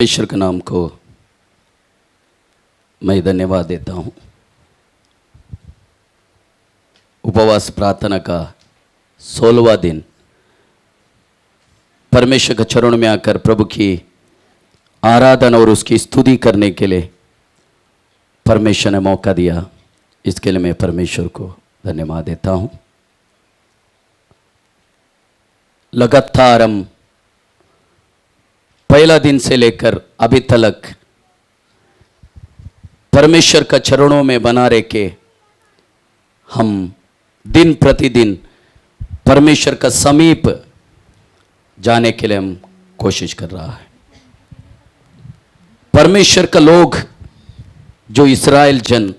ईश्वर के नाम को मैं धन्यवाद देता हूँ। उपवास प्रार्थना का 16वां दिन परमेश्वर के चरणों में आकर प्रभु की आराधना और उसकी स्तुति करने के लिए परमेश्वर ने मौका दिया। इसके लिए मैं परमेश्वर को धन्यवाद देता हूँ। लगातार हम पहला दिन से लेकर अभी तक परमेश्वर का चरणों में बना रह के हम दिन प्रतिदिन परमेश्वर का समीप जाने के लिए हम कोशिश कर रहा है। परमेश्वर का लोग जो इस्राएल जन,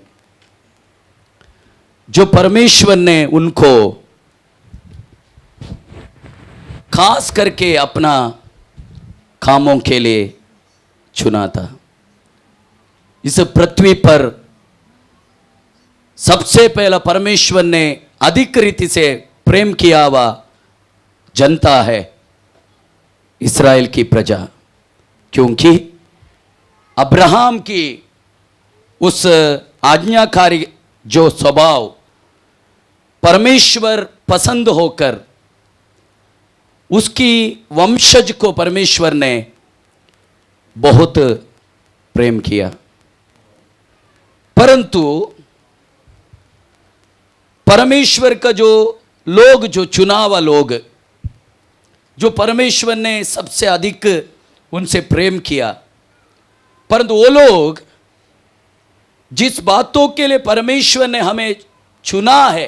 जो परमेश्वर ने उनको खास करके अपना कामों के लिए चुना था। इस पृथ्वी पर सबसे पहला परमेश्वर ने अधिक रीति से प्रेम किया हुआ जनता है इस्राएल की प्रजा, क्योंकि अब्राहम की उस आज्ञाकारी जो स्वभाव परमेश्वर पसंद होकर उसकी वंशज को परमेश्वर ने बहुत प्रेम किया। परंतु परमेश्वर का जो लोग, जो चुना हुआ लोग, जो परमेश्वर ने सबसे अधिक उनसे प्रेम किया, परंतु वो लोग जिस बातों के लिए परमेश्वर ने हमें चुना है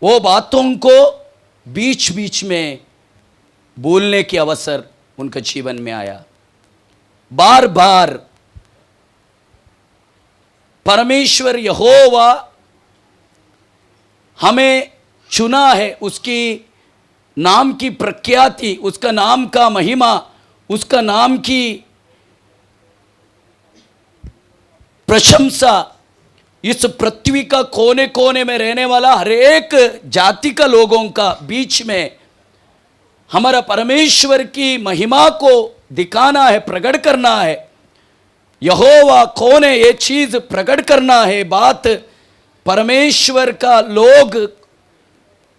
वो बातों को बीच बीच में बोलने की अवसर उनके जीवन में आया। बार बार परमेश्वर यहोवा हमें चुना है, उसकी नाम की प्रख्याति, उसका नाम का महिमा, उसका नाम की प्रशंसा इस पृथ्वी का कोने कोने में रहने वाला हर एक जाति का लोगों का बीच में हमारा परमेश्वर की महिमा को दिखाना है, प्रकट करना है। यहोवा कौन है ये चीज प्रकट करना है। बात परमेश्वर का लोग,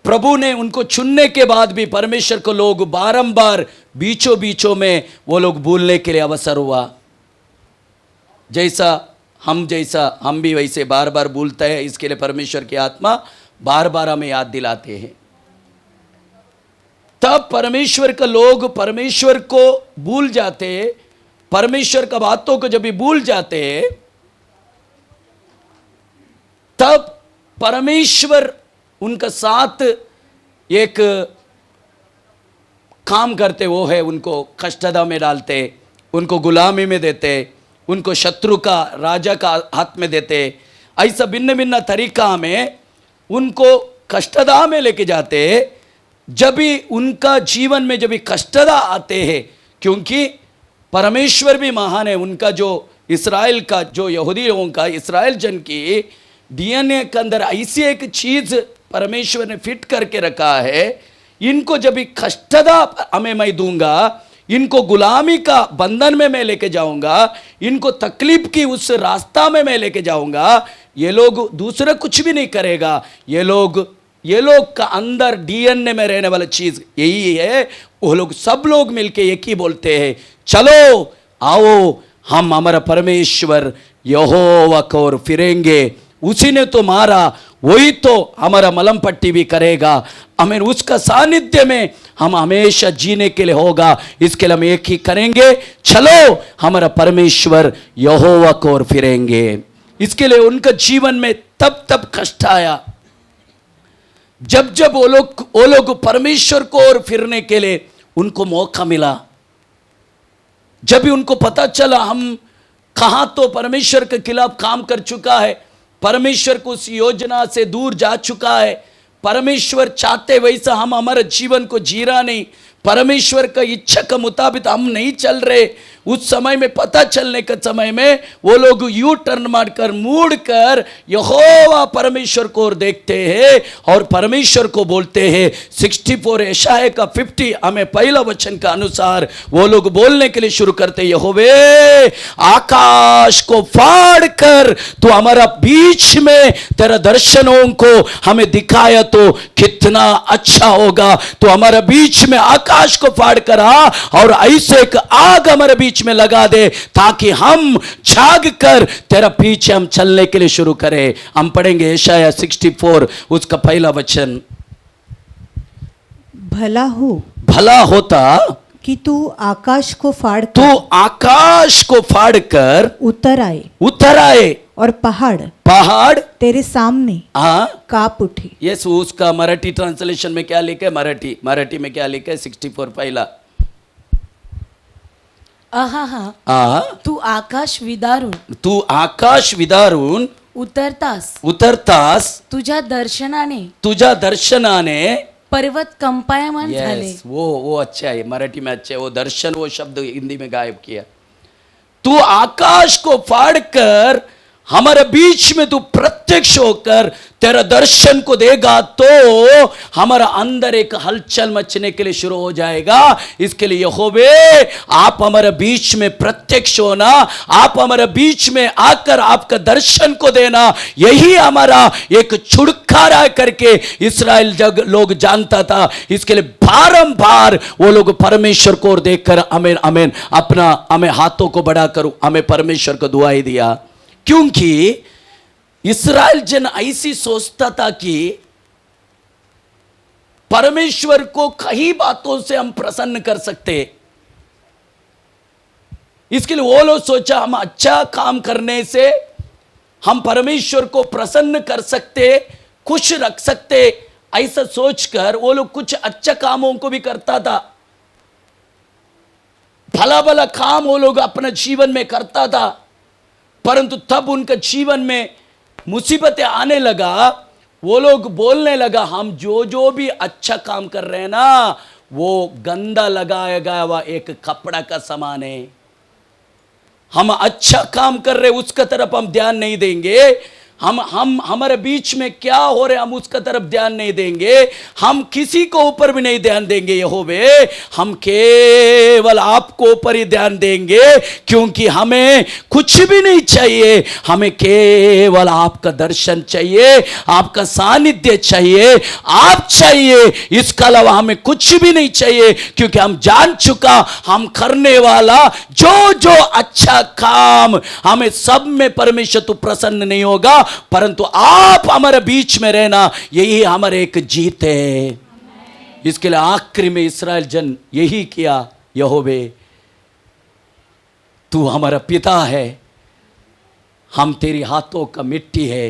प्रभु ने उनको चुनने के बाद भी परमेश्वर को लोग बारंबार बीचों बीचों में वो लोग भूलने के लिए अवसर हुआ। जैसा हम भी वैसे बार बार भूलते हैं। इसके लिए परमेश्वर की आत्मा बार बार हमें याद दिलाते हैं। तब परमेश्वर का लोग परमेश्वर को भूल जाते हैं, परमेश्वर का बातों को जब भी भूल जाते हैं तब परमेश्वर उनका साथ एक काम करते, वो है उनको कष्टदा में डालते, उनको गुलामी में देते, उनको शत्रु का राजा का हाथ में देते। ऐसा भिन्न भिन्न तरीका में उनको कष्टदा में लेके जाते। जब भी उनका जीवन में जब भी कष्टदा आते हैं, क्योंकि परमेश्वर भी महान है। उनका जो इस्राएल का, जो यहूदी लोगों का, इस्राएल जन की डीएनए के अंदर ऐसी एक चीज परमेश्वर ने फिट करके रखा है। इनको जब भी कष्टदा हमें मैं दूंगा, इनको गुलामी का बंधन में मैं लेके जाऊंगा, इनको तकलीफ की उस रास्ता में मैं लेके जाऊंगा, ये लोग दूसरा कुछ भी नहीं करेगा। ये लोग का अंदर डीएनए में रहने वाला चीज यही है। वो लोग सब लोग मिलके एक ही बोलते हैं, चलो आओ हम हमारा परमेश्वर यहोवा की ओर फिरेंगे। उसी ने तो मारा, वही तो हमारा मलम पट्टी भी करेगा। हमें उसका सानिध्य में हम हमेशा जीने के लिए होगा। इसके लिए हम एक ही करेंगे, चलो हमारा परमेश्वर यहोवा की ओर फिरेंगे। इसके लिए उनका जीवन में तब कष्ट आया जब वो लोग परमेश्वर को ओर फिरने के लिए उनको मौका मिला। जब भी उनको पता चला हम कहां तो परमेश्वर के खिलाफ काम कर चुका है, परमेश्वर को उस योजना से दूर जा चुका है, परमेश्वर चाहते वैसा हम हमारे जीवन को जी रहा नहीं, परमेश्वर का इच्छा के मुताबिक हम नहीं चल रहे, उस समय में पता चलने के समय में वो लोग यू टर्न मारकर मुड़ कर यहोवा परमेश्वर को और देखते हैं और परमेश्वर को बोलते हैं। 64 यशायाह का 50 हमें पहला वचन का अनुसार वो लोग बोलने के लिए शुरू करते, यहोवे आकाश को फाड़ कर तो हमारा बीच में तेरा दर्शनों को हमें दिखाया तो कितना अच्छा होगा। तो हमारा बीच में आकाश को फाड़ कर आ और ऐसे एक आग हमारे बीच में लगा दे ताकि हम जाग कर तेरा पीछे हम चलने के लिए शुरू करें। हम पढ़ेंगे यशायाह 64 उसका पहला वचन। भला होता कि तू आकाश को फाड़ कर उतर आए और पहाड़ तेरे सामने कांप उठे। यस, उसका मराठी ट्रांसलेशन में क्या लिखा है? मराठी में क्या लिखा है? 64 पहला, तू आकाश विदारून उतरतास तुझ्या दर्शनाने पर्वत कंपायमान झाले। वो अच्छा है, मराठी में अच्छा है। वो दर्शन, वो शब्द हिंदी में गायब किया। तू आकाश को फाड़ कर हमारे बीच में तू प्रत्यक्ष होकर तेरा दर्शन को देगा तो हमारा अंदर एक हलचल मचने के लिए शुरू हो जाएगा। इसके लिए यहोवे आप हमारे बीच में प्रत्यक्ष होना, आप हमारे बीच में आकर आपका दर्शन को देना, यही हमारा एक छुटकारा करके इस्राएल जग लोग जानता था। इसके लिए बारंबार वो लोग परमेश्वर को देखकर आमीन आमीन अपना हमें हाथों को बढ़ाकर हमें परमेश्वर को दुआई दिया। क्योंकि इस्राएल जन ऐसी सोचता था कि परमेश्वर को कई बातों से हम प्रसन्न कर सकते। इसके लिए वो लोग सोचा हम अच्छा काम करने से हम परमेश्वर को प्रसन्न कर सकते, खुश रख सकते। ऐसा सोचकर वो लोग कुछ अच्छा कामों को भी करता था, भला भला काम वो लोग अपने जीवन में करता था। परंतु तब उनका जीवन में मुसीबतें आने लगा, वो लोग बोलने लगा हम जो भी अच्छा काम कर रहे हैं ना वो गंदा लगाया गया हुआ एक कपड़ा का समान है। हम अच्छा काम कर रहे उसका तरफ हम ध्यान नहीं देंगे, हम हमारे बीच में क्या हो रहे हम उसका तरफ ध्यान नहीं देंगे, हम किसी को ऊपर भी नहीं ध्यान देंगे। यहोवे हम केवल आपको ऊपर ही ध्यान देंगे, क्योंकि हमें कुछ भी नहीं चाहिए, हमें केवल आपका दर्शन चाहिए, आपका सानिध्य चाहिए, आप चाहिए, इसके अलावा हमें कुछ भी नहीं चाहिए। क्योंकि हम जान चुका हम करने वाला जो अच्छा काम हमें सब में परमेश्वर तो प्रसन्न नहीं होगा, परंतु आप हमारे बीच में रहना यही हमारे एक जीत है। इसके लिए आखिरी में इस्राएल जन यही किया, यहोवे तू हमारा पिता है, हम तेरी हाथों का मिट्टी है,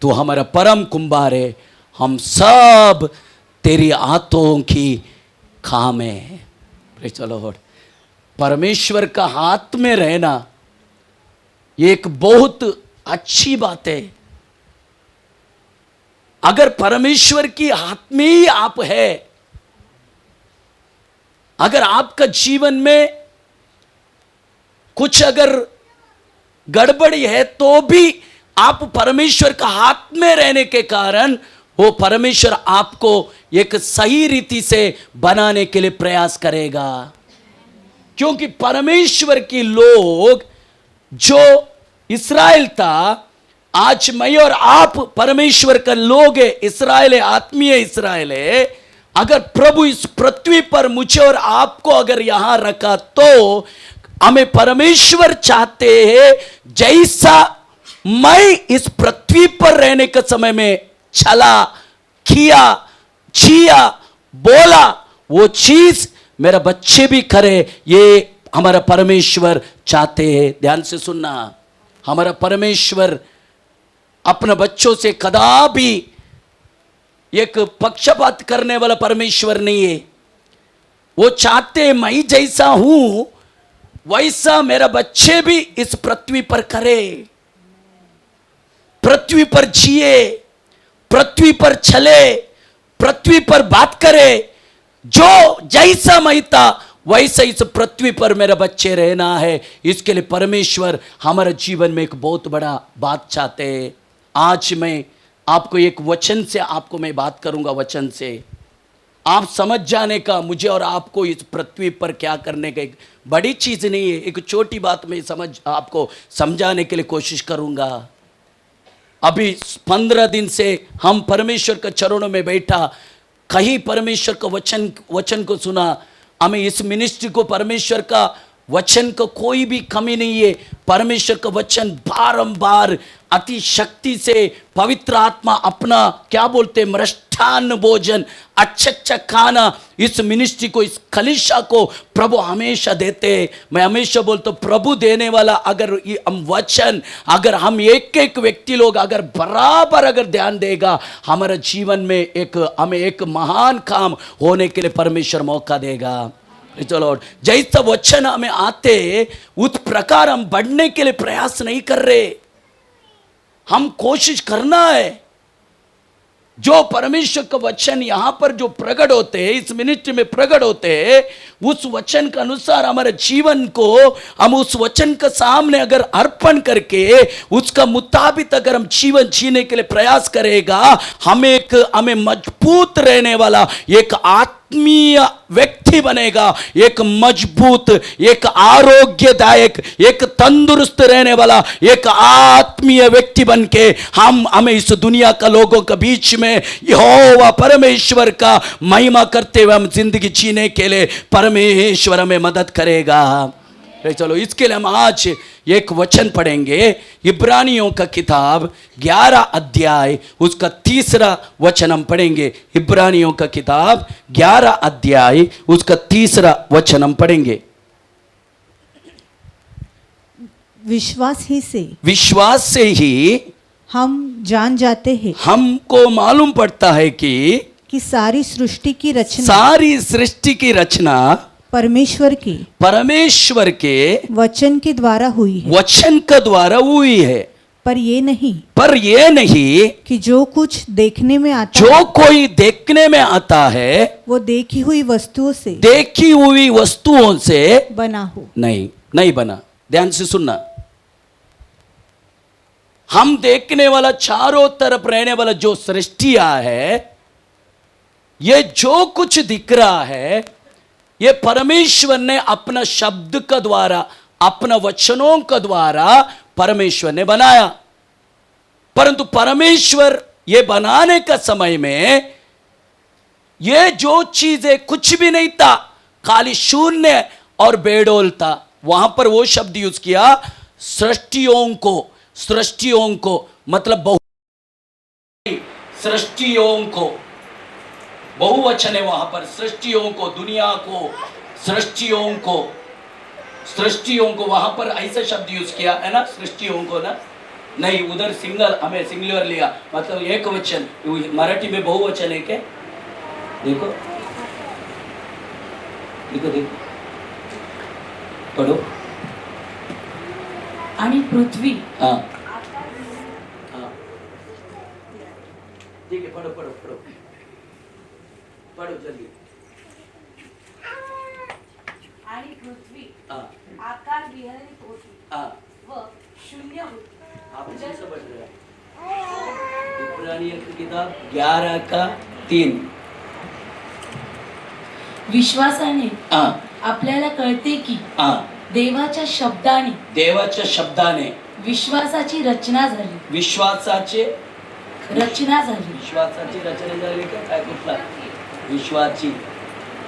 तू हमारा परम कुंभार है, हम सब तेरी हाथों की काम है। चलो, परमेश्वर का हाथ में रहना एक बहुत अच्छी बात है। अगर परमेश्वर की हाथ में ही आप है, अगर आपका जीवन में कुछ अगर गड़बड़ी है तो भी आप परमेश्वर का हाथ में रहने के कारण वो परमेश्वर आपको एक सही रीति से बनाने के लिए प्रयास करेगा। क्योंकि परमेश्वर के लोग जो इस्राएल था, आज मैं और आप परमेश्वर का लोग है, इस्राएल है, आत्मीय इस्राएल है। अगर प्रभु इस पृथ्वी पर मुझे और आपको अगर यहां रखा तो हमें परमेश्वर चाहते हैं जैसा मैं इस पृथ्वी पर रहने के समय में चला, किया, जिया, बोला, वो चीज मेरा बच्चे भी करे, ये हमारा परमेश्वर चाहते हैं। ध्यान से सुनना, हमारा परमेश्वर अपने बच्चों से कदापि एक पक्षपात करने वाला परमेश्वर नहीं है। वो चाहते मैं जैसा हूं वैसा मेरा बच्चे भी इस पृथ्वी पर करे, पृथ्वी पर जिए, पृथ्वी पर चले, पृथ्वी पर बात करे, जो जैसा मैं था वैसा इस पृथ्वी पर मेरे बच्चे रहना है। इसके लिए परमेश्वर हमारे जीवन में एक बहुत बड़ा बात चाहते हैं। आज मैं आपको एक वचन से आपको मैं बात करूंगा, वचन से आप समझ जाने का, मुझे और आपको इस पृथ्वी पर क्या करने का एक बड़ी चीज नहीं है, एक छोटी बात में आपको समझाने के लिए कोशिश करूंगा। अभी 15 दिन से हम परमेश्वर के चरणों में बैठा, कहीं परमेश्वर का वचन को सुना। हमें इस मिनिस्ट्री को परमेश्वर का वचन का कोई भी कमी नहीं है। परमेश्वर का वचन बारंबार अति शक्ति से पवित्र आत्मा अपना क्या बोलते हैं, मृष्टान्न भोजन, अच्छा खाना इस मिनिस्ट्री को, इस कलीसिया को प्रभु हमेशा देते हैं। मैं हमेशा बोलता हूँ, प्रभु देने वाला अगर हम वचन, अगर हम एक एक व्यक्ति लोग अगर बराबर अगर ध्यान देगा, हमारे जीवन में हमें एक महान काम होने के लिए परमेश्वर मौका देगा। चलो, जैसा वचन हमें आते उस प्रकार हम बढ़ने के लिए प्रयास नहीं कर रहे। हम कोशिश करना है जो परमेश्वर का वचन यहां पर जो प्रकट होते हैं, इस मिनिस्ट्री में प्रकट होते हैं, उस वचन के अनुसार हमारे जीवन को हम उस वचन के सामने अगर अर्पण करके उसका मुताबिक अगर हम जीवन जीने के लिए प्रयास करेगा, हमें मजबूत रहने वाला एक आत्मीय व्यक्ति बनेगा, एक मजबूत, एक आरोग्यदायक, एक तंदुरुस्त रहने वाला एक आत्मीय व्यक्ति बनके हमें इस दुनिया का लोगों के बीच में यहोवा परमेश्वर का महिमा करते हुए हम जिंदगी जीने के लिए परमेश्वर हमें मदद करेगा। चलो, इसके लिए हम आज एक वचन पढ़ेंगे, इब्रानियों का किताब 11 अध्याय उसका 3 वचन हम पढ़ेंगे। इब्रानियों का किताब 11 अध्याय उसका 3 वचन हम पढ़ेंगे। विश्वास से ही हम जान जाते हैं, हमको मालूम पड़ता है कि सारी सृष्टि की रचना परमेश्वर के वचन के द्वारा हुई है। पर ये नहीं कि जो कुछ देखने में आता है वो देखी हुई वस्तुओं से बना हो। नहीं बना। ध्यान से सुनना, हम देखने वाला चारों तरफ रहने वाला जो सृष्टिया है, ये जो कुछ दिख रहा है, ये परमेश्वर ने अपना शब्द का द्वारा, अपना वचनों का द्वारा परमेश्वर ने बनाया। परंतु परमेश्वर ये बनाने का समय में ये जो चीजें कुछ भी नहीं था, खाली शून्य और बेडोल था। वहां पर वो शब्द यूज किया, सृष्टियों को मतलब सृष्टियों को बहुवचन है वहां पर। सृष्टियों को, दुनिया को, सृष्टियों को वहां पर ऐसा शब्द यूज किया है ना, सृष्टियों को ना, नहीं उधर सिंगल, हमें सिंगुलर लिया, मतलब एक वचन। मराठी में बहुवचन है क्या? देखो पढ़ो। आणि पृथ्वी, हाँ ठीक है, पढ़ो जल्दी। आणि पृथ्वी हाँ आकार विहरित होती हाँ, व शून्य होती। आप इसे समझ रहे हैं। इब्रानियों की किताब 11 का 3। विश्वासाने हाँ आपल्याला कळते की हाँ, देवाच्या शब्दाने विश्वासाची रचना झाली का काय कुठला विश्वाची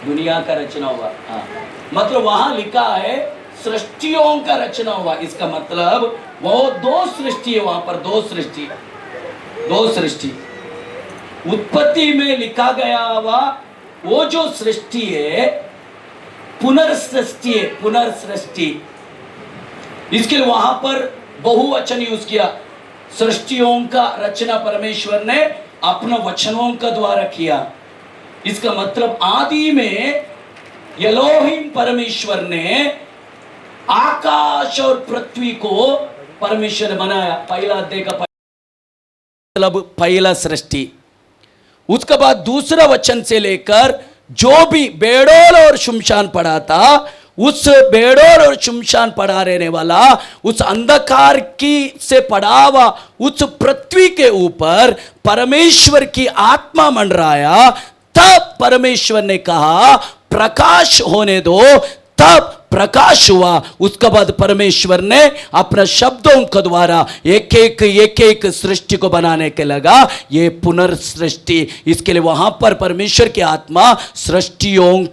दुनिया का रचना हुआ। हाँ, मतलब वहां लिखा है सृष्टियों का रचना हुआ। इसका मतलब वो 2 सृष्टि है वहां पर, 2 सृष्टि उत्पत्ति में लिखा गया हुआ। वो जो सृष्टि है पुनर्सृष्टि। इसके लिए वहां पर बहुवचन यूज किया। सृष्टियों का रचना परमेश्वर ने अपने वचनों का द्वारा किया। इसका मतलब आदि में एलोहिम परमेश्वर ने आकाश और पृथ्वी को परमेश्वर ने बनाया। पहला अध्याय का मतलब पहला सृष्टि। उसके बाद दूसरा वचन से लेकर जो भी बेडोल और शुमशान पड़ा था, उस बेडोल और शुमशान पड़ा रहने वाला उस अंधकार की से पड़ा हुआ उस पृथ्वी के ऊपर परमेश्वर की आत्मा मंडराया। तब परमेश्वर ने कहा प्रकाश होने दो, तब प्रकाश हुआ। उसके बाद परमेश्वर ने अपना शब्दों के द्वारा एक एक सृष्टि को बनाने के लगा। ये पुनर्सृष्टि, इसके लिए वहां पर परमेश्वर की आत्मा सृष्टियों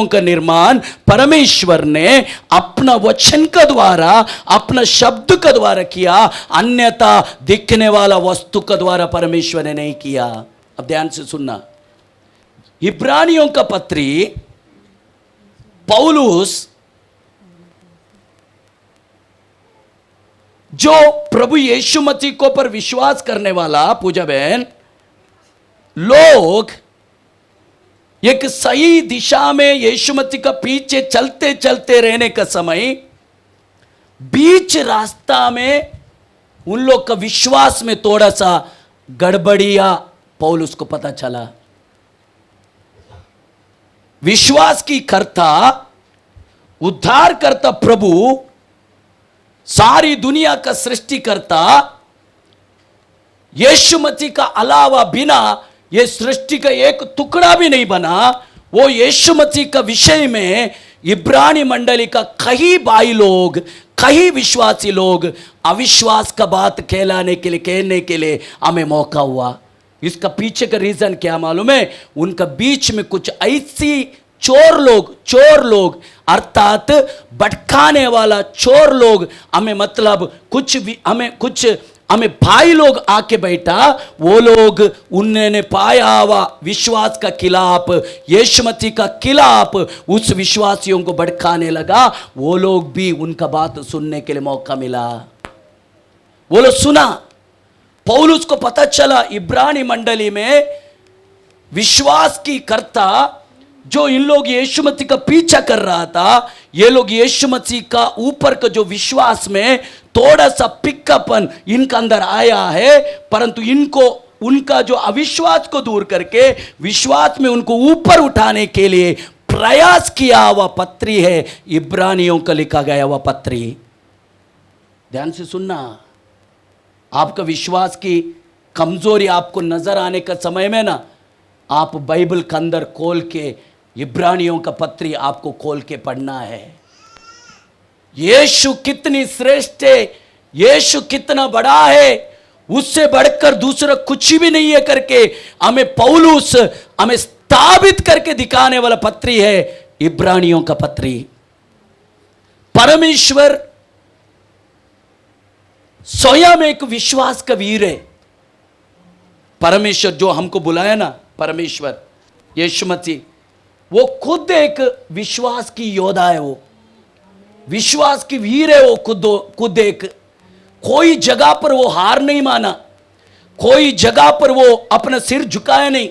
का निर्माण परमेश्वर ने अपना वचन के द्वारा, अपना शब्द के द्वारा किया, अन्यथा दिखने वाला वस्तु के द्वारा परमेश्वर ने नहीं किया। अब ध्यान से सुनना, इब्रानियों का पत्री पौलुस जो प्रभु यीशु मसीह को पर विश्वास करने वाला पूजा बहन लोग एक सही दिशा में यीशु मसीह का पीछे चलते चलते रहने का समय बीच रास्ता में उन लोग का विश्वास में थोड़ा सा गड़बड़िया पौलुस को पता चला। विश्वास की कर्ता, उद्धार करता प्रभु, सारी दुनिया का सृष्टि करता यीशु मसीह का अलावा बिना ये सृष्टि का एक टुकड़ा भी नहीं बना। वो यीशु मसीह का विषय में इब्रानी मंडली का कई भाई लोग, कई विश्वासी लोग अविश्वास का बात कहने के लिए हमें मौका हुआ। इसका पीछे का रीजन क्या मालूम है? उनका बीच में कुछ ऐसी चोर लोग अर्थात भटकाने वाला चोर लोग हमें मतलब हमें भाई लोग आके बैठा। वो लोग उन्होंने पाया हुआ विश्वास का खिलाफ, यीशु मसीह का खिलाफ उस विश्वासियों को भटकाने लगा। वो लोग भी उनका बात सुनने के लिए मौका मिला। वो लोग सुना, पौलुस को पता चला इब्रानी मंडली में विश्वास की कर्ता जो इन लोग यीशु मसीह का पीछा कर रहा था, ये लोग यीशु मसीह का ऊपर का जो विश्वास में थोड़ा सा पिकअपन इनका अंदर आया है, परंतु इनको उनका जो अविश्वास को दूर करके विश्वास में उनको ऊपर उठाने के लिए प्रयास किया हुआ पत्री है इब्रानियों का लिखा गया हुआ पत्री। ध्यान से सुनना, आपका विश्वास की कमजोरी आपको नजर आने का समय में ना, आप बाइबल के अंदर खोल के इब्रानियों का पत्री आपको खोल के पढ़ना है। यीशु कितनी श्रेष्ठ है, यीशु कितना बड़ा है, उससे बढ़कर दूसरा कुछ भी नहीं है करके हमें पौलुस हमें स्थापित करके दिखाने वाला पत्री है इब्रानियों का पत्री। परमेश्वर स्वयं एक विश्वास का वीर है। परमेश्वर जो हमको बुलाया ना, परमेश्वर यीशु मसीह, वो खुद एक विश्वास की योद्धा है, वो विश्वास की वीर है। वो खुद एक कोई जगह पर वो हार नहीं माना, कोई जगह पर वो अपना सिर झुकाया नहीं,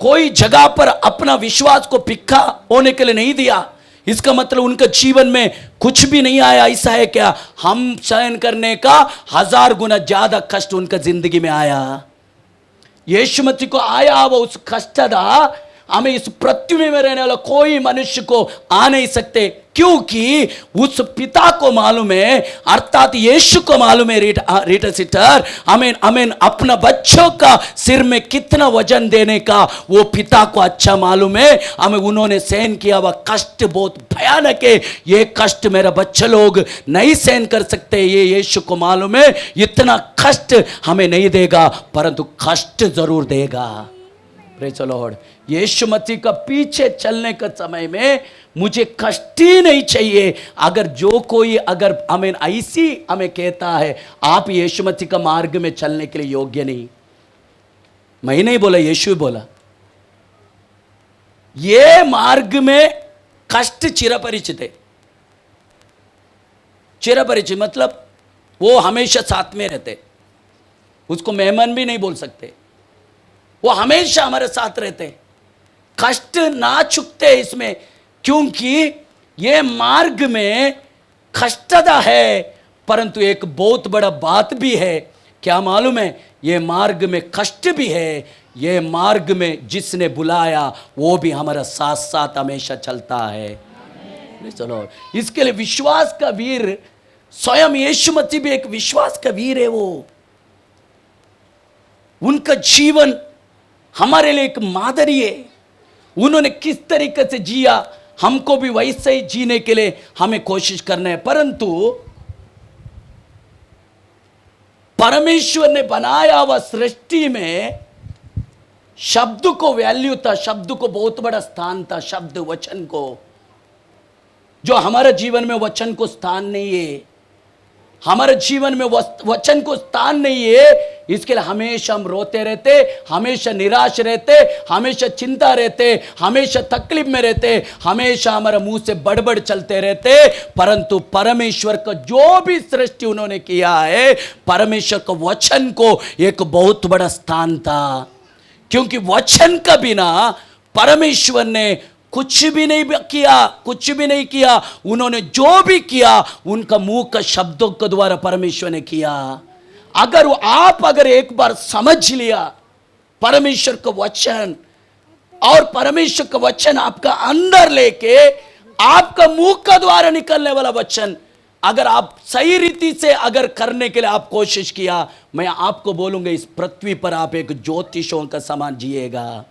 कोई जगह पर अपना विश्वास को पिक्का होने के लिए नहीं दिया। इसका मतलब उनका जीवन में कुछ भी नहीं आया। ऐसा है क्या? हम सहन करने का 1000 गुना ज्यादा कष्ट उनका जिंदगी में आया। यीशु मसीह को आया वो उस कष्ट दा हमें इस पृथ्वी में रहने वाला कोई मनुष्य को आ नहीं सकते, क्योंकि उस पिता को मालूम है, अर्थात यीशु को मालूम है रीटा सिस्टर, हमें अपना बच्चों का सिर में कितना वजन देने का वो पिता को अच्छा मालूम है। हमें उन्होंने सहन किया हुआ कष्ट बहुत भयानक है। ये कष्ट मेरा बच्चे लोग नहीं सहन कर सकते, ये यीशु को मालूम है। इतना कष्ट हमें नहीं देगा, परंतु कष्ट जरूर देगा। Praise the lord. यीशु मसीह का पीछे चलने का समय में मुझे कष्ट ही नहीं चाहिए। अगर जो कोई अगर हमें ऐसी हमें कहता है आप यीशु मसीह का मार्ग में चलने के लिए योग्य नहीं, मैं नहीं बोला, यीशु बोला, ये मार्ग में कष्ट चिरपरिचित है। चिरपरिचित मतलब वो हमेशा साथ में रहते, उसको मेहमान भी नहीं बोल सकते, वो हमेशा हमारे साथ रहते। कष्ट ना चुकते इसमें, क्योंकि ये मार्ग में कष्टदा है, परंतु एक बहुत बड़ा बात भी है। क्या मालूम है? ये मार्ग में कष्ट भी है, ये मार्ग में जिसने बुलाया वो भी हमारा साथ साथ हमेशा चलता है। चलो, इसके लिए विश्वास का वीर स्वयं यीशु मसीह भी एक विश्वास का वीर है। वो उनका जीवन हमारे लिए एक मादरी है। उन्होंने किस तरीके से जिया, हमको भी वैसे ही जीने के लिए हमें कोशिश करना है। परंतु परमेश्वर ने बनाया हुआ सृष्टि में शब्द को वैल्यू था, शब्द को बहुत बड़ा स्थान था, शब्द वचन को, जो हमारे जीवन में वचन को स्थान नहीं है। हमारे जीवन में वचन को स्थान नहीं है, इसके लिए हमेशा हम रोते रहते, हमेशा निराश रहते, हमेशा चिंता रहते, हमेशा तकलीफ में रहते, हमेशा हमारे मुंह से बड़बड़ चलते रहते। परंतु परमेश्वर का जो भी सृष्टि उन्होंने किया है, परमेश्वर का वचन को एक बहुत बड़ा स्थान था, क्योंकि वचन का बिना परमेश्वर ने कुछ भी नहीं किया, कुछ भी नहीं किया। उन्होंने जो भी किया उनका मुंह का शब्दों के द्वारा परमेश्वर ने किया। अगर एक बार समझ लिया परमेश्वर का वचन, और परमेश्वर का वचन आपका अंदर लेके आपका मुंह का द्वारा निकलने वाला वचन अगर आप सही रीति से अगर करने के लिए आप कोशिश किया, मैं आपको बोलूंगा इस पृथ्वी पर आप एक ज्योतिषों का समान जिएगा।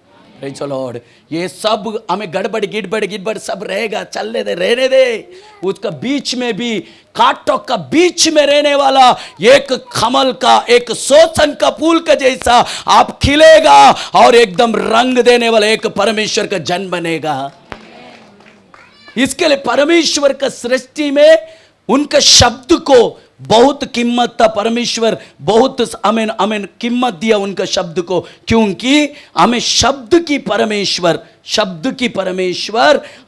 लॉर्ड, ये सब हमें गड़बड़ गिड़बड़ सब रहेगा, चलने दे, रहने दे। उसका बीच में भी, कांटों का बीच में रहने वाला एक कमल का, एक सोसन का फूल का जैसा आप खिलेगा और एकदम रंग देने वाला एक परमेश्वर का जन बनेगा। इसके लिए परमेश्वर का सृष्टि में उनका शब्द को बहुत कीमत था। परमेश्वर बहुत हमें कीमत दिया उनका शब्द को, क्योंकि हमें शब्द की परमेश्वर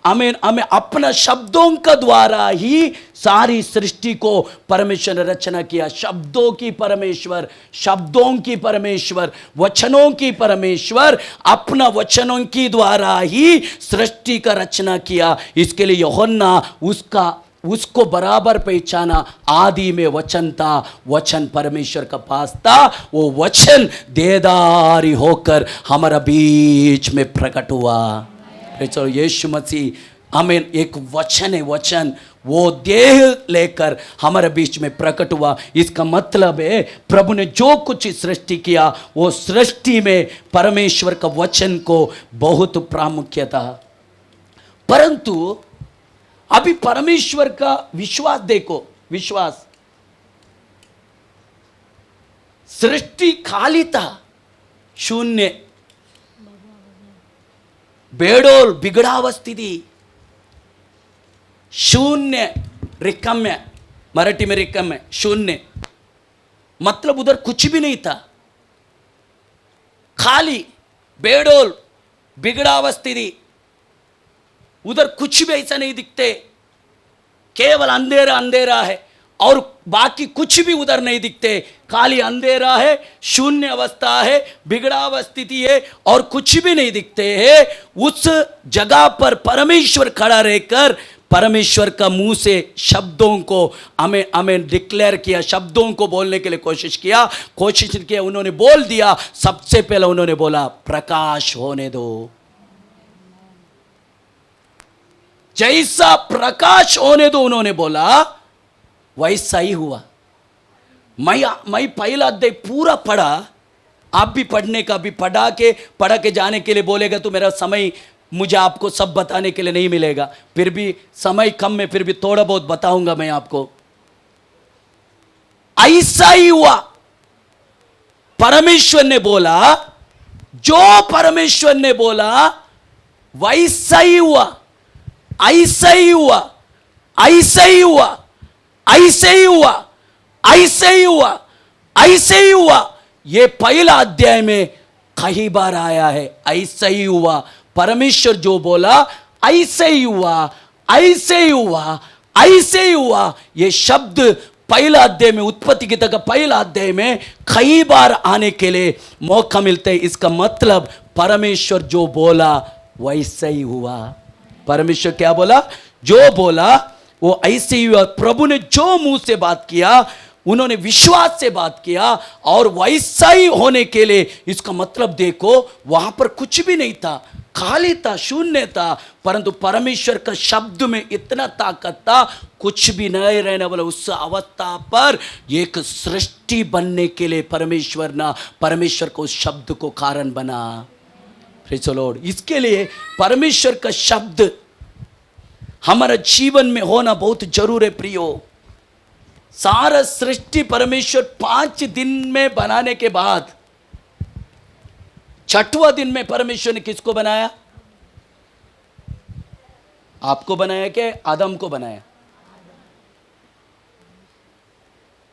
हमें अपना शब्दों का द्वारा ही सारी सृष्टि को परमेश्वर ने रचना किया। शब्दों की परमेश्वर, वचनों की परमेश्वर अपना वचनों की द्वारा ही सृष्टि का रचना किया। इसके लिए यूहन्ना उसको बराबर पहचाना। आदि में वचन था, वचन परमेश्वर का पास था, वो वचन देहधारी होकर हमारा बीच में प्रकट हुआ। चलो, यीशु मसीह हमें एक वचन है, वचन वो देह लेकर हमारे बीच में प्रकट हुआ। इसका मतलब है प्रभु ने जो कुछ सृष्टि किया वो सृष्टि में परमेश्वर का वचन को बहुत प्रामुख्य था। परंतु अभी परमेश्वर का विश्वास देखो, विश्वास, सृष्टि खाली था, शून्य, बेडोल बिगड़ा हुआ स्थिति, शून्य, रिकम्य, मराठी में रिकम्य, शून्य मतलब उधर कुछ भी नहीं था, खाली, बेडोल बिगड़ा हुआ स्थिति, उधर कुछ भी ऐसा नहीं दिखते, केवल अंधेरा अंधेरा है और बाकी कुछ भी उधर नहीं दिखते, खाली अंधेरा है, शून्य अवस्था है, बिगड़ा हुआ स्थिति है और कुछ भी नहीं दिखते है। उस जगह पर परमेश्वर खड़ा रहकर परमेश्वर का मुंह से शब्दों को हमें डिक्लेयर किया, शब्दों को बोलने के लिए कोशिश किया। उन्होंने बोल दिया। सबसे पहले उन्होंने बोला प्रकाश होने दो। जैसा प्रकाश होने दो उन्होंने बोला, वैसा ही हुआ। मैं पहला अध्याय पूरा पढ़ा, आप भी पढ़ने का, भी पढ़ा के जाने के लिए बोलेगा तो मेरा समय मुझे आपको सब बताने के लिए नहीं मिलेगा, फिर भी समय कम में फिर भी थोड़ा बहुत बताऊंगा मैं आपको। ऐसा ही हुआ। परमेश्वर ने बोला, जो परमेश्वर ने बोला वैसा ही हुआ, ऐसा ही हुआ, ऐसा ही हुआ, ऐसे ही हुआ, ऐसे ही हुआ, ऐसे ही हुआ। ये पहला अध्याय में कई बार आया है, ऐसा ही हुआ। परमेश्वर जो बोला ऐसे ही हुआ, ऐसे ही हुआ, ऐसे ही हुआ। ये शब्द पहला अध्याय में, उत्पत्ति गीता का पहला अध्याय में कई बार आने के लिए मौका मिलता है। इसका मतलब परमेश्वर जो बोला वैसा ही हुआ। परमेश्वर क्या बोला? जो बोला वो ऐसे ही हुआ। प्रभु ने जो मुंह से बात किया उन्होंने विश्वास से बात किया और वैसा ही होने के लिए, इसका मतलब देखो वहां पर कुछ भी नहीं था, खाली था, शून्य था, परंतु परमेश्वर का शब्द में इतना ताकत था, कुछ भी नहीं रहने वाला उस अवस्था पर एक सृष्टि बनने के लिए परमेश्वर को उस शब्द को कारण बना। Praise the Lord. इसके लिए परमेश्वर का शब्द हमारा जीवन में होना बहुत जरूर है प्रियो। सारा सृष्टि परमेश्वर 5 दिन में बनाने के बाद 6वां दिन में परमेश्वर ने किसको बनाया? आपको बनाया क्या? आदम को बनाया।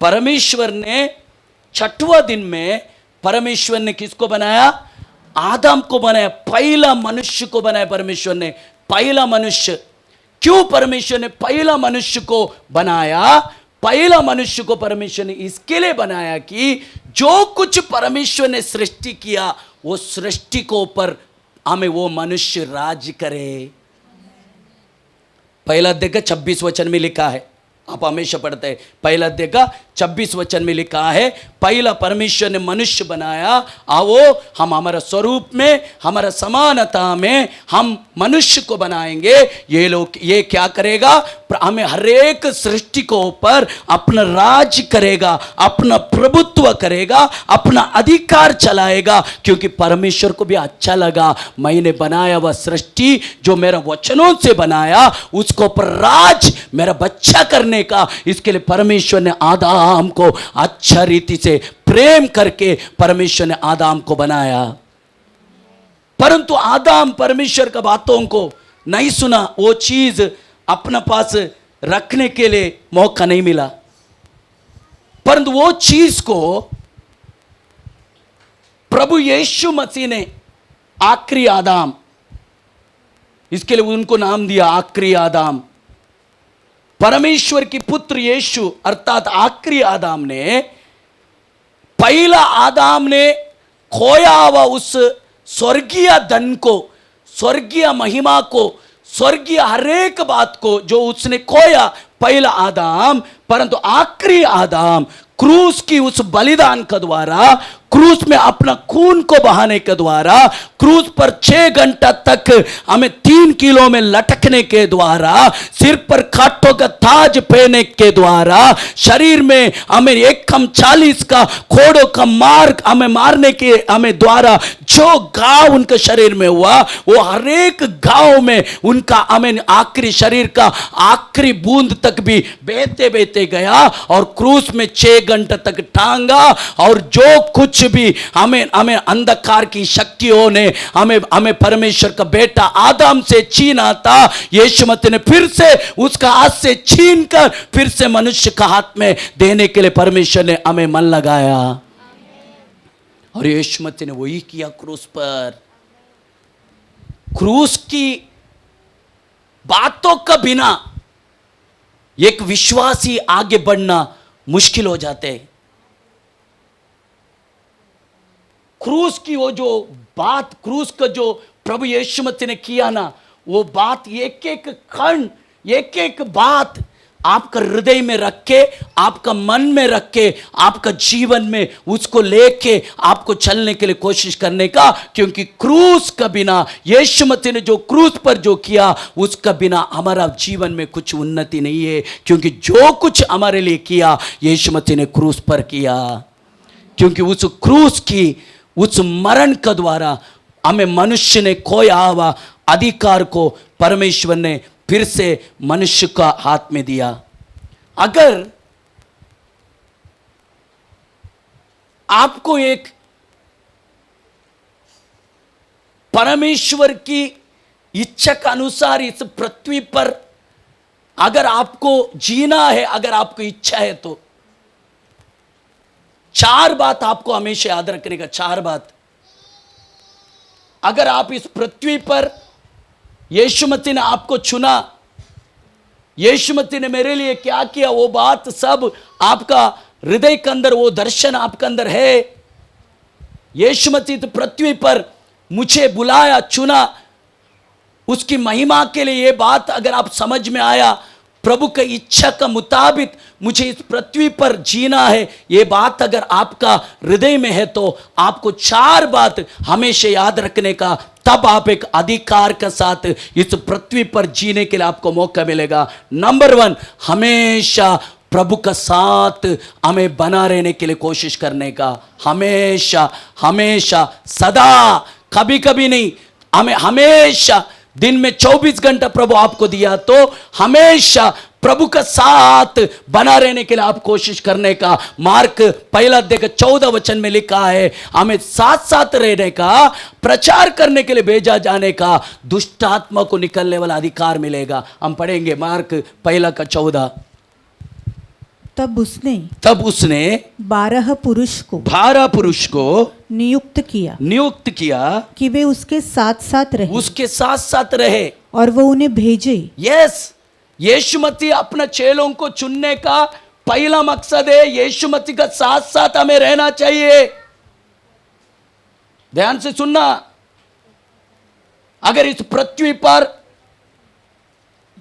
परमेश्वर ने 6वां दिन में परमेश्वर ने किसको बनाया? आदम को बनाया। पहला मनुष्य को बनाया परमेश्वर ने, पहला मनुष्य। क्यों परमेश्वर ने पहला मनुष्य को बनाया? पहला मनुष्य को परमेश्वर ने इसके लिए बनाया कि जो कुछ परमेश्वर ने सृष्टि किया वो सृष्टि को ऊपर हमें वो मनुष्य राज करे। पहला अध्याय का 26 वचन में लिखा है, आप हमेशा पढ़ते हैं। पहला अध्याय का 26 वचन में लिखा है, पहला परमेश्वर ने मनुष्य बनाया, आओ हम हमारा स्वरूप में, हमारा समानता में हम मनुष्य को बनाएंगे। ये क्या करेगा? हमें हर एक सृष्टि को ऊपर अपना राज करेगा, अपना प्रभुत्व करेगा, अपना अधिकार चलाएगा। क्योंकि परमेश्वर को भी अच्छा लगा, मैंने बनाया वह सृष्टि जो मेरा वचनों से बनाया, उसको ऊपर राज मेरा बच्चा करने का। इसके लिए परमेश्वर ने आदम को अच्छा रीति से प्रेम करके परमेश्वर ने आदम को बनाया। परंतु आदम परमेश्वर का बातों को नहीं सुना, वो चीज अपने पास रखने के लिए मौका नहीं मिला। परंतु वो चीज को प्रभु यीशु मसीह ने आखिरी आदम, इसके लिए उनको नाम दिया आखिरी आदम। परमेश्वर की पुत्र यीशु अर्थात आखिरी आदम ने, पहला आदम ने खोया हुआ उस स्वर्गीय धन को, स्वर्गीय महिमा को, स्वर्गीय हर एक बात को जो उसने खोया पहला आदम। परंतु आखिरी आदम क्रूस की उस बलिदान के द्वारा, क्रूस में अपना खून को बहाने के द्वारा, क्रूस पर 6 घंटा तक हमें 3 किलो में लटकने के द्वारा, सिर पर कांटों का ताज पहने के द्वारा, शरीर में हमें 1:40 का खोड़ों का मार हमें मारने के हमें द्वारा जो घाव उनके शरीर में हुआ, वो हर एक घाव में उनका हमें आखिरी शरीर का आखिरी बूंद तक भी बहते बहते गया और क्रूस में 6 घंटे तक टांगा। और जो कुछ भी हमें अंधकार की शक्तियों ने हमें परमेश्वर का बेटा आदम से छीना था, यीशु मसीह ने फिर से उसका हाथ से छीन कर फिर से मनुष्य का हाथ में देने के लिए परमेश्वर ने हमें मन लगाया। और यीशु मसीह ने वही किया क्रूस पर। क्रूस की बातों का बिना एक विश्वासी आगे बढ़ना मुश्किल हो जाते हैं। क्रूस की वो जो बात, क्रूस का जो प्रभु यीशु मसीह ने किया ना, वो बात एक एक क्षण, एक एक बात आपका हृदय में रख के, आपका मन में रख के, आपका जीवन में उसको लेके आपको चलने के लिए कोशिश करने का। क्योंकि क्रूस का बिना, यीशु मसीह ने जो क्रूस पर जो किया, उसका बिना हमारा जीवन में कुछ उन्नति नहीं है। क्योंकि जो कुछ हमारे लिए किया यीशु मसीह ने क्रूस पर किया। क्योंकि उस क्रूस की उस मरण के द्वारा हमें मनुष्य ने खोया हुआ अधिकार को परमेश्वर ने फिर से मनुष्य का हाथ में दिया। अगर आपको एक परमेश्वर की इच्छा के अनुसार इस पृथ्वी पर अगर आपको जीना है, अगर आपको इच्छा है, तो 4 बात आपको हमेशा याद रखने का। 4 बात। अगर आप इस पृथ्वी पर, यीशु मसीह ने आपको चुना, यीशु मसीह ने मेरे लिए क्या किया, वो बात सब आपका हृदय के अंदर, वो दर्शन आपके अंदर है। यीशु मसीह तो पृथ्वी पर मुझे बुलाया, चुना, उसकी महिमा के लिए। ये बात अगर आप समझ में आया, प्रभु की इच्छा का मुताबिक मुझे इस पृथ्वी पर जीना है, ये बात अगर आपका हृदय में है तो आपको 4 बात हमेशा याद रखने का, तब आप एक अधिकार के साथ इस पृथ्वी पर जीने के लिए आपको मौका मिलेगा। नंबर 1, हमेशा प्रभु का साथ हमें बना रहने के लिए कोशिश करने का, हमेशा हमेशा सदा, कभी कभी नहीं, हमें हमेशा दिन में 24 घंटा प्रभु आपको दिया तो हमेशा प्रभु का साथ बना रहने के लिए आप कोशिश करने का। मार्क 1:14 में लिखा है, हमें साथ साथ रहने का, प्रचार करने के लिए भेजा जाने का, दुष्ट आत्मा को निकलने वाला अधिकार मिलेगा। हम पढ़ेंगे मार्क 1:14। तब उसने 12 पुरुष को नियुक्त किया कि वे उसके साथ रहे और वो उन्हें भेजे। यस, यीशु मसीह अपना चेलों को चुनने का पहला मकसद है, यीशु मसीह का साथ साथ हमें रहना चाहिए। ध्यान से सुनना, अगर इस पृथ्वी पर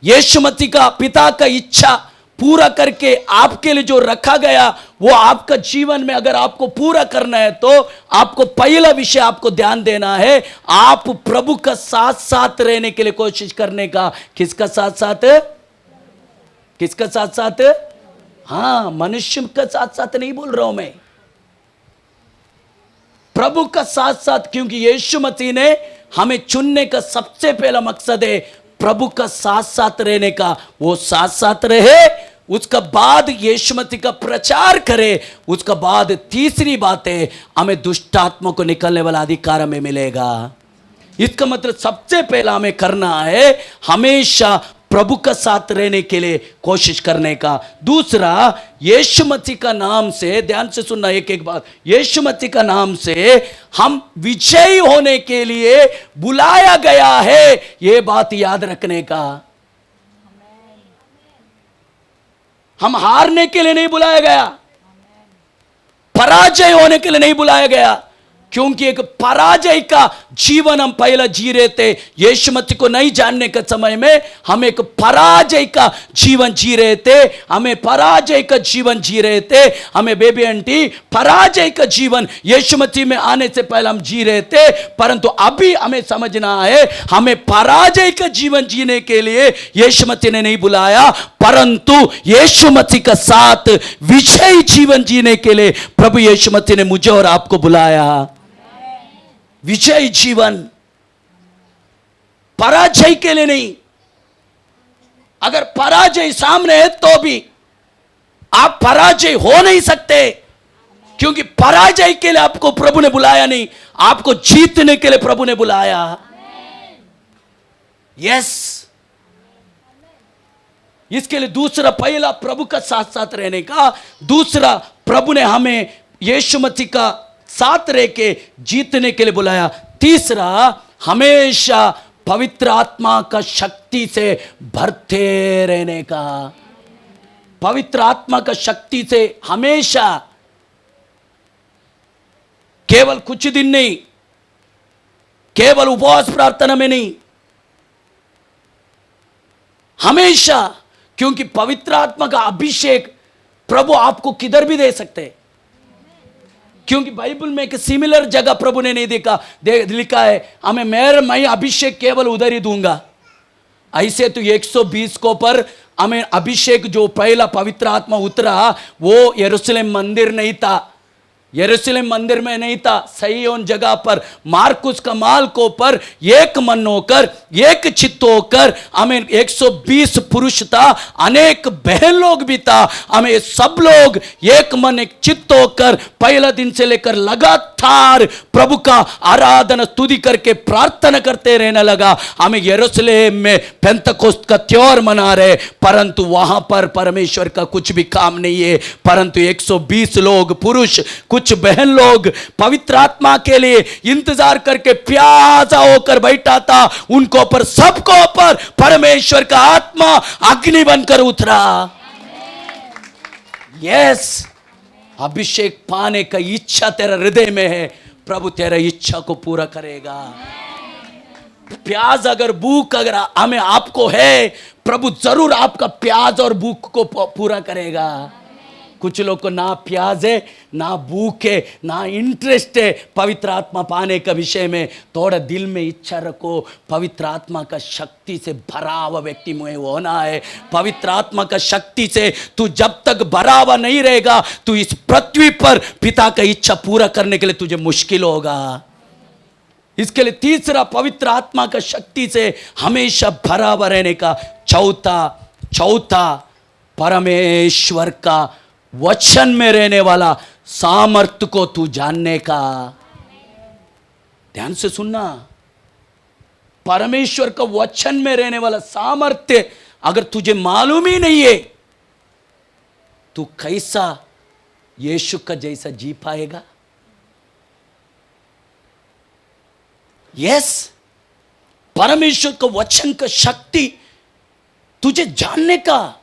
यीशु मसीह का पिता का इच्छा पूरा करके आपके लिए जो रखा गया वो आपका जीवन में अगर आपको पूरा करना है तो आपको पहला विषय आपको ध्यान देना है, आप प्रभु का साथ साथ रहने के लिए कोशिश करने का। किसका साथ साथ? किसका साथ साथ? हाँ, मनुष्य का साथ साथ नहीं बोल रहा हूं मैं, प्रभु का साथ साथ, क्योंकि यीशु मसीह ने हमें चुनने का सबसे पहला मकसद है प्रभु का साथ साथ रहने का। वो साथ साथ रहे, उसका बाद यीशु मसीह का प्रचार करे, उसका बाद तीसरी बात है हमें दुष्ट आत्मा को निकलने वाला अधिकार हमें मिलेगा। इसका मतलब सबसे पहला हमें करना है हमेशा प्रभु का साथ रहने के लिए कोशिश करने का। दूसरा, यीशु मसीह का नाम से, ध्यान से सुनना एक एक बात, यीशु मसीह का नाम से हम विजयी होने के लिए बुलाया गया है, यह बात याद रखने का। हम हारने के लिए नहीं बुलाया गया, पराजय होने के लिए नहीं बुलाया गया, क्योंकि एक पराजय का जीवन हम पहला जी रहे थे। यीशु मसीह को नहीं जानने के समय में हम एक पराजय का जीवन जी रहे थे, हमें पराजय का जीवन जी रहे थे, हमें बेबी आंटी पराजय का जीवन यीशु मसीह में आने से पहले हम जी रहे थे। परंतु अभी हमें समझना है हमें पराजय का जीवन जीने के लिए यीशु मसीह ने नहीं बुलाया, परंतु यीशु मसीह का साथ विजयी जीवन जीने के लिए प्रभु यीशु मसीह ने मुझे और आपको बुलाया। विजय जीवन, पराजय के लिए नहीं। अगर पराजय सामने है तो भी आप पराजय हो नहीं सकते, क्योंकि पराजय के लिए आपको प्रभु ने बुलाया नहीं, आपको जीतने के लिए प्रभु ने बुलाया। यस, इसके लिए दूसरा, पहला प्रभु का साथ साथ रहने का, दूसरा प्रभु ने हमें यीशु मसीह का साथ रह के जीतने के लिए बुलाया, तीसरा हमेशा पवित्र आत्मा का शक्ति से भरते रहने का। पवित्र आत्मा का शक्ति से हमेशा, केवल कुछ दिन नहीं, केवल उपवास प्रार्थना में नहीं, हमेशा, क्योंकि पवित्र आत्मा का अभिषेक प्रभु आपको किधर भी दे सकते हैं, क्योंकि बाइबल में एक सिमिलर जगह प्रभु ने नहीं लिखा है हमें मैं अभिषेक केवल उधर ही दूंगा। ऐसे तो 120 को पर हमें अभिषेक जो पहला पवित्र आत्मा उतरा वो यरूशलेम मंदिर नहीं था, यरूशलेम मंदिर में नहीं था, सही उन जगह पर मार्कुस कमाल को पर एक मन होकर, एक चित्त होकर, हमें 120 पुरुष था, अनेक बहन लोग भी था, हमें सब लोग एक मन एक चित्त होकर पहला दिन से लेकर लगातार प्रभु का आराधना स्तुति करके प्रार्थना करते रहने लगा। हमें यरूशलेम में पेंतकोस्त का त्योहार मना रहे, परंतु वहां पर परमेश्वर का कुछ भी काम नहीं है, परंतु 120 लोग पुरुष, कुछ बहन लोग पवित्र आत्मा के लिए इंतजार करके प्यासा होकर बैठा था, उनको पर सबको पर परमेश्वर का आत्मा अग्नि बनकर उतरा। यस, अभिषेक पाने का इच्छा तेरा हृदय में है, प्रभु तेरा इच्छा को पूरा करेगा। प्याज अगर भूख अगर हमें आपको है, प्रभु जरूर आपका प्याज और भूख को पूरा करेगा। कुछ लोग को ना प्याज है, ना भूख है, ना इंटरेस्ट है पवित्र आत्मा पाने का विषय में। थोड़ा दिल में इच्छा रखो, पवित्र आत्मा का शक्ति से भरा हुआ व्यक्ति में होना है। पवित्र आत्मा का शक्ति से तू जब तक भरा हुआ नहीं रहेगा, तू इस पृथ्वी पर पिता का इच्छा पूरा करने के लिए तुझे मुश्किल होगा। इसके लिए तीसरा, पवित्र आत्मा का शक्ति से हमेशा भरा हुआ रहने का। चौथा परमेश्वर का वचन में रहने वाला सामर्थ्य को तू जानने का। ध्यान से सुनना, परमेश्वर का वचन में रहने वाला सामर्थ्य अगर तुझे मालूम ही नहीं है, तू कैसा यीशु का जैसा जी पाएगा? यस, परमेश्वर का वचन का शक्ति तुझे जानने का।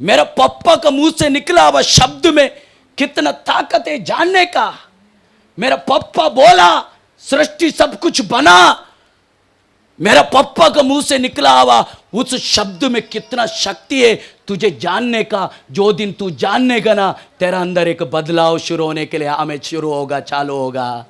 मेरा पप्पा का मुंह से निकला हुआ शब्द में कितना ताकत है जानने का। मेरा पप्पा बोला सृष्टि सब कुछ बना, मेरा पप्पा का मुंह से निकला हुआ उस शब्द में कितना शक्ति है तुझे जानने का। जो दिन तू जाननेगा ना, तेरा अंदर एक बदलाव शुरू होने के लिए हमें शुरू होगा, चालू होगा।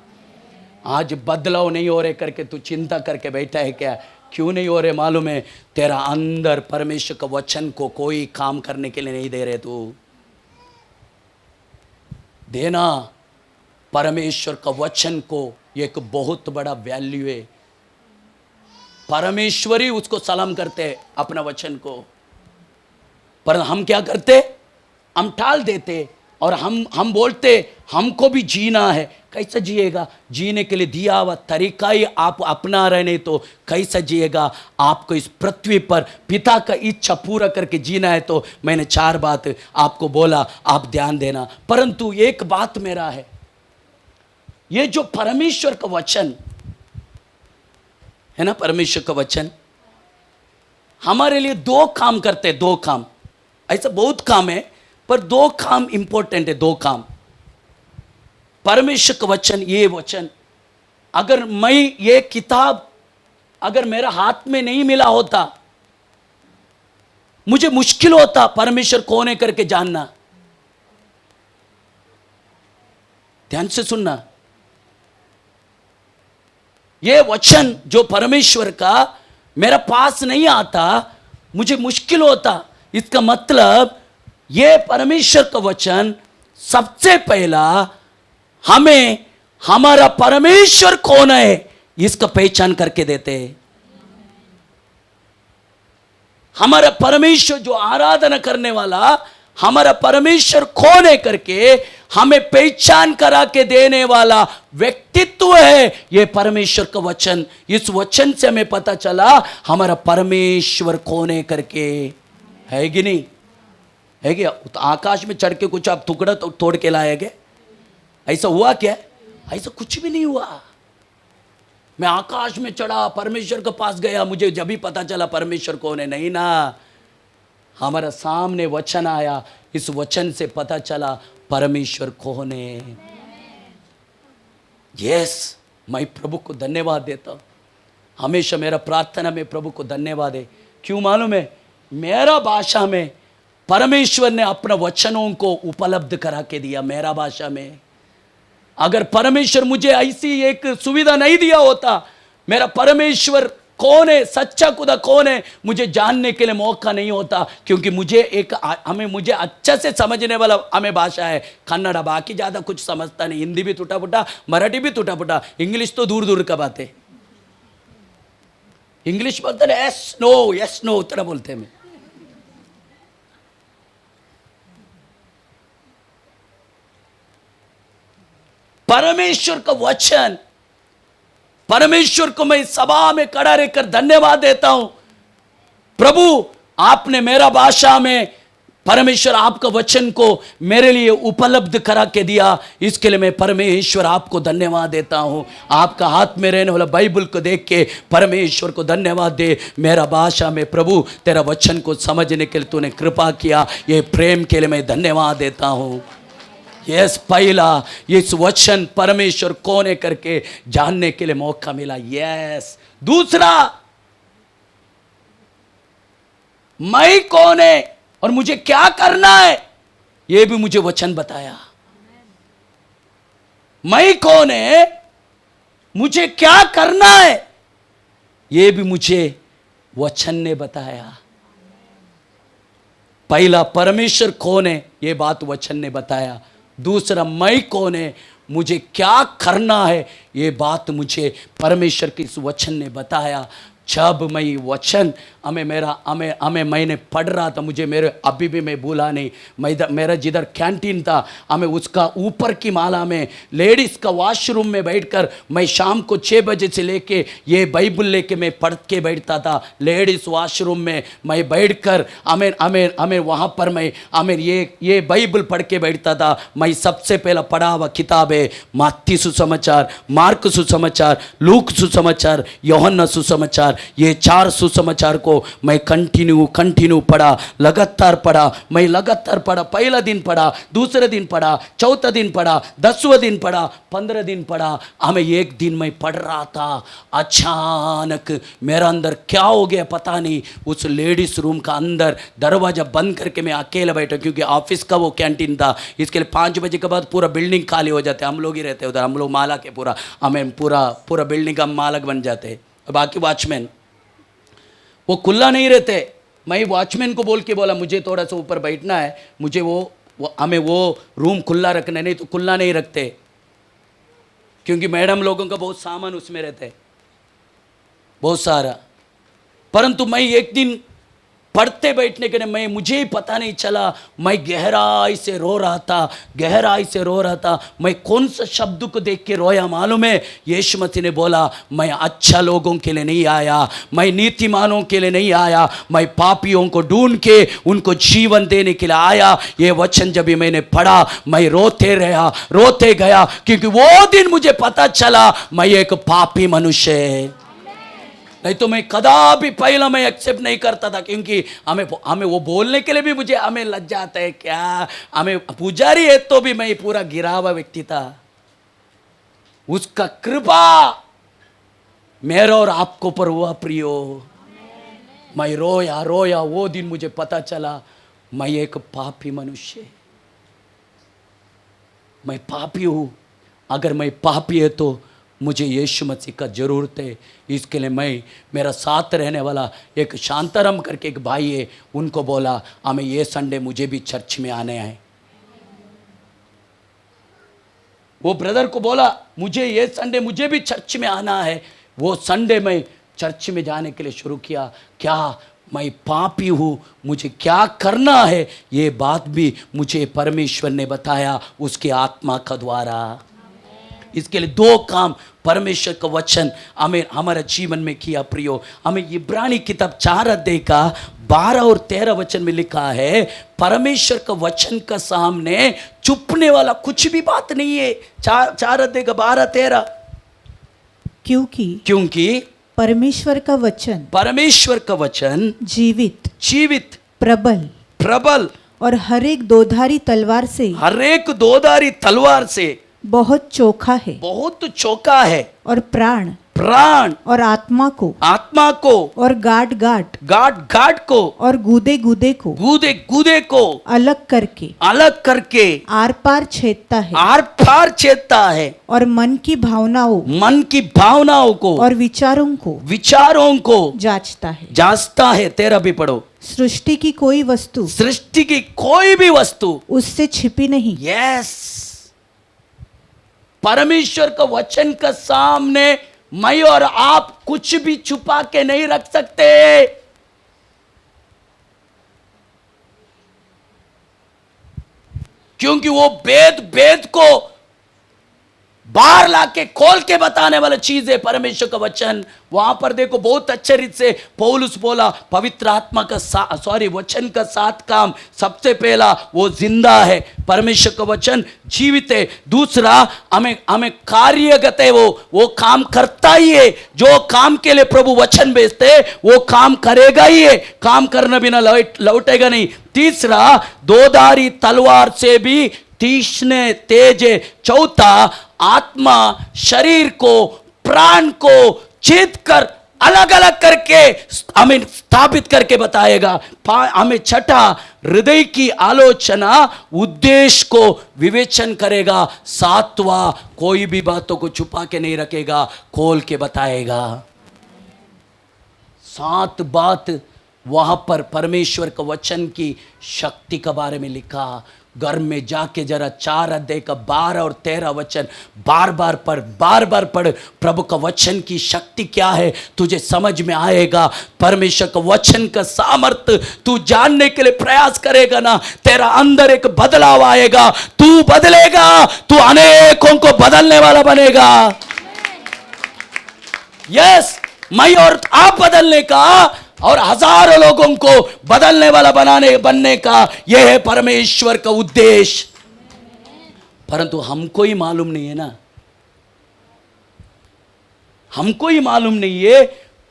आज बदलाव नहीं हो रहे करके तू चिंता करके बैठा है क्या? क्यों नहीं हो रहे मालूम है? तेरा अंदर परमेश्वर का वचन को कोई काम करने के लिए नहीं दे रहे। तू देना परमेश्वर का वचन को एक बहुत बड़ा वैल्यू है। परमेश्वर ही उसको सलाम करते हैं अपना वचन को, पर हम क्या करते? हम टाल देते और हम बोलते हमको भी जीना है। कैसा जिएगा? जीने के लिए दिया हुआ तरीका ही आप अपना रहे नहीं तो कैसा जिएगा? आपको इस पृथ्वी पर पिता का इच्छा पूरा करके जीना है। तो मैंने 4 बात आपको बोला, आप ध्यान देना। परंतु एक बात मेरा है, ये जो परमेश्वर का वचन है ना, परमेश्वर का वचन हमारे लिए 2 काम करते हैं। 2 काम, ऐसा बहुत काम है पर 2 काम इंपॉर्टेंट है। 2 काम परमेश्वर का वचन, ये वचन अगर मैं ये किताब अगर मेरा हाथ में नहीं मिला होता, मुझे मुश्किल होता परमेश्वर कौन है करके जानना। ध्यान से सुनना, ये वचन जो परमेश्वर का मेरा पास नहीं आता, मुझे मुश्किल होता। इसका मतलब ये परमेश्वर का वचन सबसे पहला हमें हमारा परमेश्वर कौन है इसका पहचान करके देते हैं। हमारा परमेश्वर जो आराधना करने वाला हमारा परमेश्वर कौन है करके हमें पहचान करा के देने वाला व्यक्तित्व है ये परमेश्वर का वचन। इस वचन से हमें पता चला हमारा परमेश्वर कौन है करके। है कि नहीं? है क्या? तो आकाश में चढ़ के कुछ आप टुकड़ा तोड़ के लाए गए? ऐसा हुआ क्या? ऐसा कुछ भी नहीं हुआ। मैं आकाश में चढ़ा, परमेश्वर के पास गया, मुझे जब भी पता चला परमेश्वर कौन है। नहीं ना, हमारा सामने वचन आया, इस वचन से पता चला परमेश्वर कौन है। यस, मैं प्रभु को धन्यवाद देता हूं। हमेशा मेरा प्रार्थना में प्रभु को धन्यवाद है। क्यों मालूम है? मेरा भाषा में परमेश्वर ने अपना वचनों को उपलब्ध करा के दिया। मेरा भाषा में अगर परमेश्वर मुझे ऐसी एक सुविधा नहीं दिया होता, मेरा परमेश्वर कौन है, सच्चा खुदा कौन है, मुझे जानने के लिए मौका नहीं होता। क्योंकि मुझे अच्छा से समझने वाला हमें भाषा है कन्नड़, बाकी ज़्यादा कुछ समझता नहीं। हिंदी भी टूटा फूटा, मराठी भी टूटा फूटा, इंग्लिश तो दूर दूर का बात है। इंग्लिश बोलते ना यस नो उतना बोलते हैं। मैं परमेश्वर का वचन, परमेश्वर को मैं सभा में खड़ा रहकर धन्यवाद देता हूं। प्रभु आपने मेरा भाषा में परमेश्वर आपका वचन को मेरे लिए उपलब्ध करा के दिया, इसके लिए मैं परमेश्वर आपको धन्यवाद देता हूं। आपका हाथ में रहने वाला बाइबल को देख के परमेश्वर को धन्यवाद दे। मेरा भाषा में प्रभु तेरा वचन को समझने के लिए तूने कृपा किया, ये प्रेम के लिए मैं धन्यवाद देता हूं। यस, पहला इस वचन परमेश्वर कौन है करके जानने के लिए मौका मिला। यस, दूसरा, मैं कौन है और मुझे क्या करना है, यह भी मुझे वचन बताया। मैं कौन है, मुझे क्या करना है, यह भी मुझे वचन ने बताया। पहला, परमेश्वर कौन है, यह बात वचन ने बताया। दूसरा, मैं कौन है, मुझे क्या करना है, ये बात मुझे परमेश्वर के इस वचन ने बताया। जब मैं ये वचन मैंने पढ़ रहा था, मुझे मेरे अभी भी मैं भूला नहीं, मेरा जिधर कैंटीन था, हमें उसका ऊपर की माला में लेडीज़ का वॉशरूम में बैठकर मैं शाम को 6 बजे से लेके ये बाइबल लेके मैं पढ़ के बैठता था। लेडीज़ वॉशरूम में मैं बैठकर हमें वहाँ पर मैं ये बाइबल पढ़ के बैठता था। मैं सबसे पहला पढ़ा हुआ किताब है मत्ती सुसमाचार, मार्क सुसमाचार, लूक सुसमाचार, यूहन्ना सुसमाचार। ये 4 सुसमाचार को मैं कंटिन्यू पढ़ा, लगातार पढ़ा। मैं लगातार पढ़ा, पहला दिन पढ़ा, दूसरे दिन पढ़ा, चौथा दिन पढ़ा, 10वां दिन पढ़ा, 15 दिन पढ़ा। हमें एक दिन मैं पढ़ रहा था, अचानक मेरा अंदर क्या हो गया पता नहीं। उस लेडीज रूम का अंदर दरवाजा बंद करके मैं अकेला बैठा, क्योंकि ऑफिस का वो कैंटीन था। इसके लिए 5 बजे के बाद पूरा बिल्डिंग खाली हो जाते, हम लोग ही रहते उधर, हम लोग माला के पूरा बिल्डिंग का मालक बन जाते। बाकी वॉचमैन वो खुला नहीं रहते। मैं वॉचमैन को बोल के बोला मुझे थोड़ा सा ऊपर बैठना है, मुझे हमें वो रूम खुला रखना है, नहीं तो खुला नहीं रखते, क्योंकि मैडम लोगों का बहुत सामान उसमें रहता है, बहुत सारा। परंतु मैं एक दिन पढ़ते बैठने के लिए मुझे ही पता नहीं चला, मैं गहराई से रो रहा था। मैं कौन सा शब्द को देख के रोया मालूम है? यीशु मसीह ने बोला, मैं अच्छा लोगों के लिए नहीं आया, मैं नीतिमानों के लिए नहीं आया, मैं पापियों को ढूंढ के उनको जीवन देने के लिए आया। ये वचन जब भी मैंने पढ़ा, मैं रोते गया, क्योंकि वो दिन मुझे पता चला मैं एक पापी मनुष्य है। नहीं तो मैं कदापि पहला मैं एक्सेप्ट नहीं करता था, क्योंकि हमें वो बोलने के लिए भी हमें लज्जा आता है। क्या हमें पुजारी है तो भी मैं पूरा गिरा हुआ व्यक्ति था। उसका कृपा मेरा और आपको पर हुआ प्रियो। मैं रोया, वो दिन मुझे पता चला मैं एक पापी मनुष्य, मैं पापी हूं। अगर मैं पापी है तो मुझे यीशु मसीह का ज़रूरत है। इसके लिए मेरा साथ रहने वाला एक शांताराम करके एक भाई है, उनको बोला हमें ये संडे मुझे भी चर्च में आने हैं। वो ब्रदर को बोला मुझे ये संडे मुझे भी चर्च में आना है। वो संडे मैं चर्च में जाने के लिए शुरू किया। क्या मैं पापी हूँ, मुझे क्या करना है, ये बात भी मुझे परमेश्वर ने बताया उसके आत्मा का द्वारा। इसके लिए 2 काम परमेश्वर का वचन हमें हमारे जीवन में किया प्रियो। हमें इब्रानी किताब 4 अध्याय का 12 और 13 वचन में लिखा है, परमेश्वर का वचन का सामने चुपने वाला कुछ भी बात नहीं है। 4 अध्याय का 12-13। क्योंकि परमेश्वर का वचन जीवित प्रबल और हर एक दोधारी तलवार से बहुत चोखा है और प्राण और आत्मा को और गाट को और गूदे को अलग करके आर पार छेदता है और मन की भावनाओं को और विचारों को जांचता है। 13 भी पढ़ो। सृष्टि की कोई भी वस्तु उससे छिपी नहीं। यस, परमेश्वर का वचन का सामने मैं और आप कुछ भी छुपा के नहीं रख सकते। क्योंकि वो भेद को बाहर लाके खोल के बताने वाला चीज है परमेश्वर का वचन। वहां पर देखो बहुत अच्छे रीत से पौलुस बोला, पवित्र आत्मा का वचन का 7 काम। सबसे पहला वो जिंदा है, परमेश्वर का वचन जीवित है। दूसरा हमें कार्यगत है, वो काम करता ही है। जो काम के लिए प्रभु वचन भेजते वो काम करेगा ही है, काम करना बिना लौटेगा नहीं। तीसरा 2धारी तलवार से भी तीक्ष्ण तेज है। चौथा आत्मा शरीर को प्राण को छेद कर अलग अलग करके हमें स्थापित करके बताएगा। हमें छठा, हृदय की आलोचना उद्देश्य को विवेचन करेगा। सातवां, कोई भी बातों को छुपा के नहीं रखेगा, खोल के बताएगा। 7 बात वहां पर परमेश्वर का वचन की शक्ति के बारे में लिखा। घर में जाके जरा 4 अध्याय का 12 और 13 वचन बार बार पढ़। प्रभु का वचन की शक्ति क्या है तुझे समझ में आएगा। परमेश्वर का वचन का सामर्थ्य तू जानने के लिए प्रयास करेगा ना, तेरा अंदर एक बदलाव आएगा, तू बदलेगा, तू अनेकों को बदलने वाला बनेगा। यस, मैं और आप बदलने का और हजारों लोगों को बदलने वाला बनने का यह है परमेश्वर का उद्देश्य। परंतु हमको ही मालूम नहीं है ना, हमको ही मालूम नहीं है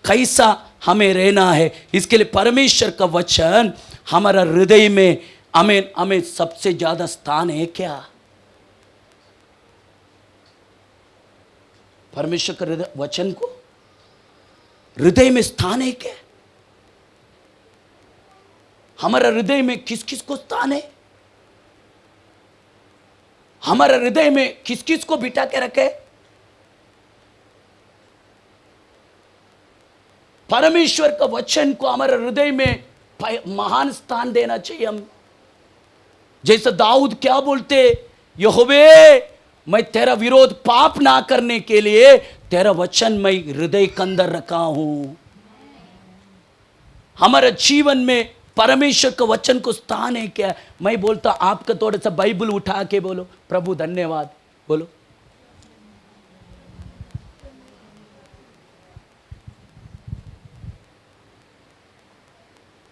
कैसा हमें रहना है। इसके लिए परमेश्वर का वचन हमारा हृदय में हमें सबसे ज्यादा स्थान है क्या? परमेश्वर का वचन को हृदय में स्थान है क्या? हमारा हृदय में किस किस को स्थान है? हमारा हृदय में किस किस को बिठा के रखे? परमेश्वर का वचन को हमारे हृदय में महान स्थान देना चाहिए। हम जैसे दाऊद क्या बोलते, यहोवे मैं तेरा विरोध पाप ना करने के लिए तेरा वचन मैं हृदय के अंदर रखा हूं। हमारे जीवन में परमेश्वर का वचन को स्थान है क्या? मैं बोलता आपका थोड़ा सा बाइबल उठा के बोलो, प्रभु धन्यवाद बोलो।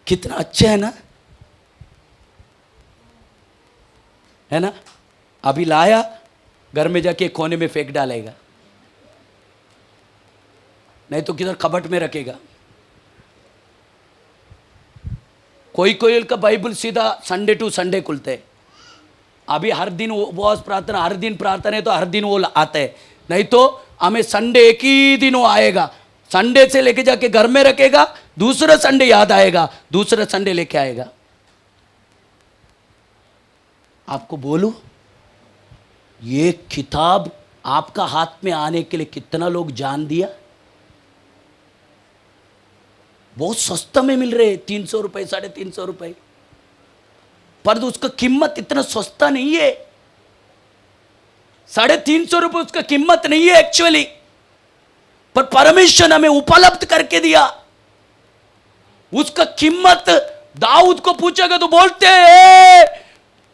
कितना अच्छा है ना, है ना? अभी लाया, घर में जाके कोने में फेंक डालेगा, नहीं तो किधर कबट में रखेगा। कोई कोई का बाइबल सीधा संडे टू संडे खुलते हैं। अभी हर दिन उपवास प्रार्थना, हर दिन प्रार्थना है तो हर दिन वो आते हैं, नहीं तो हमें संडे एक ही दिन वो आएगा। संडे से लेके जाके घर में रखेगा, दूसरा संडे याद आएगा, दूसरा संडे लेके आएगा। आपको बोलूं, ये किताब आपका हाथ में आने के लिए कितना लोग जान दिया। बहुत सस्ता में मिल रहे, 300 रुपए, 350 रुपए, पर उसका कीमत इतना सस्ता नहीं है। 350 रुपए उसका कीमत नहीं है एक्चुअली, पर परमेश्वर ने हमें उपलब्ध करके दिया। उसका कीमत दाऊद को पूछेगा तो बोलते हैं,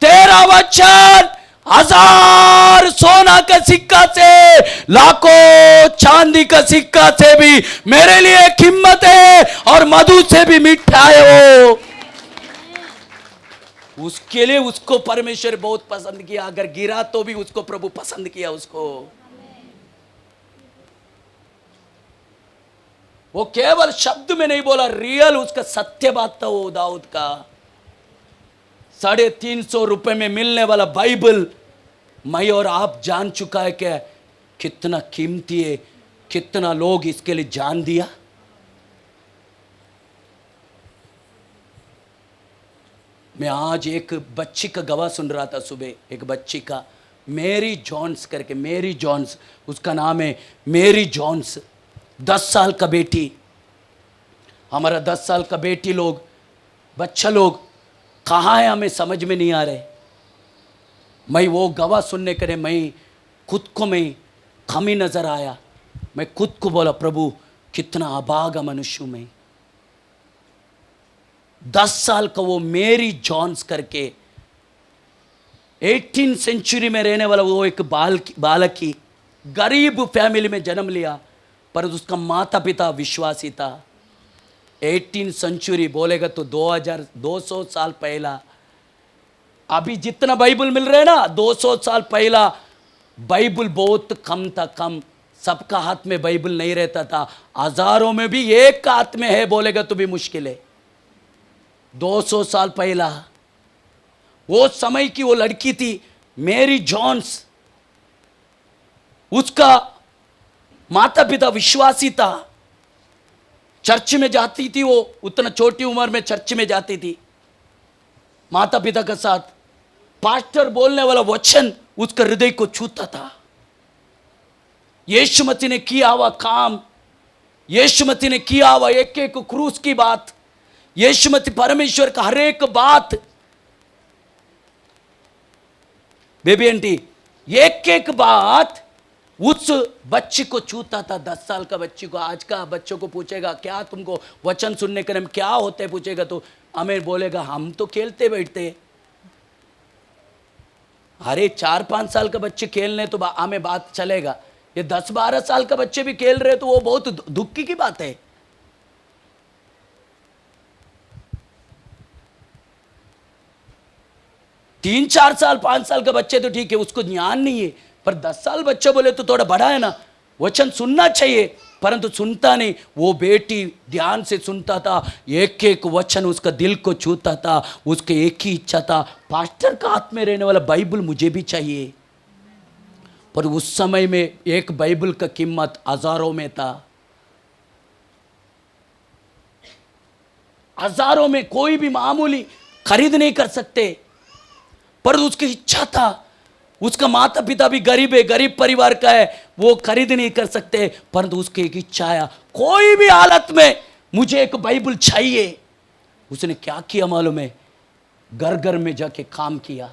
तेरा वचन 1000 सोना का सिक्का से, लाखों चांदी का सिक्का से भी मेरे लिए कीमत है, और मधु से भी मीठा है वो। उसके लिए उसको परमेश्वर बहुत पसंद किया। अगर गिरा तो भी उसको प्रभु पसंद किया उसको। वो केवल शब्द में नहीं बोला, रियल उसका सत्य बात था वो दाऊद का। 350 रुपए में मिलने वाला बाइबल मैं और आप जान चुका है कि कितना कीमती है, कितना लोग इसके लिए जान दिया। मैं आज एक बच्ची का गवाह सुन रहा था सुबह, एक बच्ची का, मेरी जॉन्स करके, मेरी जॉन्स उसका नाम है, मेरी जॉन्स, 10 साल का बेटी। हमारा 10 साल का बेटी लोग, बच्चा लोग कहाँ है हमें समझ में नहीं आ रहे। मैं वो गवाह सुनने करे, मैं खुद को मैं कमी नजर आया। मैं खुद को बोला, प्रभु कितना अभागा मनुष्य हूं मैं। 10 साल का वो मेरी जॉन्स करके, 18 सेंचुरी में रहने वाला वो एक बालक की गरीब फैमिली में जन्म लिया, पर उसका माता पिता विश्वासी था। 18 सेंचुरी बोलेगा तो 2200 साल पहला। अभी जितना बाइबल मिल रहा है ना, 200 साल पहला बाइबल बहुत कम था, कम। सबका हाथ में बाइबल नहीं रहता था, हजारों में भी एक हाथ में है बोलेगा तो भी मुश्किल है। 200 साल पहला वो समय की वो लड़की थी मेरी जॉन्स, उसका माता पिता विश्वासी था। चर्च में जाती थी, वो उतना छोटी उम्र में चर्च में जाती थी माता पिता के साथ। पास्टर बोलने वाला वचन उसका हृदय को छूता था। यीशु मसीह ने किया हुआ काम, यीशु मसीह ने किया हुआ एक एक क्रूस की बात, यीशु मसीह परमेश्वर का हर एक बात, बेबी आंटी, एक एक बात उस बच्चे को छूता था। 10 साल का बच्चे को, आज का बच्चों को पूछेगा क्या तुमको वचन सुनने के लिए क्या होते हैं पूछेगा तो हमें बोलेगा हम तो खेलते बैठते। अरे 4-5 साल का बच्चे खेलने तो हमें बात चलेगा, ये 10-12 साल का बच्चे भी खेल रहे तो वो बहुत दुख की बात है। तीन 4 साल 5 साल का बच्चे तो ठीक है, उसको ज्ञान नहीं है, पर 10 साल बच्चा बोले तो थोड़ा बड़ा है ना, वचन सुनना चाहिए, परंतु सुनता नहीं। वो बेटी ध्यान से सुनता था, एक एक वचन उसका दिल को छूता था, उसके एक ही इच्छा था, पास्टर का हाथ में रहने वाला बाइबल मुझे भी चाहिए। पर उस समय में एक बाइबल का कीमत हजारों में था, हजारों में कोई भी मामूली खरीद नहीं कर सकते। पर उसकी इच्छा था, उसका माता पिता भी गरीब है, गरीब परिवार का है, वो खरीद नहीं कर सकते, परंतु उसकी एक इच्छा आया, कोई भी हालत में मुझे एक बाइबल चाहिए। उसने क्या किया मालूम है? घर घर में जाके काम किया।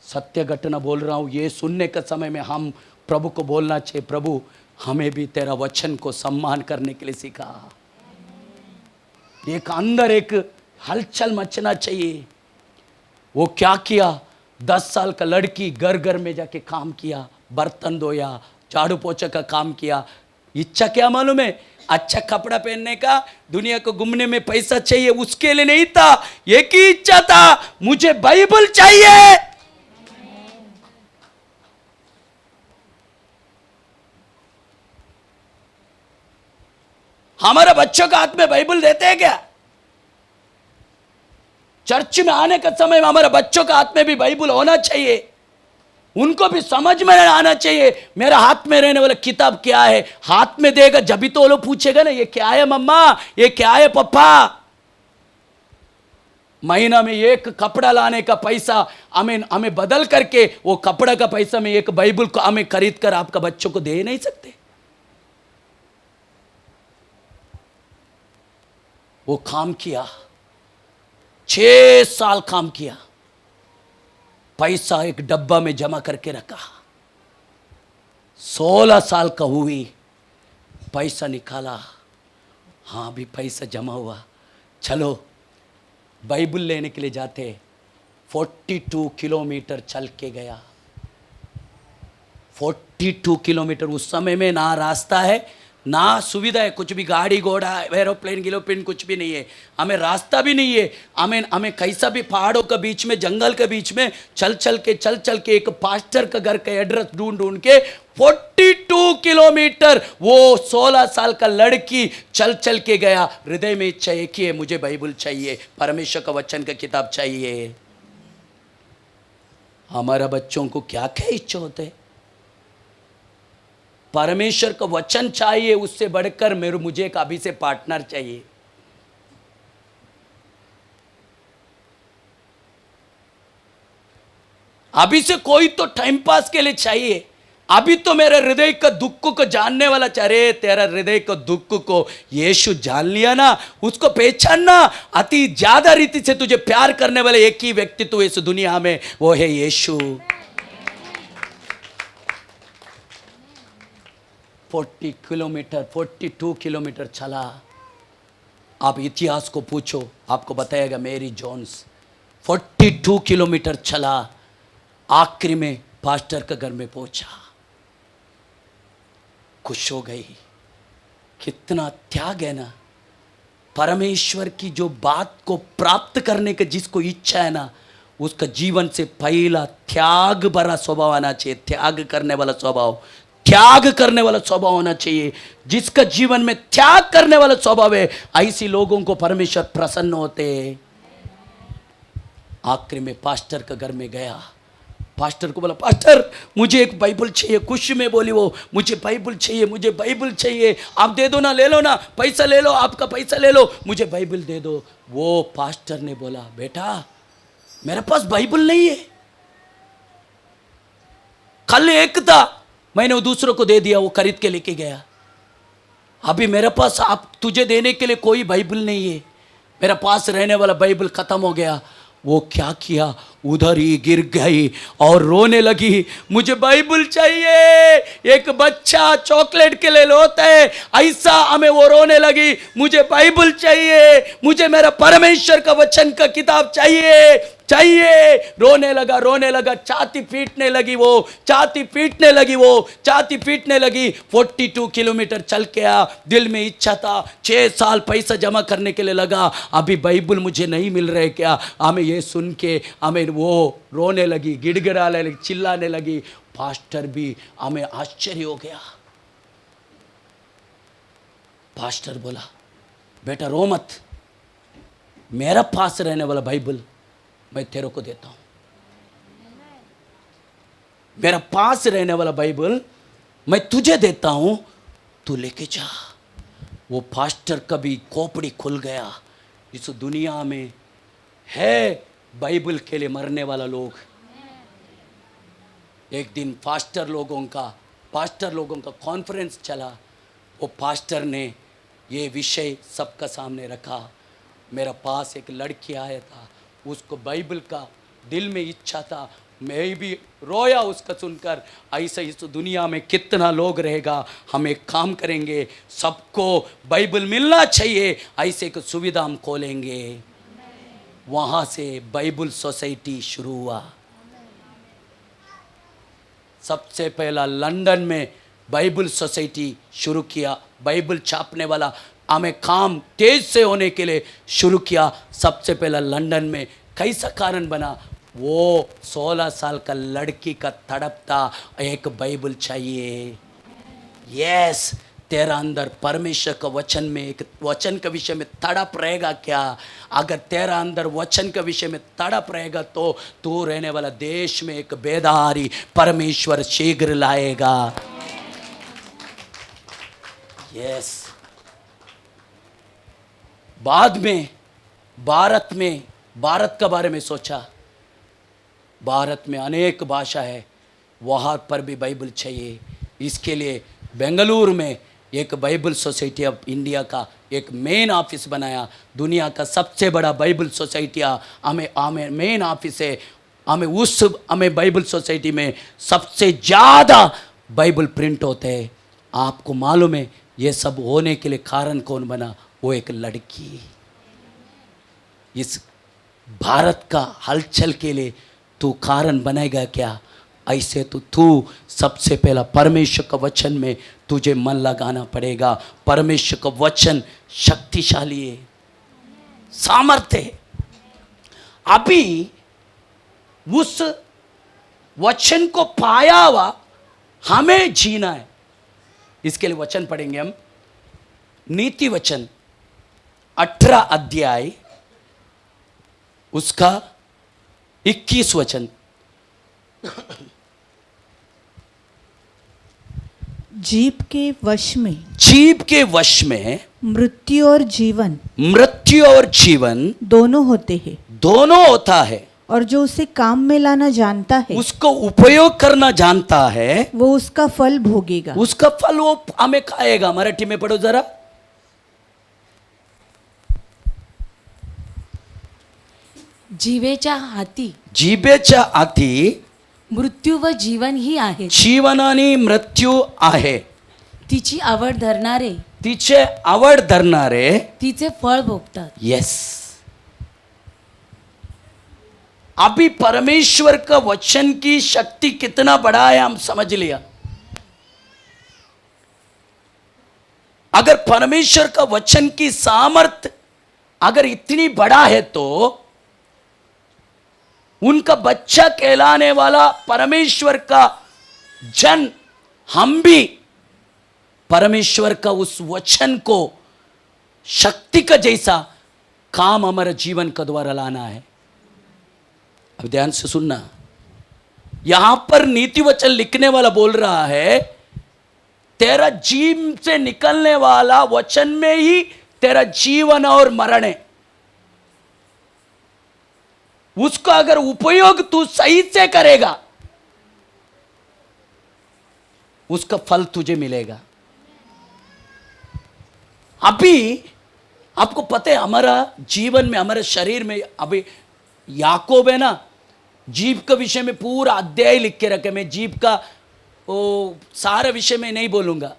सत्य घटना बोल रहा हूं, ये सुनने के समय में हम प्रभु को बोलना चाहिए, प्रभु हमें भी तेरा वचन को सम्मान करने के लिए सिखा। एक अंदर एक हलचल मचना चाहिए। वो क्या किया? 10 साल का लड़की घर घर में जाके काम किया, बर्तन धोया, झाड़ू पोछा का काम किया। इच्छा क्या मालूम है? अच्छा कपड़ा पहनने का, दुनिया को घूमने में पैसा चाहिए, उसके लिए नहीं था। एक ही इच्छा था, मुझे बाइबल चाहिए। हमारे बच्चों का हाथ में बाइबल देते हैं क्या? चर्च में आने का समय में हमारे बच्चों का हाथ में भी बाइबल होना चाहिए, उनको भी समझ में आना चाहिए मेरा हाथ में रहने वाला किताब क्या है। हाथ में देगा जब भी तो वो लोग पूछेगा ना, ये क्या है मम्मा, ये क्या है पापा। महीना में एक कपड़ा लाने का पैसा हमें बदल करके वो कपड़ा का पैसा में एक बाइबल को हमें खरीद कर आपका बच्चों को दे नहीं सकते। वो काम किया, 6 साल काम किया, पैसा एक डब्बा में जमा करके रखा। 16 साल का हुई, पैसा निकाला, हाँ भी पैसा जमा हुआ, चलो बाइबल लेने के लिए जाते। 42 किलोमीटर चल के गया। 42 किलोमीटर। उस समय में ना रास्ता है ना सुविधा है, कुछ भी गाड़ी घोड़ा एरोप्लेन गिलोप्लेन कुछ भी नहीं है, हमें रास्ता भी नहीं है। हमें कैसा भी पहाड़ों के बीच में, जंगल के बीच में चल चल के एक पास्टर का घर का एड्रेस ढूंढ के 42 किलोमीटर वो 16 साल का लड़की चल के गया। हृदय में इच्छा एक ही है, मुझे बाइबल चाहिए, परमेश्वर का वचन का किताब चाहिए। हमारा बच्चों को क्या क्या इच्छा होते हैं? परमेश्वर का वचन चाहिए, उससे बढ़कर मुझे एक अभी से पार्टनर चाहिए। अभी से कोई तो टाइम पास के लिए चाहिए। अभी तो मेरे हृदय का दुख को जानने वाला चाहिए। तेरा हृदय का दुख को यीशु जान लिया ना, उसको पहचानना। अति ज्यादा रीति से तुझे प्यार करने वाले एक ही व्यक्ति तो इस दुनिया में, वो है यीशु। 42 किलोमीटर चला। आप इतिहास को पूछो, आपको बताएगा मेरी जोन्स 42 किलोमीटर चला, आखिरी में पास्टर के घर में पहुंचा। खुश हो गई। कितना त्याग है ना, परमेश्वर की जो बात को प्राप्त करने का जिसको इच्छा है ना, उसका जीवन से पहला त्याग भरा स्वभाव आना चाहिए। त्याग करने वाला स्वभाव, त्याग करने वाला स्वभाव होना चाहिए। जिसका जीवन में त्याग करने वाला स्वभाव है, ऐसी लोगों को परमेश्वर प्रसन्न होते। आखिर में पास्टर के घर में गया। पास्टर को बोला, पास्टर मुझे एक बाइबल चाहिए। खुशी में बोली वो, मुझे बाइबल चाहिए, मुझे बाइबल चाहिए, आप दे दो ना, ले लो ना, पैसा ले लो, आपका पैसा ले लो, मुझे बाइबल दे दो। वो पास्टर ने बोला, बेटा मेरे पास बाइबल नहीं है, कल एक था, मैंने वो दूसरों को दे दिया, वो खरीद के लेके गया। अभी मेरे पास आप तुझे देने के लिए कोई बाइबल नहीं है, मेरा पास रहने वाला बाइबल खत्म हो गया। वो क्या किया, उधर ही गिर गई और रोने लगी, मुझे बाइबल चाहिए। एक बच्चा चॉकलेट के लिए रोता है, ऐसा हमें वो रोने लगी, मुझे बाइबल चाहिए, मुझे मेरा परमेश्वर का वचन का किताब चाहिए चाहिए। रोने लगा, छाती पीटने लगी वो, छाती पीटने लगी। 42 किलोमीटर चल के आया, दिल में इच्छा था, 6 साल पैसा जमा करने के लिए लगा, अभी बाइबल मुझे नहीं मिल रहे क्या। हमें ये सुन के हमें वो रोने लगी, गिड़गिड़ाने लगी, चिल्लाने लगी। पास्टर भी हमें आश्चर्य हो गया। पास्टर बोला, बेटा रो मत, मेरा पास रहने वाला बाइबल मैं तेरे को देता हूं, मेरा पास रहने वाला बाइबल मैं तुझे देता हूं, तू लेके जा। वो पास्टर का भी खोपड़ी खुल गया। इस दुनिया में है बाइबल के लिए मरने वाला लोग। एक दिन पास्टर लोगों का कॉन्फ्रेंस चला। वो पास्टर ने ये विषय सबका सामने रखा। मेरा पास एक लड़की आया था, उसको बाइबल का दिल में इच्छा था, मैं भी रोया उसका सुनकर। ऐसे इस दुनिया में कितना लोग रहेगा, हम एक काम करेंगे, सबको बाइबल मिलना चाहिए, ऐसे एक सुविधा हम खोलेंगे। वहाँ से बाइबल सोसाइटी शुरू हुआ। सबसे पहला लंदन में बाइबल सोसाइटी शुरू किया। बाइबल छापने वाला हमें काम तेज से होने के लिए शुरू किया। सबसे पहला लंदन में कैसा कारण बना, वो 16 साल का लड़की का तड़प था, एक बाइबल चाहिए। यस, तेरा अंदर परमेश्वर का वचन में, एक वचन के विषय में तड़प रहेगा क्या? अगर तेरा अंदर वचन के विषय में तड़प रहेगा तो तू रहने वाला देश में एक बेदारी परमेश्वर शीघ्र लाएगा। यस। बाद में भारत का बारे में सोचा। भारत में अनेक भाषा है, वहाँ पर भी बाइबल चाहिए। इसके लिए बेंगलुरु में एक बाइबल सोसाइटी ऑफ इंडिया का एक मेन ऑफिस बनाया। दुनिया का सबसे बड़ा बाइबल सोसाइटी हमें मेन ऑफिस है। हमें बाइबल सोसाइटी में सबसे ज़्यादा बाइबल प्रिंट होते हैं। आपको मालूम है ये सब होने के लिए कारण कौन बना? वो एक लड़की। इस भारत का हलचल के लिए तू कारण बनेगा क्या? ऐसे तो तू सबसे पहला परमेश्वर का वचन में तुझे मन लगाना पड़ेगा। परमेश्वर का वचन शक्तिशाली है, सामर्थ्य है। अभी उस वचन को पाया हुआ हमें जीना है। इसके लिए वचन पढ़ेंगे हम। नीति वचन 18 अध्याय उसका 21 वचन। जीभ के वश में मृत्यु और जीवन दोनों होते हैं, दोनों होता है। और जो उसे काम में लाना जानता है, उसको उपयोग करना जानता है, वो उसका फल भोगेगा। उसका फल वो हमें खाएगा। मराठी में पढ़ो जरा। जीवेच्या हाती मृत्यू व जीवन ही आहे, जीवन आणि मृत्यू आहे। तिची आवड धरणारे तिचे फळ भोगतात। यस। अभी परमेश्वर का वचन की शक्ति कितना बड़ा है हम समझ लिया। अगर परमेश्वर का वचन की सामर्थ अगर इतनी बड़ा है तो उनका बच्चा कहलाने वाला परमेश्वर का जन हम भी परमेश्वर का उस वचन को शक्ति का जैसा काम हमारे जीवन का द्वारा लाना है। अब ध्यान से सुनना। यहां पर नीति वचन लिखने वाला बोल रहा है तेरा जीव से निकलने वाला वचन में ही तेरा जीवन और मरण है। उसका अगर उपयोग तू सही से करेगा उसका फल तुझे मिलेगा। अभी आपको पता है हमारा जीवन में हमारे शरीर में अभी याकूब है ना, जीव के विषय में पूरा अध्याय लिख के रखे। मैं जीव का वो सारा विषय में नहीं बोलूंगा।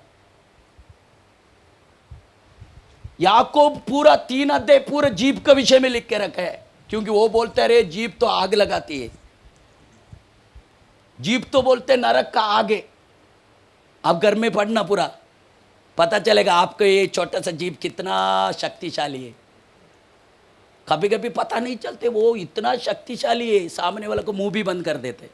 याकूब पूरा 3 अध्याय पूरा जीव के विषय में लिख के रखा है, क्योंकि वो बोलते रहे जीव तो आग लगाती है, जीव तो बोलते नरक का आग है। आप घर में पढ़ना पूरा, पता चलेगा आपको ये छोटा सा जीव कितना शक्तिशाली है। कभी कभी पता नहीं चलते वो इतना शक्तिशाली है, सामने वाला को मुंह भी बंद कर देते।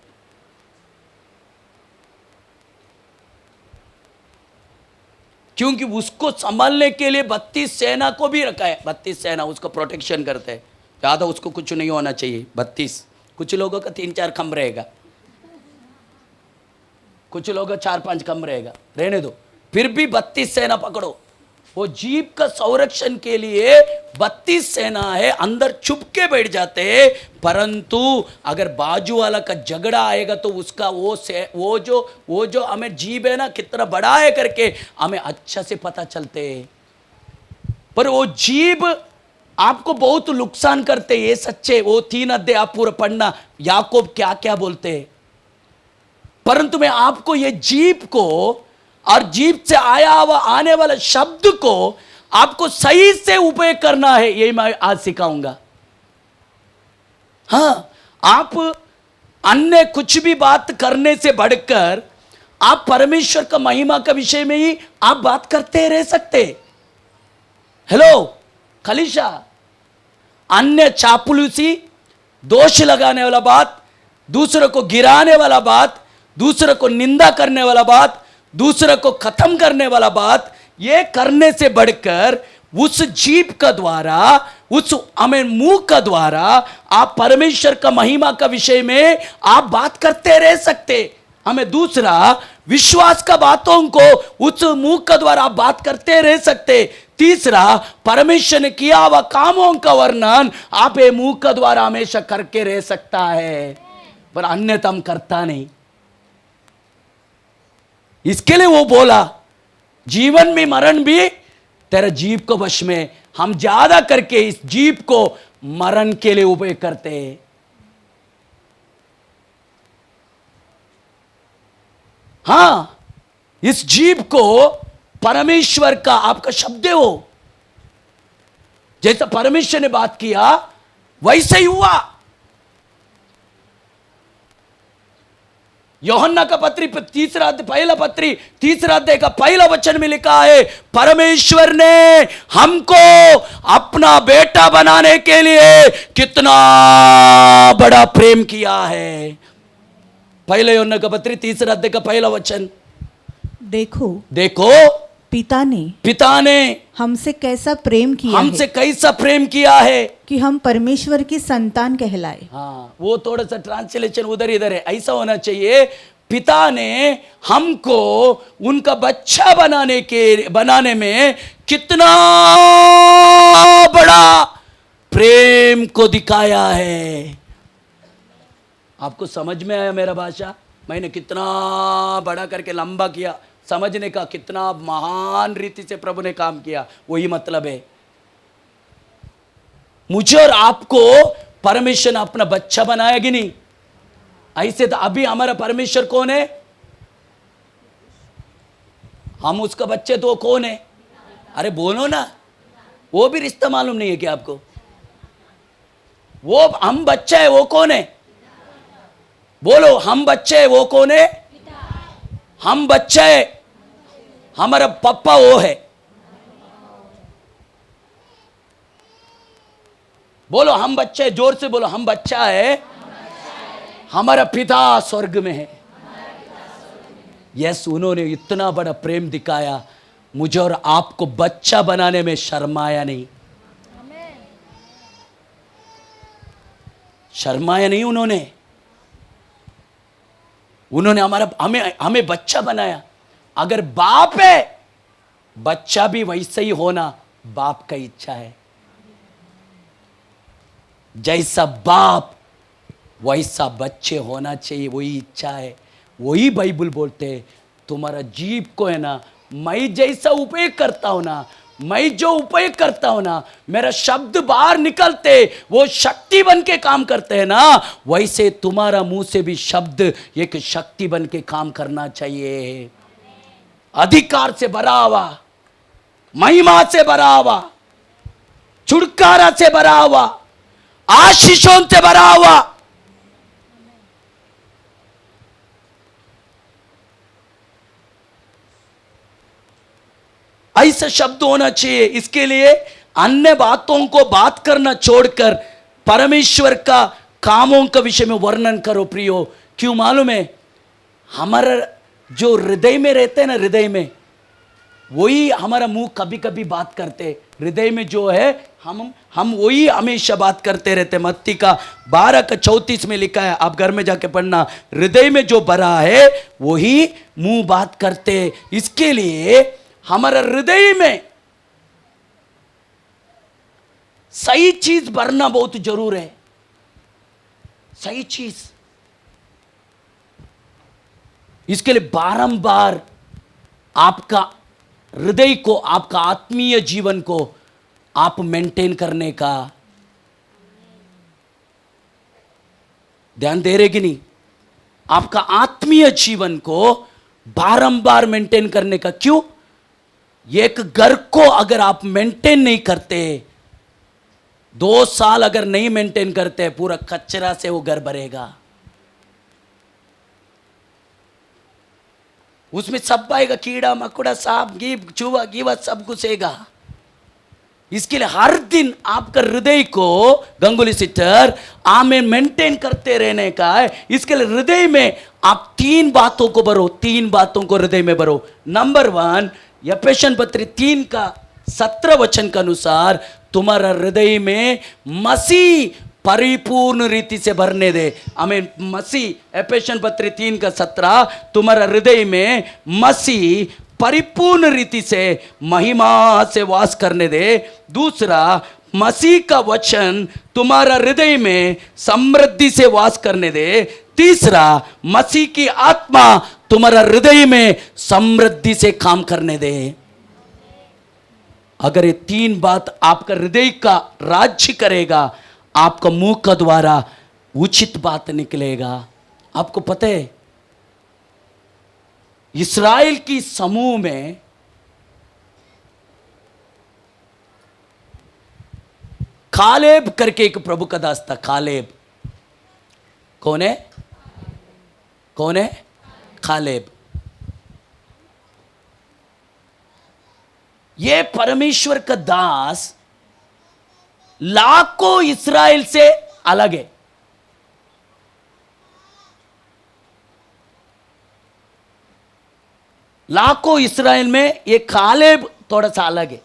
क्योंकि उसको संभालने के लिए 32 सेना को भी रखा है। 32 सेना उसको प्रोटेक्शन करते हैं। ज़्यादा उसको कुछ नहीं होना चाहिए। 32, कुछ लोगों का 3-4 खम रहेगा, कुछ लोगों का 4-5 कम रहेगा, रहने दो। फिर भी 32 सेना पकड़ो। वो जीव का संरक्षण के लिए 32 सेना है, अंदर छुप के बैठ जाते हैं। परंतु अगर बाजू वाला का झगड़ा आएगा तो उसका वो जो हमें जीव है ना कितना बड़ा है करके हमें अच्छा से पता चलते हैं। पर वो जीव आपको बहुत नुकसान करते, ये सच्चे। वो 3 अध्याय आप पूरा पढ़ना, याकूब क्या क्या बोलते हैं। परंतु मैं आपको ये जीव को और जीव से आने वाला शब्द को आपको सही से उपयोग करना है, यही मैं आज सिखाऊंगा। हाँ, आप अन्य कुछ भी बात करने से बढ़कर आप परमेश्वर का महिमा का विषय में ही आप बात करते रह सकते। हेलो खलीशा, अन्य चापलूसी, दोष लगाने वाला बात, दूसरों को गिराने वाला बात, दूसरों को निंदा करने वाला बात, दूसरों को खत्म करने वाला बात, ये करने से बढ़कर उस जीव का द्वारा, उस हमें मुंह का द्वारा आप परमेश्वर का महिमा का विषय में आप बात करते रह सकते। हमें दूसरा विश्वास का बातों को उस मुंह का द्वारा आप बात करते रह सकते। तीसरा परमेश्वर ने किया हुआ कामों का वर्णन आप ये मुंह का द्वारा हमेशा करके रह सकता है, पर अन्यथा हम करता नहीं। इसके लिए वो बोला जीवन में मरण भी तेरा जीव को वश में। हम ज्यादा करके इस जीव को मरण के लिए उपयोग करते हैं। हां, इस जीव को परमेश्वर का आपका शब्द है। वो जैसा परमेश्वर ने बात किया वैसे ही हुआ। यूहन्ना का पत्री पहला पत्री 3 अध्याय का पहला वचन में लिखा है, परमेश्वर ने हमको अपना बेटा बनाने के लिए कितना बड़ा प्रेम किया है। पहले यूहन्ना का पत्री 3 अध्याय का पहला वचन। देखो पिता ने हमसे कैसा प्रेम किया हमसे है, कैसा प्रेम किया है कि हम परमेश्वर की संतान कहलाए। हाँ, वो थोड़ा सा ट्रांसलेशन उधर इधर है, ऐसा होना चाहिए। पिता ने हमको उनका बच्चा बनाने में कितना बड़ा प्रेम को दिखाया है। आपको समझ में आया मेरा भाषा? मैंने कितना बड़ा करके लंबा किया, समझने का कितना महान रीति से प्रभु ने काम किया, वही मतलब है। मुझे और आपको परमेश्वर ने अपना बच्चा बनाया कि नहीं? ऐसे तो अभी हमारा परमेश्वर कौन है? हम उसका बच्चे तो कौन है? अरे बोलो ना, वो भी रिश्ता मालूम नहीं है क्या आपको? वो हम बच्चा है, वो कौन है? बोलो, हम बच्चे है, वो कौन है? हम बच्चा है, हमारा पप्पा वो है। बोलो हम बच्चे है, जोर से बोलो, हम बच्चा है, हमारा पिता स्वर्ग में है। यस, उन्होंने इतना बड़ा प्रेम दिखाया, मुझे और आपको बच्चा बनाने में शर्माया नहीं। शर्माया नहीं उन्होंने। उन्होंने हमें हमें बच्चा बनाया। अगर बाप है, बच्चा भी वैसे ही होना बाप का इच्छा है। जैसा बाप वैसा बच्चे होना चाहिए, वही इच्छा है। वही बाइबल बोलते हैं, तुम्हारा जीव को है ना, मैं जैसा उपयोग करता हूं ना, मैं जो उपयोग करता हूं ना, मेरा शब्द बाहर निकलते वो शक्ति बन के काम करते हैं ना, वैसे तुम्हारा मुंह से भी शब्द एक शक्ति बन के काम करना चाहिए। अधिकार से भरा हुआ, महिमा से भरा हुआ, छुटकारा से भरा हुआ, आशीषों से भरा हुआ। ऐसा शब्द होना चाहिए। इसके लिए अन्य बातों को बात करना छोड़कर परमेश्वर का कामों का विषय में वर्णन करो प्रियो। क्यों मालूम है? हमारा जो हृदय में रहते हैं ना, हृदय में वही हमारा मुंह कभी कभी बात करते। हृदय में जो है हम वही हमेशा बात करते रहते। मत्ती का 12:34 में लिखा है, आप घर में जाके पढ़ना। हृदय में जो भरा है वही मुंह बात करते। इसके लिए हमारा हृदय में सही चीज भरना बहुत जरूर है। सही चीज, इसके लिए बारंबार आपका हृदय को, आपका आत्मीय जीवन को आप मेंटेन करने का ध्यान दे रहे कि नहीं? आपका आत्मीय जीवन को बारंबार मेंटेन करने का। क्यों? एक घर को अगर आप मेंटेन नहीं करते, 2 साल अगर नहीं मेंटेन करते, पूरा कचरा से वो घर भरेगा। उसमें सब आएगा, कीड़ा मकोड़ा, सांप गीप चूहा गीवा सब घुसेगा। इसके लिए हर दिन आपका हृदय को, गंगुली सिस्टर, आमें मेंटेन करते रहने का है। इसके लिए हृदय में आप 3 बातों को भरो, 3 बातों को हृदय में भरो। नंबर 1, एफेसियन पत्री 3:17 के अनुसार तुम्हारा हृदय में मसीह परिपूर्ण रीति से भरने दे। हमें मसीह, एफेसियन पत्री 3:17, तुम्हारा हृदय में मसीह परिपूर्ण रीति से महिमा से वास करने दे। दूसरा, मसीह का वचन तुम्हारा हृदय में समृद्धि से वास करने दे। तीसरा, मसीह की आत्मा तुम्हारा हृदय में समृद्धि से काम करने दे। अगर ये 3 बात आपका हृदय का राज्य करेगा, आपका मुंह का द्वारा उचित बात निकलेगा। आपको पता है, इस्राएल की समूह में कालेब करके एक प्रभु का दास था। कालेब कौन है? कौन है? कालेब। ये परमेश्वर का दास लाखों इस्राएल से अलग है। लाखों इस्राएल में ये कालेब थोड़ा सा अलग है।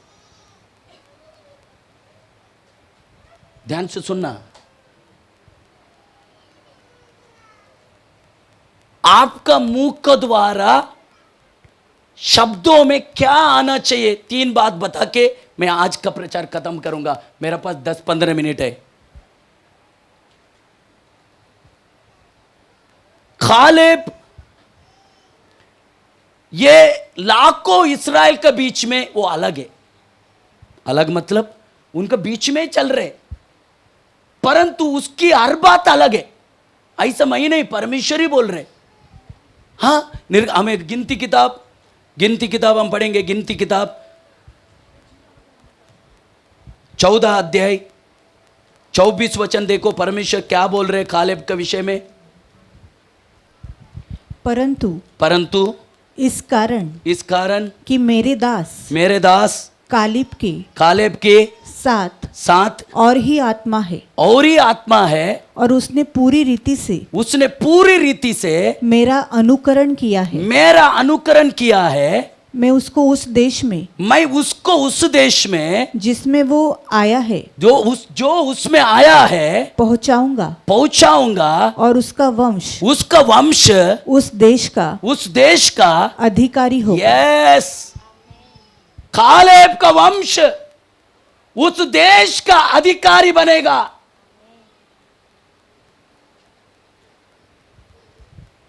ध्यान से सुनना। आपका मुंह के द्वारा शब्दों में क्या आना चाहिए, 3 बात बता के मैं आज का प्रचार खत्म करूंगा। मेरे पास 10-15 मिनट है। कालेब ये लाखों इस्राएल के बीच में वो अलग है। अलग मतलब उनके बीच में चल रहे, परंतु उसकी हर बात अलग है। ऐसा मैं नहीं, परमेश्वर ही बोल रहे। हाँ, हमें गिनती किताब हम पढ़ेंगे। गिनती किताब 14 अध्याय 24 वचन देखो, परमेश्वर क्या बोल रहे कालेब के विषय में। परंतु इस कारण कि मेरे दास कालेब के साथ और ही आत्मा है, और उसने पूरी रीति से मेरा अनुकरण किया है। मैं उसको उस देश में मैं उसको उस देश में जिसमें वो आया है जो उसमें आया है पहुंचाऊंगा और उसका वंश उस देश का अधिकारी होगा। यस, कालेब का वंश उस देश का अधिकारी बनेगा।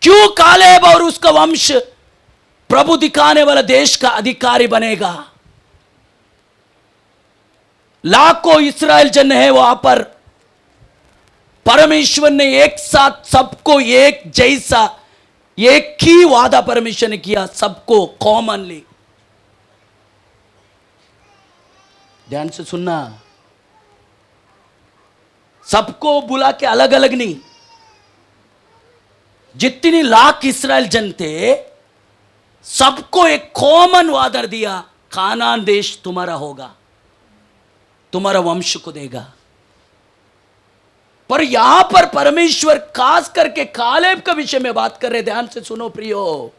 क्यों कालेब और उसका वंश प्रभु दिखाने वाला देश का अधिकारी बनेगा? लाखों इस्राएल जन है वहां पर। परमेश्वर ने एक साथ सबको एक जैसा एक ही वादा परमेश्वर ने किया, सबको कॉमनली। ध्यान से सुनना, सबको बुला के अलग अलग नहीं। जितनी लाख इस्राएल जन थे सबको एक कॉमन वादा दिया, कानान देश तुम्हारा होगा, तुम्हारा वंश को देगा। पर यहां पर परमेश्वर खास करके कालेब का विषय में बात कर रहे। ध्यान से सुनो प्रियो,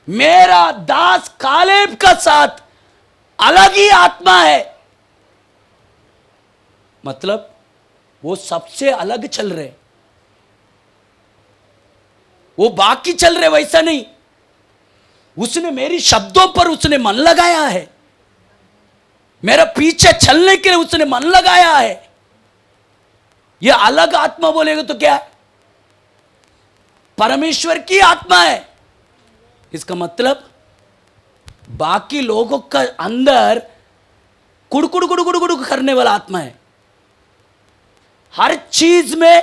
मेरा दास कालेब का साथ अलग ही आत्मा है। मतलब वो सबसे अलग चल रहे, वो बाकी चल रहे वैसा नहीं। उसने मेरी शब्दों पर उसने मन लगाया है, मेरा पीछे चलने के लिए उसने मन लगाया है। ये अलग आत्मा बोलेगा तो क्या है? परमेश्वर की आत्मा है। इसका मतलब बाकी लोगों का अंदर कुड़कुड़ कुड़कुड़ कुड़ करने वाला आत्मा है, हर चीज में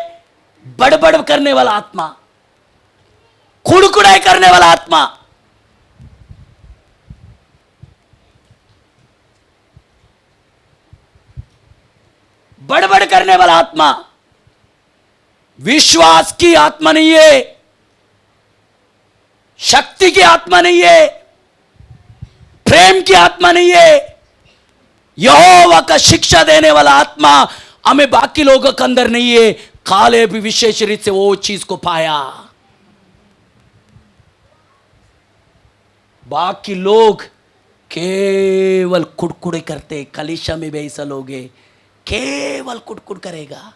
बड़बड़ करने वाला आत्मा, कुड़कुड़ाई करने वाला आत्मा। बड़बड़ करने वाला आत्मा विश्वास की आत्मा नहीं है, शक्ति की आत्मा नहीं है, प्रेम की आत्मा नहीं है। यहोवा का शिक्षा देने वाला आत्मा हमें बाकी लोगों के अंदर नहीं है। कालेब भी विशेष रीत से वो चीज को पाया। बाकी लोग केवल कुड़कुड़े करते। कलीसिया में भी ऐसा लोग है, केवल कुड़कुड़ करेगा।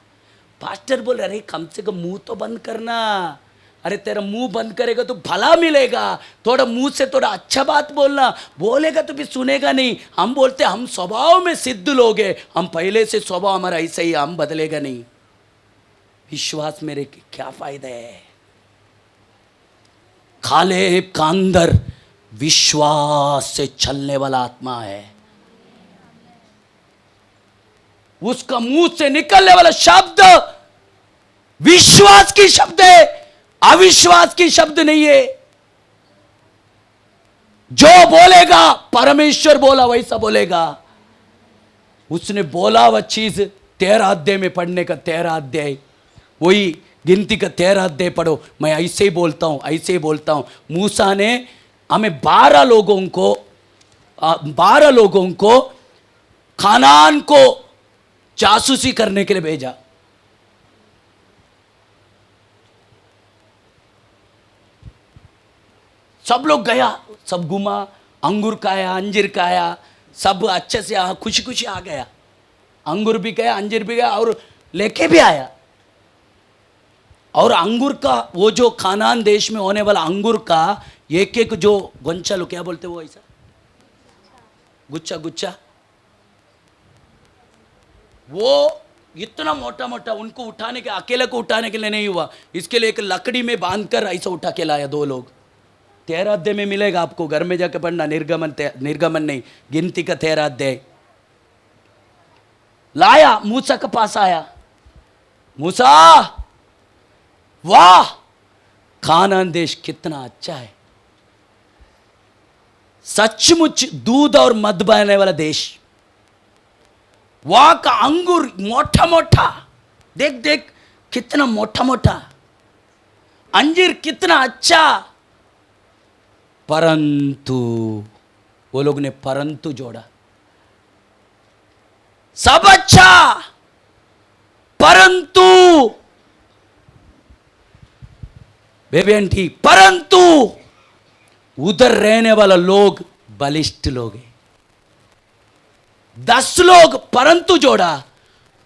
पास्टर बोल अरे कम से कम मुंह तो बंद करना। अरे तेरा मुंह बंद करेगा तो भला मिलेगा, थोड़ा मुंह से थोड़ा अच्छा बात बोलना। बोलेगा तो भी सुनेगा नहीं। हम बोलते हम स्वभाव में सिद्ध लोग हैं, हम पहले से स्वभाव हमारा ऐसा ही, हम बदलेगा नहीं। विश्वास मेरे क्या फायदा है? कालेब का अंदर विश्वास से चलने वाला आत्मा है। उसका मुंह से निकलने वाला शब्द विश्वास की शब्द है, अविश्वास की शब्द नहीं है। जो बोलेगा परमेश्वर बोला वैसा बोलेगा। उसने बोला वह चीज 13 अध्याय में पढ़ने का, 13 अध्याय वही गिनती का 13 अध्याय पढ़ो। मैं ऐसे ही बोलता हूं, ऐसे ही बोलता हूं। मूसा ने हमें 12 लोगों को खानान को जासूसी करने के लिए भेजा। सब लोग गया, सब घुमा, अंगूर खाया, अंजीर खाया, सब अच्छे से खुशी खुशी आ गया। अंगूर भी गया, अंजीर भी गया और लेके भी आया। और अंगूर का वो जो खानान देश में होने वाला अंगूर का एक एक जो गुच्छा, लो क्या बोलते वो ऐसा गुच्छा गुच्छा, वो इतना मोटा मोटा, उनको उठाने के, अकेले को उठाने के लिए नहीं हुआ, इसके लिए एक लकड़ी में बांधकर ऐसा उठा के लाया 2 लोग। 13 अध्याय में मिलेगा आपको, घर में जाके पढ़ना। निर्गमन नहीं, गिनती का 13 अध्याय। लाया, मूसा के पास आया। मूसा, वाह कानान देश कितना अच्छा है, सचमुच दूध और मध बहने वाला देश। वहां का अंगूर मोटा मोटा, देख देख कितना मोटा मोटा, अंजीर कितना अच्छा। परंतु वो लोग ने परंतु जोड़ा। सब अच्छा, परंतु बेबी आंटी, परंतु उधर रहने वाला लोग बलिष्ठ लोग हैं। 10 लोग परंतु जोड़ा,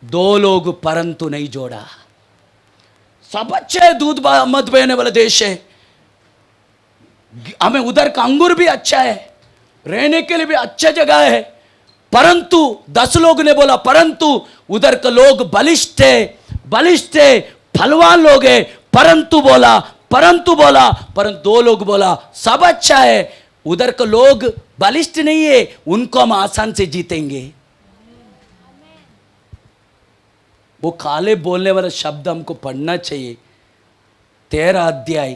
2 लोग परंतु नहीं जोड़ा। सब अच्छे है, दूध मत बहने वाला देश है, हमें उधर का अंगूर भी अच्छा है, रहने के लिए भी अच्छा जगह है, परंतु 10 लोग ने बोला परंतु उधर के लोग बलिष्ठ है, फलवान लोग है, परंतु बोला, परंतु 2 लोग बोला सब अच्छा है, उधर के लोग बलिष्ठ नहीं है, उनको हम आसान से जीतेंगे। वो काले बोलने वाला शब्द हमको पढ़ना चाहिए। 13 अध्याय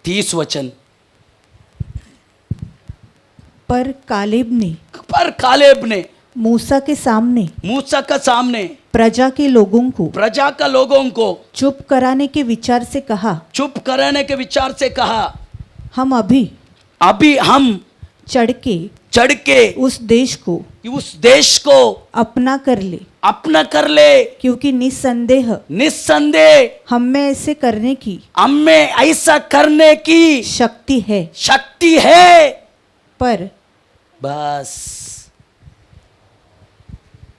30 वचन। पर कालेब ने मूसा के सामने प्रजा के लोगों को चुप कराने के विचार से कहा, हम अभी हम चढ़ के उस देश को अपना कर ले, क्योंकि निस्संदेह हम में ऐसा करने की शक्ति है। पर बस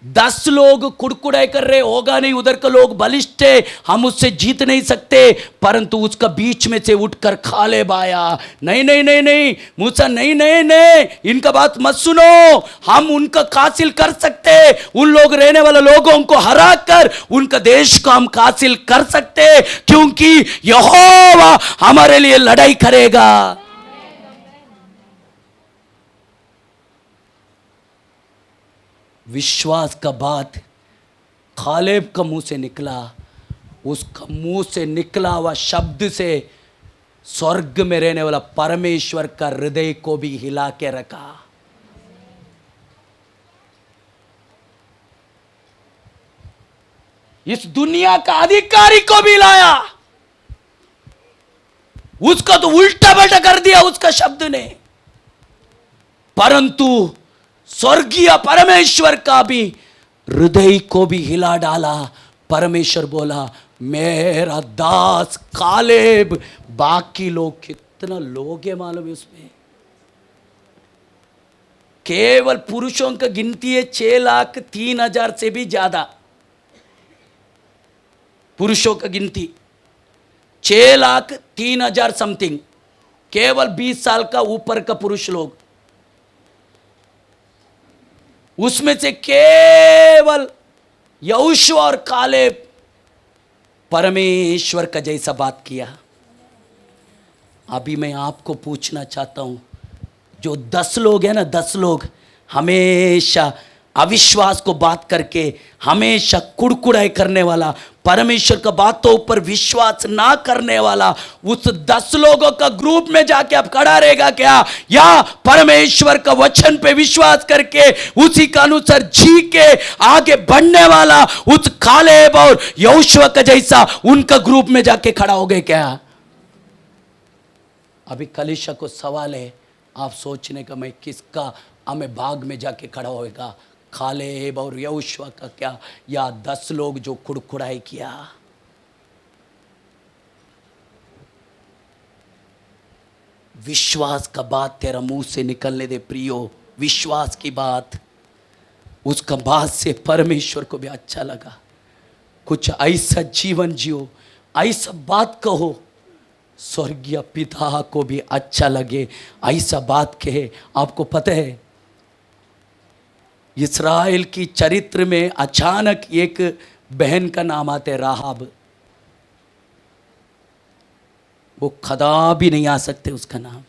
10 लोग कुड़कुड़ाई कर रहे, होगा नहीं, उधर के लोग बलिष्ठ है, हम उससे जीत नहीं सकते, परंतु उसका बीच में से उठकर कालेब आया, नहीं मूसा, नहीं, इनका बात मत सुनो, हम उनका कासिल कर सकते, उन लोग रहने वाले लोगों को हरा कर उनका देश को हम कासिल कर सकते, क्योंकि यहोवा हमारे लिए लड़ाई करेगा। विश्वास का बात कालेब का मुंह से निकला, उसका मुंह से निकला हुआ शब्द से स्वर्ग में रहने वाला परमेश्वर का हृदय को भी हिला के रखा। इस दुनिया का अधिकारी को भी लाया, उसका तो उल्टा पलटा कर दिया उसका शब्द ने, परंतु स्वर्गीय परमेश्वर का भी हृदय को भी हिला डाला। परमेश्वर बोला, मेरा दास कालेब, बाकी लोग कितना लोग है मालूम है उसमें, केवल पुरुषों का गिनती है 6,03,000 से भी ज्यादा, पुरुषों का गिनती 6,03,000 समथिंग, केवल 20 साल का ऊपर का पुरुष लोग, उसमें से केवल यहोशू और कालेब परमेश्वर का जैसा बात किया। अभी मैं आपको पूछना चाहता हूं, जो 10 लोग हैं ना, 10 लोग हमेशा अविश्वास को बात करके हमेशा कुड़कुड़ाई करने वाला, परमेश्वर का बातों पर विश्वास ना करने वाला, उस 10 लोगों का ग्रुप में जाके आप खड़ा रहेगा क्या, या परमेश्वर का वचन पे विश्वास करके उसी का अनुसार जी के आगे बढ़ने वाला उस कालेब और यहोशू का जैसा उनका ग्रुप में जाके खड़ा हो गए क्या? अभी कलीसिया को सवाल है, आप सोचने का, मैं किसका हमें भाग में जाके खड़ा होएगा, कालेब और यहोशू का क्या, या 10 लोग जो कुड़कुड़ाई किया? विश्वास का बात तेरा मुंह से निकलने दे प्रियो, विश्वास की बात, उसका बात से परमेश्वर को भी अच्छा लगा। कुछ ऐसा जीवन जियो, ऐसा बात कहो स्वर्गीय पिता को भी अच्छा लगे, ऐसा बात कहे। आपको पता है इस्राएल की चरित्र में अचानक एक बहन का नाम आता है राहाब, वो कदा भी नहीं आ सकते उसका नाम,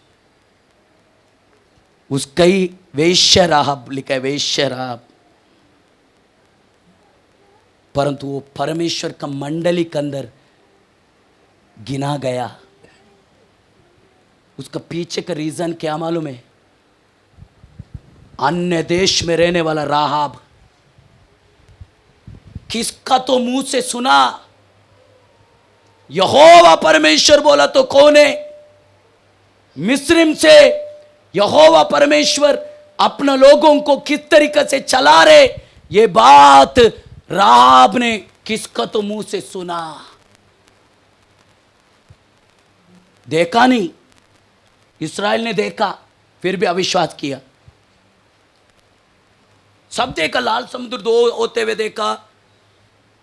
उसका ही वेश्य राहाब लिखा है, वेश्य राहाब, परंतु वो परमेश्वर का मंडली के अंदर गिना गया। उसका पीछे का रीजन क्या मालूम है? अन्य देश में रहने वाला राहाब, किसका तो मुंह से सुना, यहोवा परमेश्वर बोला तो कौन है? मिस्र से यहोवा परमेश्वर अपने लोगों को किस तरीके से चला रहे, ये बात राहाब ने किसका तो मुंह से सुना। देखा नहीं, इस्राएल ने देखा फिर भी अविश्वास किया। सब देखा, लाल समुद्र दो होते हुए देखा,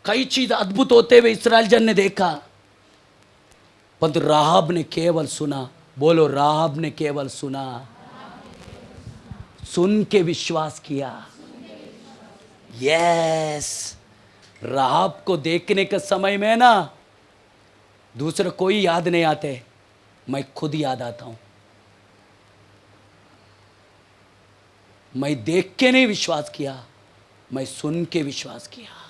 कई चीज अद्भुत होते हुए इस्राएल जन ने देखा, परंतु राहब ने केवल सुना। बोलो, राहब ने केवल सुना, सुन के विश्वास किया। यस, राहब को देखने के समय में ना दूसरे कोई याद नहीं आते, मैं खुद याद आता हूं। मैं देख के नहीं विश्वास किया, मैं सुन के विश्वास किया।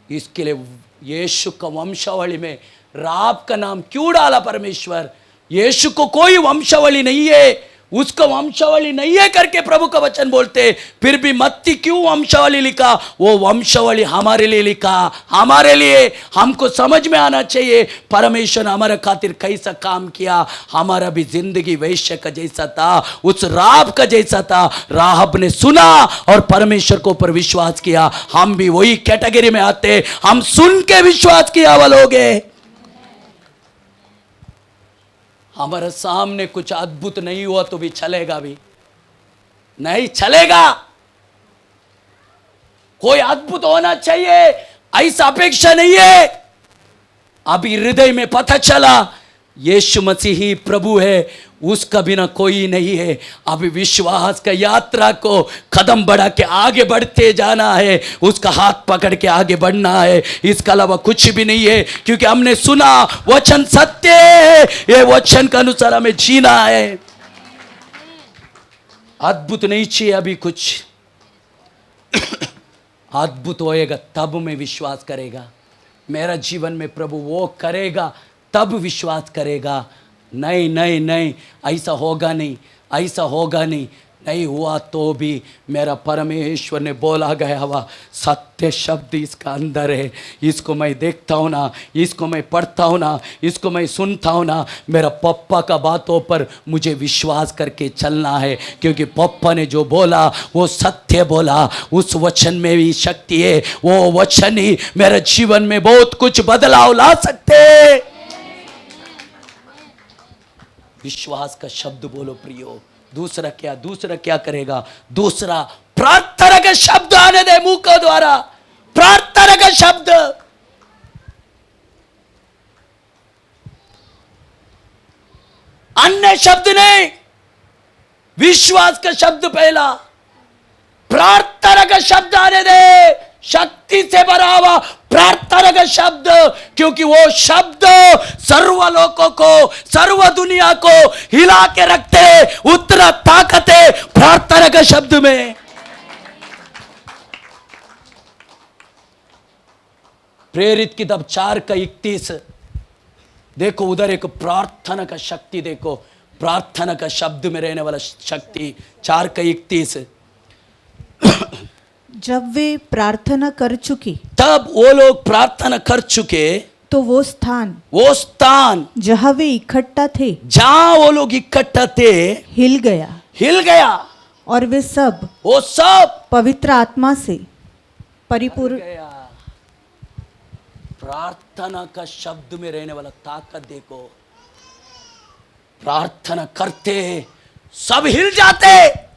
इसके लिए यीशु का वंशावली में राहब का नाम क्यों डाला परमेश्वर? यीशु को कोई वंशावली नहीं है, उसका वंशावली नहीं है करके प्रभु का वचन बोलते, फिर भी मत्ती क्यों वंशावली लिखा? वो वंशावली हमारे लिए लिखा, हमारे लिए। हमको समझ में आना चाहिए परमेश्वर हमारे खातिर कैसा काम किया। हमारा भी जिंदगी वैश्य का जैसा था, उस राहब का जैसा था। राहब ने सुना और परमेश्वर को ऊपर विश्वास किया। हम भी वही कैटेगरी में आते, हम सुन के विश्वास किया वाले लोग हैं। हमारे सामने कुछ अद्भुत नहीं हुआ तो भी चलेगा, भी नहीं चलेगा। कोई अद्भुत होना चाहिए ऐसा अपेक्षा नहीं है। अभी हृदय में पता चला यीशु मसीह ही प्रभु है, उसका बिना कोई नहीं है। अभी विश्वास का यात्रा को कदम बढ़ा के आगे बढ़ते जाना है, उसका हाथ पकड़ के आगे बढ़ना है। इसके अलावा कुछ भी नहीं है, क्योंकि हमने सुना वचन सत्य है, ये वचन के अनुसार हमें जीना है। अद्भुत नहीं चाहिए अभी कुछ। अद्भुत होएगा तब मैं विश्वास करेगा। मेरा जीवन में प्रभु वो करेगा तब विश्वास करेगा। नहीं नहीं नहीं, ऐसा होगा नहीं, ऐसा होगा नहीं। नहीं हुआ तो भी मेरा परमेश्वर ने बोला गया हुआ सत्य शब्द इसका अंदर है। इसको मैं देखता हूँ ना, इसको मैं पढ़ता हूँ ना, इसको मैं सुनता हूँ ना, मेरा पप्पा का बातों पर मुझे विश्वास करके चलना है, क्योंकि पप्पा ने जो बोला वो सत्य बोला। उस वचन में भी शक्ति है, वो वचन ही मेरे जीवन में बहुत कुछ बदलाव ला सकते। विश्वास का शब्द बोलो प्रियो। दूसरा क्या? दूसरा क्या करेगा? दूसरा प्रार्थना का शब्द आने दे मुंह के द्वारा। प्रार्थना का शब्द, अन्य शब्द नहीं, विश्वास का शब्द पहला। प्रार्थना का शब्द आने दे, शक्ति से भरा हुआ प्रार्थना का शब्द, क्योंकि वो शब्द सर्व लोगों को, सर्व दुनिया को हिला के रखते। उतना ताकत है प्रार्थना का शब्द में। प्रेरित किताब 4:31 देखो, उधर एक प्रार्थना का शक्ति देखो, प्रार्थना का शब्द में रहने वाला शक्ति। 4:31 जब वे प्रार्थना कर चुकी, तब वो लोग प्रार्थना कर चुके, तो वो स्थान जहां वे इकट्ठा थे, जहां वो लोग इकट्ठा थे, हिल गया और वो सब पवित्र आत्मा से परिपूर्ण गया। प्रार्थना का शब्द में रहने वाला ताकत देखो। प्रार्थना करते सब हिल जाते।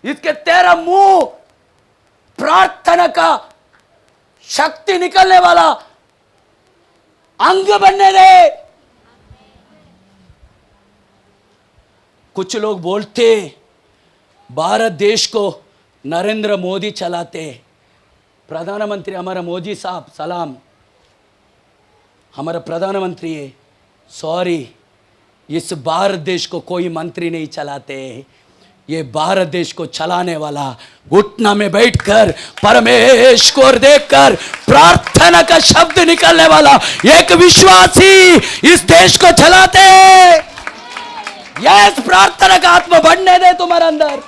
इसके तेरा मुंह प्रार्थना का शक्ति निकलने वाला अंग बनने दे। कुछ लोग बोलते भारत देश को नरेंद्र मोदी चलाते। प्रधानमंत्री हमारा मोदी साहब, सलाम, हमारा प्रधानमंत्री है। सॉरी, इस भारत देश को कोई मंत्री नहीं चलाते। ये भारत देश को चलाने वाला घुटना में बैठकर परमेश्वर देखकर प्रार्थना का शब्द निकलने वाला एक विश्वासी इस देश को चलाते। यस, प्रार्थना का आत्मा बढ़ने दे तुम्हारे अंदर।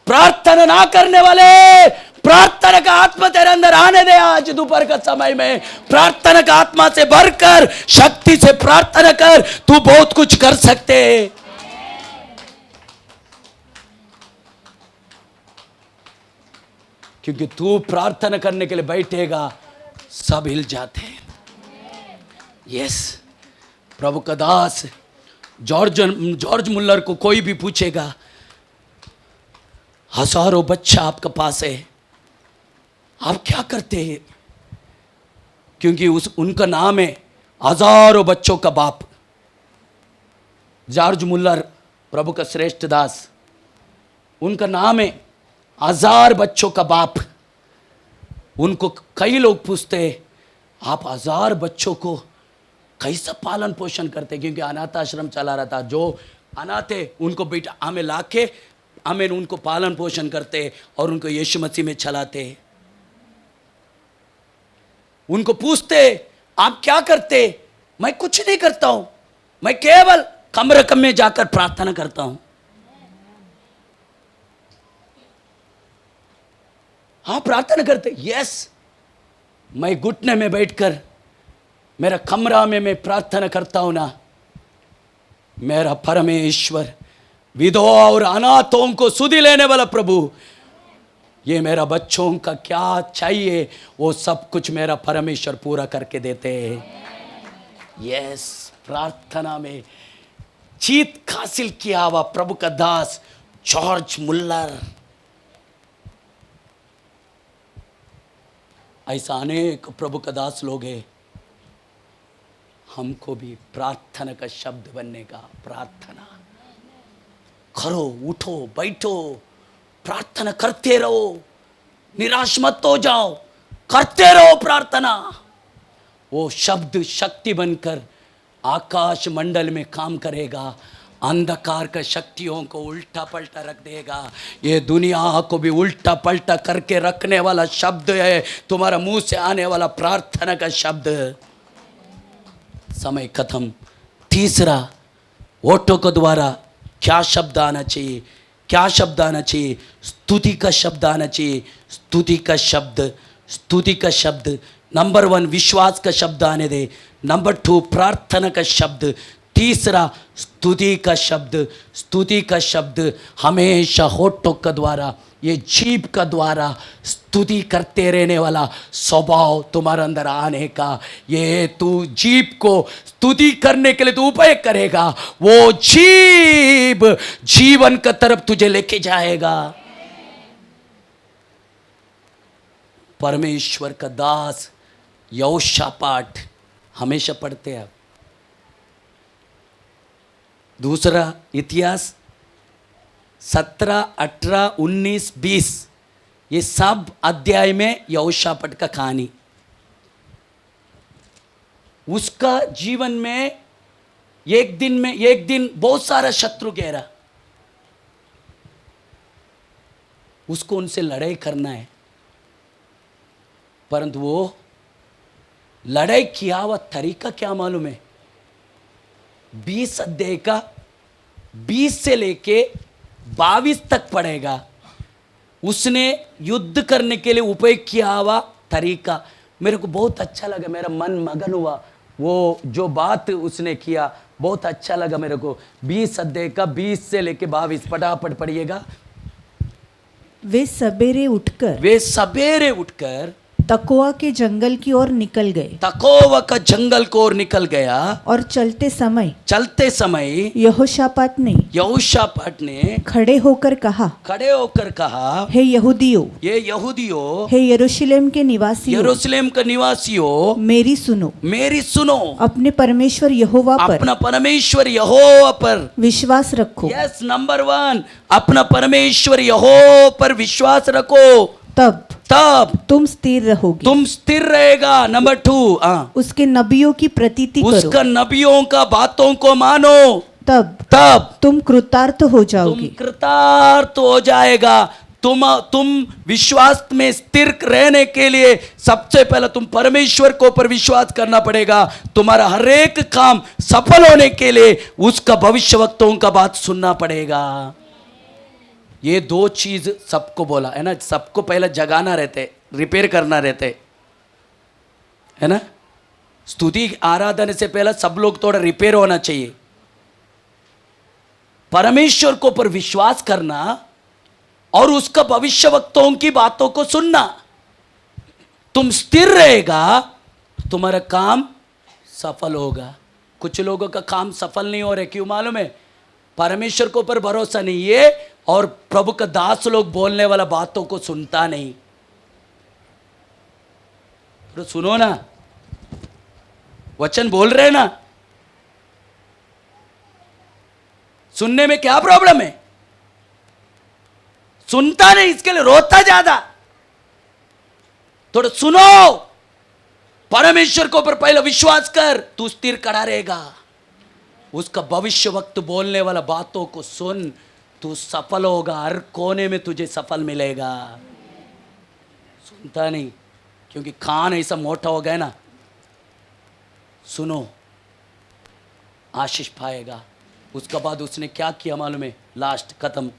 प्रार्थना ना करने वाले, प्रार्थना का आत्मा तेरे अंदर आने दे। आज दोपहर का समय में प्रार्थना का आत्मा से भरकर शक्ति से प्रार्थना कर, तू बहुत कुछ कर सकते है। क्योंकि तू प्रार्थना करने के लिए बैठेगा सब हिल जाते हैं। यस, प्रभु का दास जॉर्ज मुल्लर को कोई भी पूछेगा, हजारों बच्चा आपके पास है, आप क्या करते हैं? क्योंकि उनका नाम है हजारों बच्चों का बाप। जॉर्ज मुल्लर प्रभु का श्रेष्ठ दास, उनका नाम है हजार बच्चों का बाप। उनको कई लोग पूछते हैं, आप हजार बच्चों को कैसा पालन पोषण करते? क्योंकि अनाथ आश्रम चला रहा था, जो अनाथ है उनको बेटा हमें लाके हमें उनको पालन पोषण करते और उनको यीशु मसीह में चलाते। उनको पूछते आप क्या करते? मैं कुछ नहीं करता हूं, मैं केवल कमरे में जाकर प्रार्थना करता हूं। हाँ, प्रार्थना करते। यस, मैं घुटने में बैठकर मेरा कमरा में मैं प्रार्थना करता हूं ना, मेरा परमेश्वर विधवा और अनाथों को सुधि लेने वाला प्रभु, ये मेरा बच्चों का क्या चाहिए वो सब कुछ मेरा परमेश्वर पूरा करके देते हैं। यस, प्रार्थना में जीत हासिल किया हुआ प्रभु का दास जॉर्ज मुल्लर। ऐसा अनेक प्रभु का दास लोग हैं। हमको भी प्रार्थना का शब्द बनने का, प्रार्थना करो, उठो, बैठो, प्रार्थना करते रहो, निराश मत हो जाओ, करते रहो प्रार्थना। वो शब्द शक्ति बनकर आकाश मंडल में काम करेगा, अंधकार का शक्तियों को उल्टा पलटा रख देगा। ये दुनिया को भी उल्टा पलटा करके रखने वाला शब्द है तुम्हारा मुंह से आने वाला प्रार्थना का शब्द। समय खत्म। तीसरा, ओटो के द्वारा क्या शब्द आना चाहिए? क्या शब्द आना चाहिए? स्तुति का शब्द आना चाहिए। स्तुति का शब्द, स्तुति का शब्द। नंबर 1 विश्वास का शब्द आने दे। नंबर 2 प्रार्थना का शब्द। तीसरा स्तुति का शब्द। स्तुति का शब्द हमेशा होठों का द्वारा, ये जीभ का द्वारा स्तुति करते रहने वाला स्वभाव तुम्हारे अंदर आने का। ये तू जीभ को स्तुति करने के लिए तू उपयोग करेगा, वो जीभ जीवन का तरफ तुझे लेके जाएगा। परमेश्वर का दास यहोशापाट हमेशा पढ़ते हैं। दूसरा इतिहास 17, 18, 19, 20 ये सब अध्याय में यहोशापाट का कहानी। उसका जीवन में एक दिन बहुत सारा शत्रु घेरा, उसको उनसे लड़ाई करना है, परंतु वो लड़ाई किया हुआ तरीका क्या मालूम है? 20 अध्याय का 20 से लेके 22 तक पढ़ेगा। उसने युद्ध करने के लिए उपयोग किया हुआ तरीका मेरे को बहुत अच्छा लगा, मेरा मन मगन हुआ। वो जो बात उसने किया बहुत अच्छा लगा मेरे को। 20 अध्याय का 20 से लेके 22 फटाफट पढ़िएगा। वे सवेरे उठकर तकोआ के जंगल की ओर निकल गए। तकोवा का जंगल को ओर निकल गया। और चलते समय यहोशापाट ने खड़े होकर कहा, हे यहूदियों, हे यरूशलेम के निवासियों, मेरी सुनो, अपने परमेश्वर यहोवा पर विश्वास रखो। यस, नंबर 1 अपना परमेश्वर यहोवा पर विश्वास रखो, तब तुम स्थिर रहेगा। नंबर 2 उसके नबियों की प्रतीति करो, उसका नबियों का बातों को मानो, तब तुम कृतार्थ हो जाओगे। तुम कृतार्थ हो जाएगा। तुम विश्वास में स्थिर रहने के लिए सबसे पहले तुम परमेश्वर को ऊपर विश्वास करना पड़ेगा। तुम्हारा हर एक काम सफल होने के लिए उसका भविष्यवक्ताओं का बात सुनना पड़ेगा। ये 2 चीज सबको बोला है ना, सबको पहले जगाना रहते, रिपेयर करना रहते है ना। स्तुति आराधना से पहले सब लोग थोड़ा रिपेयर होना चाहिए। परमेश्वर को पर विश्वास करना और उसका भविष्यवक्ताओं की बातों को सुनना। तुम स्थिर रहेगा, तुम्हारा काम सफल होगा। कुछ लोगों का काम सफल नहीं हो रहा, क्यों मालूम है? परमेश्वर के ऊपर भरोसा नहीं है और प्रभु का दास लोग बोलने वाला बातों को सुनता नहीं। तो सुनो ना, वचन बोल रहे ना, सुनने में क्या प्रॉब्लम है? सुनता नहीं, इसके लिए रोता ज्यादा। थोड़ा सुनो, परमेश्वर के ऊपर पहले विश्वास कर, तू स्थिर खड़ा रहेगा। उसका भविष्य वक्त बोलने वाला बातों को सुन, तू सफल होगा। हर कोने में तुझे सफल मिलेगा। सुनता नहीं, क्योंकि कान ऐसा मोटा हो गया ना। सुनो, आशीष पाएगा। उसके बाद उसने क्या किया मालूम है? लास्ट खत्म,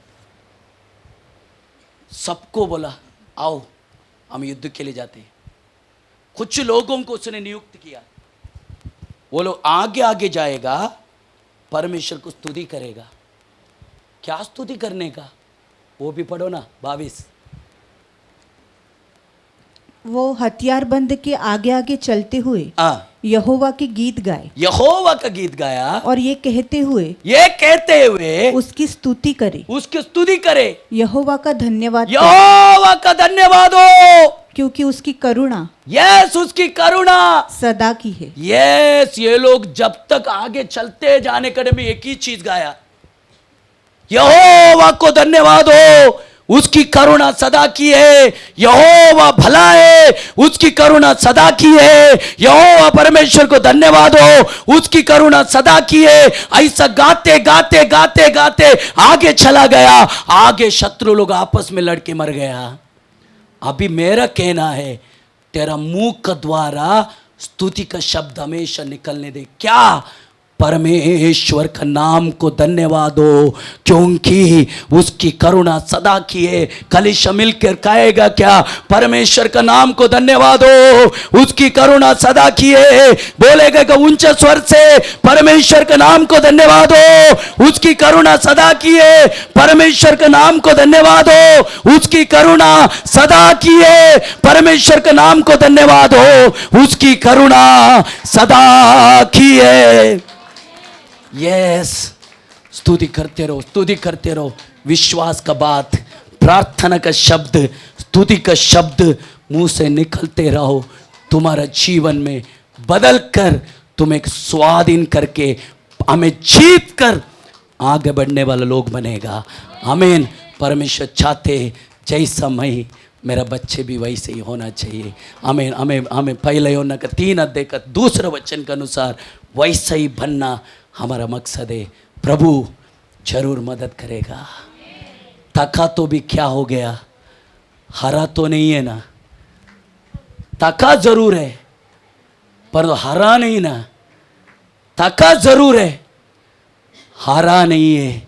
सबको बोला आओ हम युद्ध के लिए जाते हैं। कुछ लोगों को उसने नियुक्त किया, वो लोग आगे आगे जाएगा, परमेश्वर को स्तुति करेगा। क्या स्तुति करने का? वो भी पढ़ो ना 22। वो हथियारबंद के आगे आगे चलते हुए यहोवा के गीत गाए, यहोवा का गीत गाया, और ये कहते हुए उसकी स्तुति करे, उसकी स्तुति करे। यहोवा का धन्यवाद करे, यहोवा का धन्यवाद हो, क्योंकि उसकी करुणा यस उसकी करुणा सदा की है। यस ये लोग जब तक आगे चलते जाने कड़े में एक ही चीज गाया, यहोवा को धन्यवाद हो, उसकी करुणा सदा की है। यहोवा भला है, उसकी करुणा सदा की है। यहोवा परमेश्वर को धन्यवाद हो, उसकी करुणा सदा की है। ऐसा गाते गाते गाते गाते आगे चला गया। आगे शत्रु लोग आपस में लड़के मर गया। अभी मेरा कहना है, तेरा मुंह का द्वारा स्तुति का शब्द हमेशा निकलने दे। क्या? परमेश्वर का नाम को धन्यवाद हो, क्योंकि उसकी करुणा सदा की है। कलीसिया मिलकर कहेगा क्या? परमेश्वर का नाम को धन्यवाद हो, उसकी करुणा सदा की है। बोलेगा कि ऊंचे स्वर से, परमेश्वर का नाम को धन्यवाद हो, उसकी करुणा सदा की है। परमेश्वर का नाम को धन्यवाद हो, उसकी करुणा सदा की है। परमेश्वर का नाम को धन्यवाद हो, उसकी करुणा सदा की है। यस स्तुति करते रहो, स्तुति करते रहो। विश्वास का बात, प्रार्थना का शब्द, स्तुति का शब्द मुंह से निकलते रहो। तुम्हारा जीवन में बदल कर तुम एक स्वाधीन करके हमें जीत कर आगे बढ़ने वाला लोग बनेगा। आमीन। परमेश्वर चाहते जैसा मैं, मेरा बच्चे भी वैसे ही होना चाहिए। हमें हमें हमें पहले योना का 3 अध्याय का 2 वचन के अनुसार वैसा ही बनना हमारा मकसद है। प्रभु जरूर मदद करेगा। थका तो भी क्या हो गया, हरा तो नहीं है ना। थका जरूर है पर हरा नहीं ना। थका जरूर है, हरा नहीं है,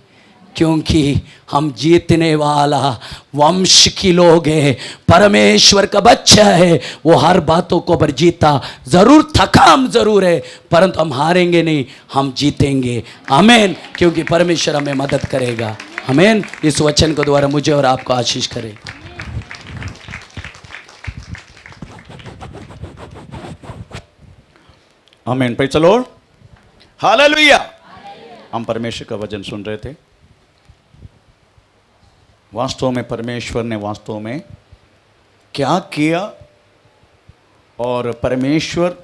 क्योंकि हम जीतने वाला वंश की लोग हैं। परमेश्वर का बच्चा है, वो हर बातों को पर जीता। जरूर थका हम जरूर है, परंतु हम हारेंगे नहीं, हम जीतेंगे। आमीन। क्योंकि परमेश्वर हमें मदद करेगा। आमीन। इस वचन को द्वारा मुझे और आपको आशीष करे। आमीन। Praise the Lord. हालेलुया। हम परमेश्वर का वचन सुन रहे थे। वास्तव में परमेश्वर ने वास्तव में क्या किया, और परमेश्वर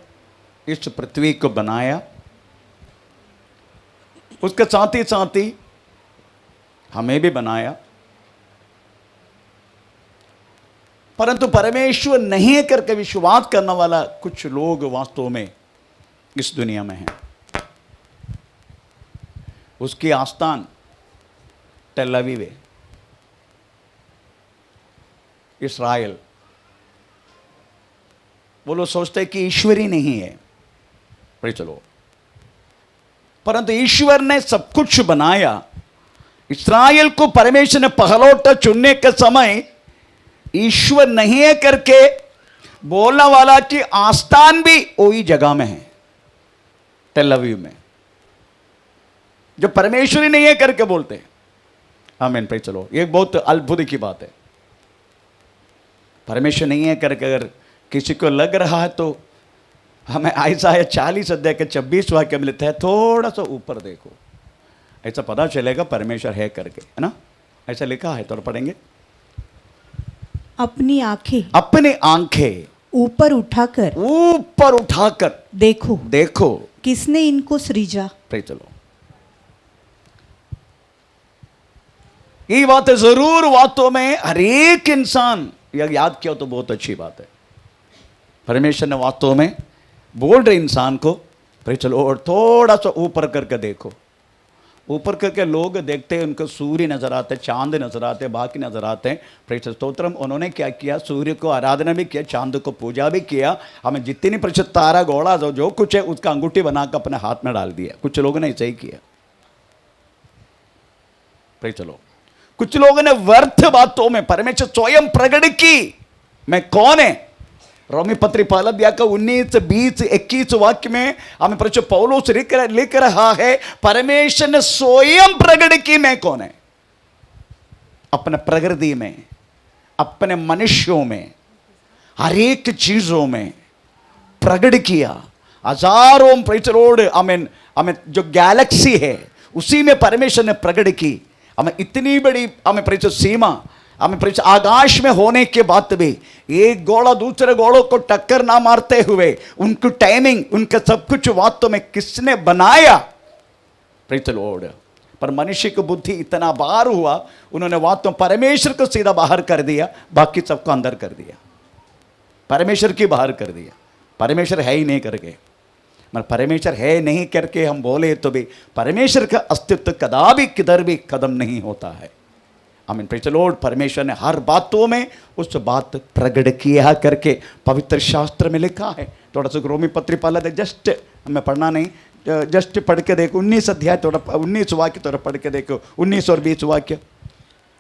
इस पृथ्वी को बनाया, उसके साथ ही हमें भी बनाया। परंतु परमेश्वर नहीं करके विश्वास करने वाला कुछ लोग वास्तव में इस दुनिया में हैं। उसकी आस्थान टेल अवीव है, इस्राएल। वो लोग सोचते कि ईश्वर ही नहीं है। चलो, परंतु ईश्वर ने सब कुछ बनाया। इस्राएल को परमेश्वर ने पहलौटा चुनने के समय ईश्वर नहीं है करके बोलने वाला की आस्थान भी वही जगह में है, टेल अवीव में, जो परमेश्वर ही नहीं है करके बोलते हैं। आमीन, प्रेज द लॉर्ड। ये बहुत अद्भुत की बात है। परमेश्वर नहीं है करके अगर किसी को लग रहा है तो हमें आयसाया 40 अध्याय के 26 वाक्य मिलता है, थोड़ा सा ऊपर देखो, ऐसा पता चलेगा परमेश्वर है करके, है ना? ऐसा लिखा है, तो पढ़ेंगे। अपनी आंखें अपनी आंखें ऊपर उठाकर देखो देखो किसने इनको सृजा। Praise the Lord. ये बातें जरूर बातों में हर एक इंसान याद किया तो बहुत अच्छी बात है। परमेश्वर ने वास्तव में बोल रहे इंसान को, प्रेज द लॉर्ड, थोड़ा सा ऊपर करके देखो। ऊपर करके लोग देखते हैं, उनको सूर्य नजर आते, चांद नजर आते, बाकी नजर आते हैं। प्रेज स्तोत्रम। उन्होंने क्या किया? सूर्य को आराधना भी किया, चांद को पूजा भी किया, हमें जितनी प्रतिशत तारा घोड़ा जो कुछ है उसका अंगूठी बनाकर अपने हाथ में डाल दिया। कुछ लोगों ने ऐसे ही किया। Praise the Lord. कुछ लोगों ने व्यर्थ बातों में परमेश्वर स्वयं प्रकट की मैं कौन है। रोमी पत्री पहला अध्याय का 19, 20, 21 वाक्य में हमें परमेश्वर पौलुस लिख रहा है, परमेश्वर ने स्वयं प्रकट की मैं कौन है। अपने प्रकृति में, अपने मनुष्यों में, हर एक चीजों में प्रकट किया। हजारों प्रेज द लॉर्ड, हमें जो गैलेक्सी है उसी में परमेश्वर ने प्रकट की। हमें इतनी बड़ी हमें प्रेज सीमा, हमें प्रेज आकाश में होने के बाद भी एक घोड़ा दूसरे घोड़ों को टक्कर ना मारते हुए, उनकी टाइमिंग, उनका सब कुछ वास्तव में किसने बनाया? Praise the Lord. पर मनुष्य की बुद्धि इतना बाहर हुआ, उन्होंने वास्तव में परमेश्वर को सीधा बाहर कर दिया, बाकी सबको अंदर कर दिया। परमेश्वर की बाहर कर दिया, परमेश्वर है ही नहीं करके। मतलब परमेश्वर है नहीं करके हम बोले तो भी परमेश्वर का अस्तित्व कदापि किधर भी कदम नहीं होता है। आमीन, प्रेज द लॉर्ड। परमेश्वर ने हर बातों में उस बात प्रकट किया करके पवित्र शास्त्र में लिखा है। थोड़ा सा रोमी पत्री पहला जस्ट हमें पढ़ना नहीं, जस्ट पढ़ के देखो 19 अध्याय, थोड़ा 19 वाक्य थोड़ा पढ़ के देखो, 19 और 20 वाक्य।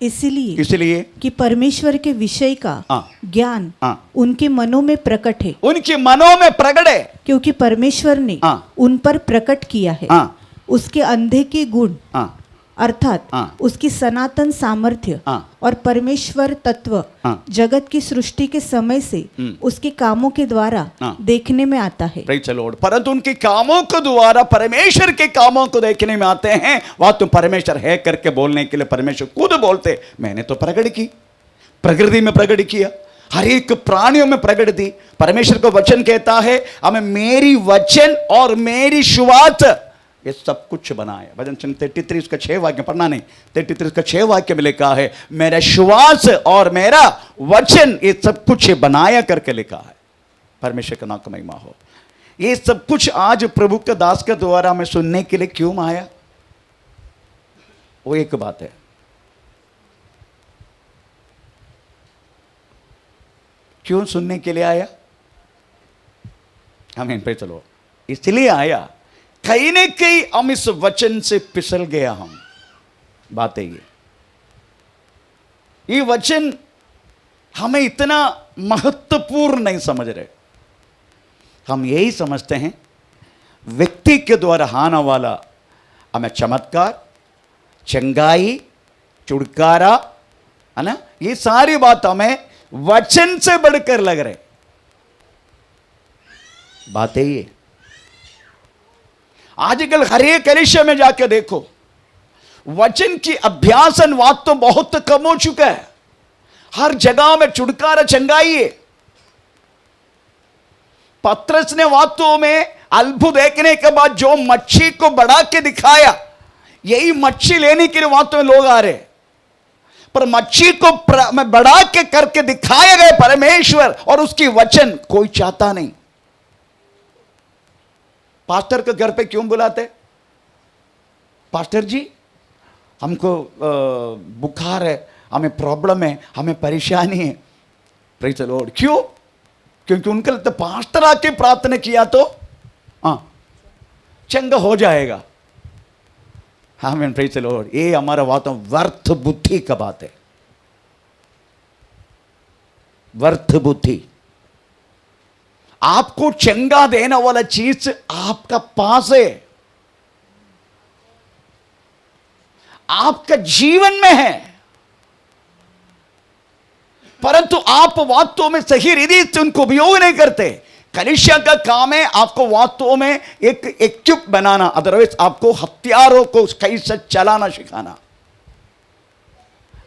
इसलिए कि परमेश्वर के विषय का ज्ञान उनके मनों में प्रकट है, उनके मनों में प्रकट है, क्योंकि परमेश्वर ने उन पर प्रकट किया है उसके अंधे के गुण, अर्थात उसकी सनातन सामर्थ्य और परमेश्वर तत्व जगत की सृष्टि के समय से उसके कामों के द्वारा देखने में आता है। Praise the Lord. परंतु उनके कामों के द्वारा परमेश्वर के कामों को देखने में आते हैं। वह तुम परमेश्वर है करके बोलने के लिए परमेश्वर खुद बोलते, मैंने तो प्रकट की, प्रकृति में प्रकट किया, हर एक प्राणियों में प्रकट दी। परमेश्वर को वचन कहता है, हमें मेरी वचन और मेरी शुरुआत ये सब कुछ बनाया। भजन संग 33 उसका 6 वाक्य पढ़ना नहीं, 33 का 6 वाक्य में लिखा है, मेरा श्वास और मेरा वचन ये सब कुछ बनाया करके लिखा है। परमेश्वर का नाम का महिमा हो। ये सब कुछ आज प्रभु के दास के द्वारा हमें सुनने के लिए क्यों आया? वो एक बात है। क्यों सुनने के लिए आया? आमीन, प्रेज द लॉर्ड। इसलिए आया कहीं न कहीं हम इस वचन से फिसल गया। हम बात है ये वचन हमें इतना महत्वपूर्ण नहीं समझ रहे। हम यही समझते हैं व्यक्ति के द्वारा आने वाला हमें चमत्कार, चंगाई, छुटकारा, है ना, ये सारी बात हमें वचन से बढ़कर लग रहे। बात है ये। आजकल हर एक कलीसिया में जाकर देखो, वचन की अभ्यासन बात तो बहुत कम हो चुका है। हर जगह में छुटकारा, चंगाई है। पतरस ने वास्तव में अद्भुत देखने के बाद जो मच्छी को बढ़ा के दिखाया, यही मच्छी लेने के लिए वास्तव में लोग आ रहे, पर मच्छी को बढ़ा के करके दिखाए गए परमेश्वर और उसकी वचन कोई चाहता नहीं। पास्टर के घर पे क्यों बुलाते? पास्टर जी हमको बुखार है, हमें प्रॉब्लम है, हमें परेशानी है। Praise the Lord. क्यों? क्योंकि उनके लिए तो पास्टर आके प्रार्थना किया तो चंगा हो जाएगा। आमीन, प्रेज द लॉर्ड। ये हमारा बात व्यर्थ बुद्धि का बात है, व्यर्थ बुद्धि। आपको चंगा देने वाला चीज आपका पास है। आपका जीवन में है, परंतु आप वास्तव में सही रीति से उनको उपयोग नहीं करते। कलीसिया का काम है आपको वास्तव में एक इक्विप बनाना, अदरवाइज आपको हथियारों को कैसे चलाना सिखाना।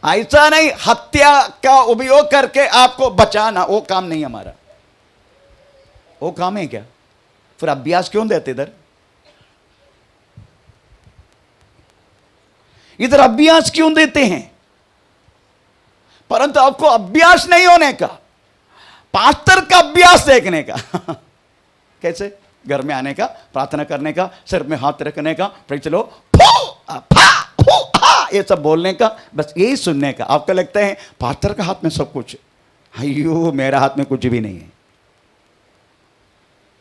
ऐसा नहीं हत्या का उपयोग करके आपको बचाना, वो काम नहीं हमारा। वो काम है क्या? फिर अभ्यास क्यों देते इधर? इधर अभ्यास क्यों देते हैं? परंतु आपको अभ्यास नहीं होने का, पास्टर का अभ्यास देखने का। कैसे? घर में आने का, प्रार्थना करने का, सिर में हाथ रखने का, फिर चलो ये सब बोलने का, बस यही सुनने का। आपको लगता है पास्टर का हाथ में सब कुछ, अयो मेरा हाथ में कुछ भी नहीं है।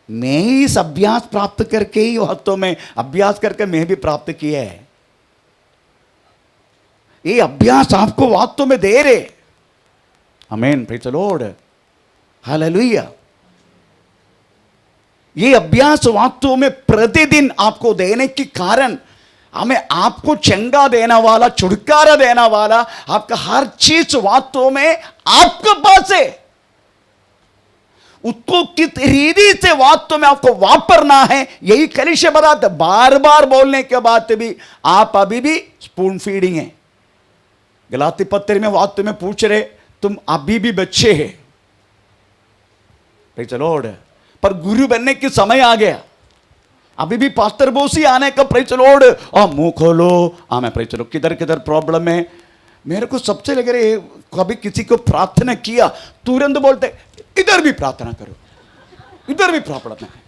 मैं इस अभ्यास प्राप्त करके ही वास्तव में अभ्यास करके मैं भी प्राप्त किया है। ये अभ्यास आपको वास्तव में दे रहे। आमीन, प्रेज़ द लॉर्ड, हालेलुया। ये अभ्यास वास्तव में प्रतिदिन आपको देने के कारण हमें आपको चंगा देने वाला, छुटकारा देने वाला, आपका हर चीज वास्तव में आपके पास है। उसको किस रीति से वास्तव में आपको वापरना है, यही कलीसिया बताते। बार बार बोलने के बाद भी आप अभी भी स्पून फीडिंग है। गलाती पत्र में वास्तव में पूछ रहे तुम अभी भी बच्चे हैं, प्रेज़ द लॉर्ड, पर गुरु बनने के समय आ गया। अभी भी पास्टर बोसी आने का, प्रेज़ द लॉर्ड, और मुंह खोलो, मैं प्रेज़ द लॉर्ड, किधर किधर प्रॉब्लम है। मेरे को सबसे लग रहा है कभी किसी को प्रार्थना किया तुरंत बोलते इधर भी प्रार्थना करो, इधर भी प्रॉब्लम है।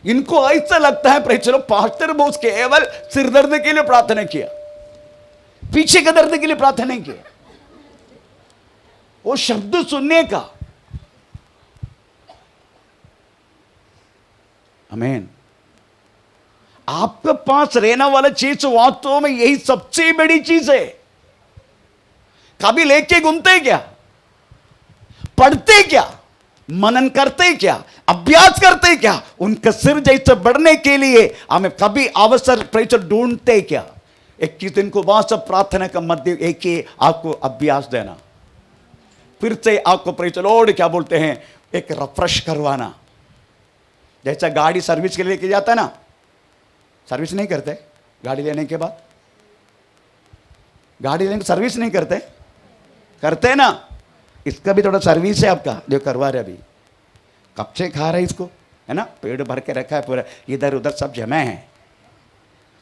इनको ऐसा लगता है praise the Lord pastor Bose केवल सिर दर्द के लिए प्रार्थना किया, पीछे के दर्द के लिए प्रार्थना नहीं किया। वो शब्द सुनने का। आमीन। आपके पास रहने वाला चीज वास्तव में यही सबसे बड़ी चीज है। कभी लेके घूमते क्या, पढ़ते क्या, मनन करते क्या, अभ्यास करते क्या, उनका सिर जैसे बढ़ने के लिए हमें कभी अवसर प्रयत्न ढूंढते क्या? 21 दिन को बाद सब प्रार्थना का मध्य एक ही आपको अभ्यास देना, फिर से आपको प्रेज़ द लॉर्ड क्या बोलते हैं, एक रिफ्रेश करवाना। जैसा गाड़ी सर्विस के लिए लेके जाता है ना, सर्विस नहीं करते गाड़ी लेने के बाद, गाड़ी लेने सर्विस नहीं करते, करते ना। इसका भी थोड़ा सर्विस है आपका जो करवा रहे। अभी कब से खा रहे इसको, है ना, पेड़ भर के रखा है पूरा, इधर उधर सब जमा है,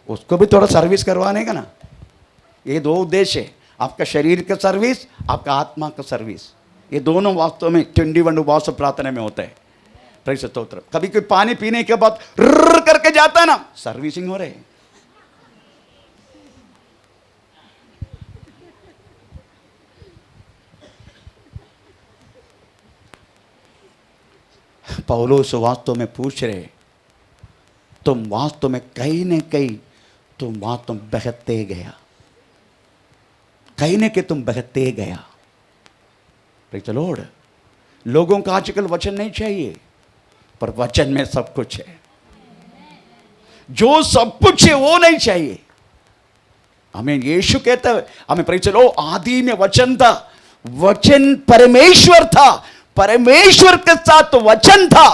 उसको भी थोड़ा सर्विस करवाने का ना। ये दो उद्देश्य है, आपका शरीर का सर्विस, आपका आत्मा का सर्विस। ये दोनों वास्तव में 21 उपवास प्रार्थना में होता है। प्रेज़ द स्तोत्र। कभी कोई पानी पीने के बाद रर करके जाता है ना, सर्विसिंग हो रहे है। पौलुस वास्तव में पूछ रहे, तुम वास्तव में कहीं न कहीं तुम वास्तव में बहते गया, कहीं न कहीं तुम बहते गया। Praise the Lord. लोगों का आजकल वचन नहीं चाहिए, पर वचन में सब कुछ है। जो सब कुछ है वो नहीं चाहिए। हमें यीशु कहता है, हमें प्रेज़ द लॉर्ड, आदि में वचन था, वचन परमेश्वर था, परमेश्वर के साथ वचन था,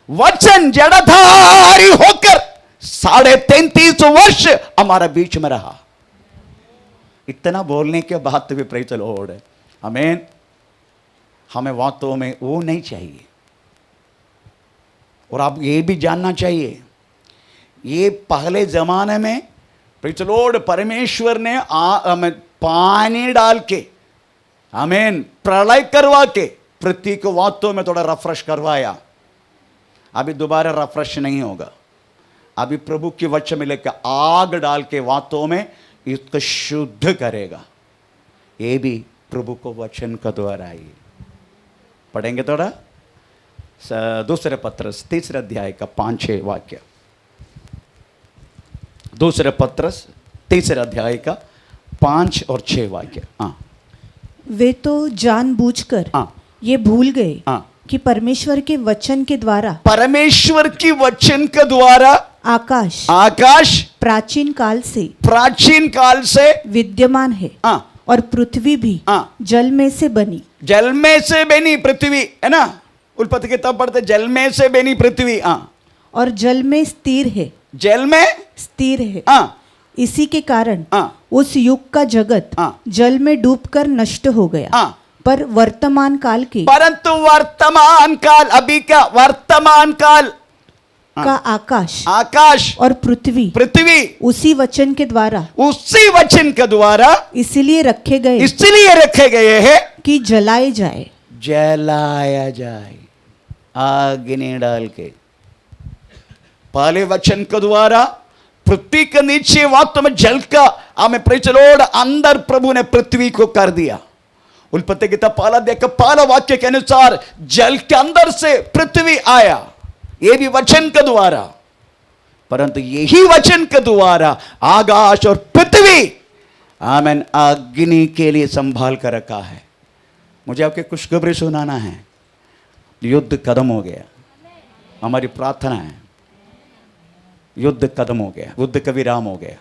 वचन जड़धारी होकर 33.5 वर्ष हमारा बीच में रहा। इतना बोलने के बाद भी प्रेज़ द लॉर्ड, आमीन, हमें वास्तव में वो नहीं चाहिए। और आप ये भी जानना चाहिए, ये पहले जमाने में प्रेज़ द लॉर्ड परमेश्वर ने हमें पानी डाल के, आमीन, प्रलय करवा के पृथ्वी को वास्तव में थोड़ा रिफ्रेश करवाया। अभी दोबारा रिफ्रेश नहीं होगा। अभी प्रभु की वचन में लेकर आग डाल के वास्तव में इसको शुद्ध करेगा। ये भी प्रभु को वचन का द्वारा ही। पढ़ेंगे थोड़ा दूसरे पत्रस 3 अध्याय का 5-6 वाक्य। दूसरे पत्रस 3 अध्याय का 5 और 6 वाक्य। हाँ, वे तो जानबूझकर हाँ। ये भूल गए हाँ। कि परमेश्वर के वचन के द्वारा परमेश्वर की वचन के द्वारा आकाश प्राचीन काल से प्राचीन काल से विद्यमान है हाँ, और पृथ्वी भी हाँ। जल में से बनी। जल में से बनी पृथ्वी, है ना, उत्पत्ति किताब पढ़ते, जल में से बनी पृथ्वी, हाँ, और जल में स्थिर है, जल में स्थिर है। हाँ, इसी के कारण हाँ। उस युग का जगत हाँ। जल में डूबकर नष्ट हो गया। हाँ। पर वर्तमान काल के परंतु वर्तमान काल, अभी का वर्तमान काल का आकाश आकाश और पृथ्वी पृथ्वी उसी वचन के द्वारा उसी वचन के द्वारा इसीलिए रखे गए इसलिए रखे गए हैं कि जलाए जाए। जलाया जाए, आग नहीं डाल के। पहले वचन के द्वारा पृथ्वी के नीचे वास्तव में जल का हमें प्रचलोड़ अंदर प्रभु ने पृथ्वी को कर दिया। उत्पत्ति किताब पहला देख पहला वाक्य के अनुसार जल के अंदर से पृथ्वी आया, ये भी वचन के द्वारा। परंतु यही वचन के द्वारा आकाश और पृथ्वी आमेन अग्नि के लिए संभाल कर रखा है। मुझे आपके खुशखबरी सुनाना है, युद्ध खत्म हो गया। हमारी प्रार्थना है युद्ध खत्म हो गया, युद्ध का विराम हो गया।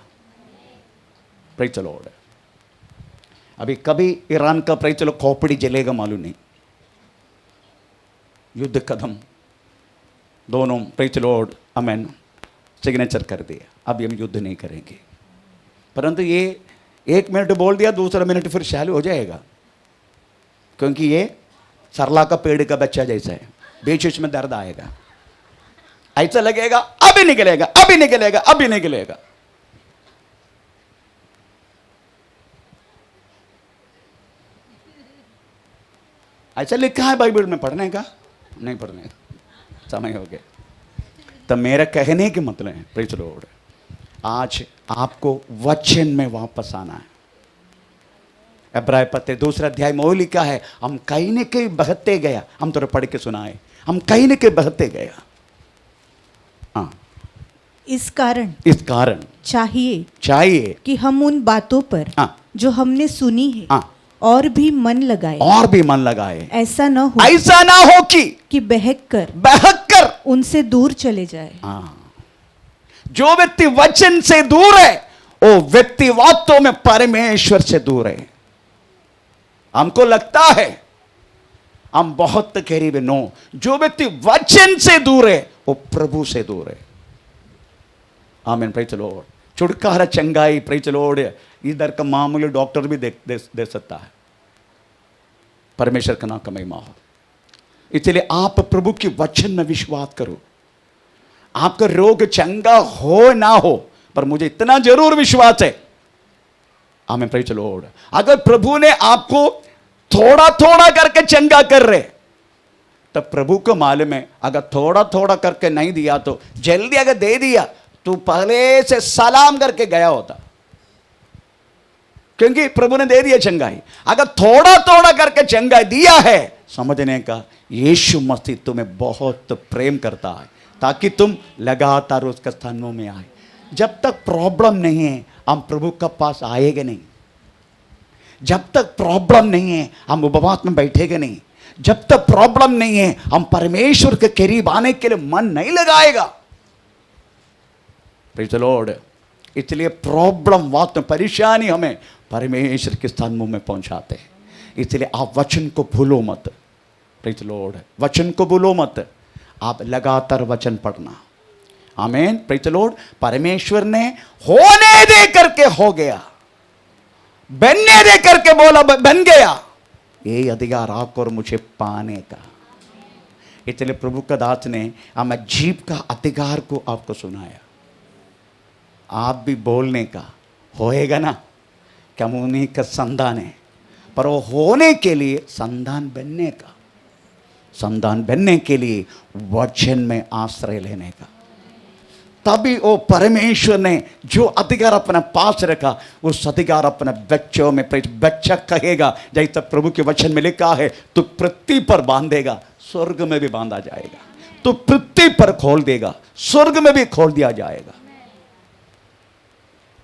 Praise the Lord. अभी कभी ईरान का प्रेज़ द लॉर्ड खोपड़ी जलेगा मालूम नहीं। युद्ध खत्म, दोनों praise the Lord amen signature कर दिया, अभी हम युद्ध नहीं करेंगे। परंतु ये 1 मिनट बोल दिया, दूसरा मिनट फिर चालू हो जाएगा, क्योंकि ये सरला का पेड़ का बच्चा जैसा है, बीच बीच में दर्द आएगा, ऐसा लगेगा अभी निकलेगा, अभी निकलेगा, अभी निकलेगा। ऐसा लिखा है बाइबल में, पढ़ने का नहीं, पढ़ने का समय हो गया। तो मेरा कहने के मतलब है प्रेज़ द लॉर्ड, आज आपको वचन में वापस आना है। इब्राय पत्र 2 अध्याय में वो लिखा है, हम कहीं न कहीं बहते गया, हम तो पढ़ के सुनाए, हम कहीं न कहीं बहते गया। हाँ, इस कारण चाहिए कि हम उन बातों पर हाँ, जो हमने सुनी है हाँ, और भी मन लगाए, ऐसा न हो कि बहक कर उनसे दूर चले जाए। हाँ, जो व्यक्ति वचन से दूर है वो व्यक्ति वास्तव में परमेश्वर से दूर है। हमको लगता है हम बहुत करीब है, नो, जो व्यक्ति वचन से दूर है वो प्रभु से दूर है। आमीन, प्रेज़ द लॉर्ड। छुटकारा चंगाई प्रेज़ द लॉर्ड इधर का मामूली डॉक्टर भी दे सकता है। परमेश्वर का नाम का महिमा हो। इसलिए आप प्रभु की वचन में विश्वास करो। आपका रोग चंगा हो ना हो, पर मुझे इतना जरूर विश्वास है, आमीन, प्रेज़ द लॉर्ड, अगर प्रभु ने आपको थोड़ा थोड़ा करके चंगा कर रहे, तब प्रभु को मालूम है अगर थोड़ा थोड़ा करके नहीं दिया तो जल्दी अगर दे दिया तो पहले से सलाम करके गया होता, क्योंकि प्रभु ने दे दिया चंगाई। अगर थोड़ा थोड़ा करके चंगाई दिया है, समझने का यीशु मसीह तुम्हें बहुत प्रेम करता है, ताकि तुम लगातार उसके स्थानों में आए। जब तक प्रॉब्लम नहीं है हम प्रभु के पास आएंगे नहीं, जब तक प्रॉब्लम नहीं है हम उपवास में बैठेंगे नहीं, जब तक प्रॉब्लम नहीं है हम परमेश्वर के करीब आने के लिए मन नहीं लगाएगा। Praise the Lord. इसलिए प्रॉब्लम वास्तव में परेशानी हमें परमेश्वर के स्थानों में पहुंचाते हैं। इसलिए आप वचन को भूलो मत, प्रेज़ द लॉर्ड, वचन को भूलो मत, आप लगातार वचन पढ़ना। आमीन, प्रेज़ द लॉर्ड। परमेश्वर ने होने दे करके हो गया, बनने दे करके बोला बन गया, ये अधिकार आपको और मुझे पाने का। इसलिए प्रभु का दास ने हमें जीव का अधिकार को आपको सुनाया। आप भी बोलने का होएगा ना, क्या उन्हीं का संतान है, पर वो होने के लिए संतान बनने का, संतान बनने के लिए वचन में आश्रय लेने का, तभी वो परमेश्वर ने जो अधिकार अपने पास रखा उस अधिकार अपने बच्चों में, बच्चा कहेगा जैसा प्रभु के वचन में लिखा है, तो पृथ्वी पर बांधेगा स्वर्ग में भी बांधा जाएगा, तो पृथ्वी पर खोल देगा स्वर्ग में भी खोल दिया जाएगा।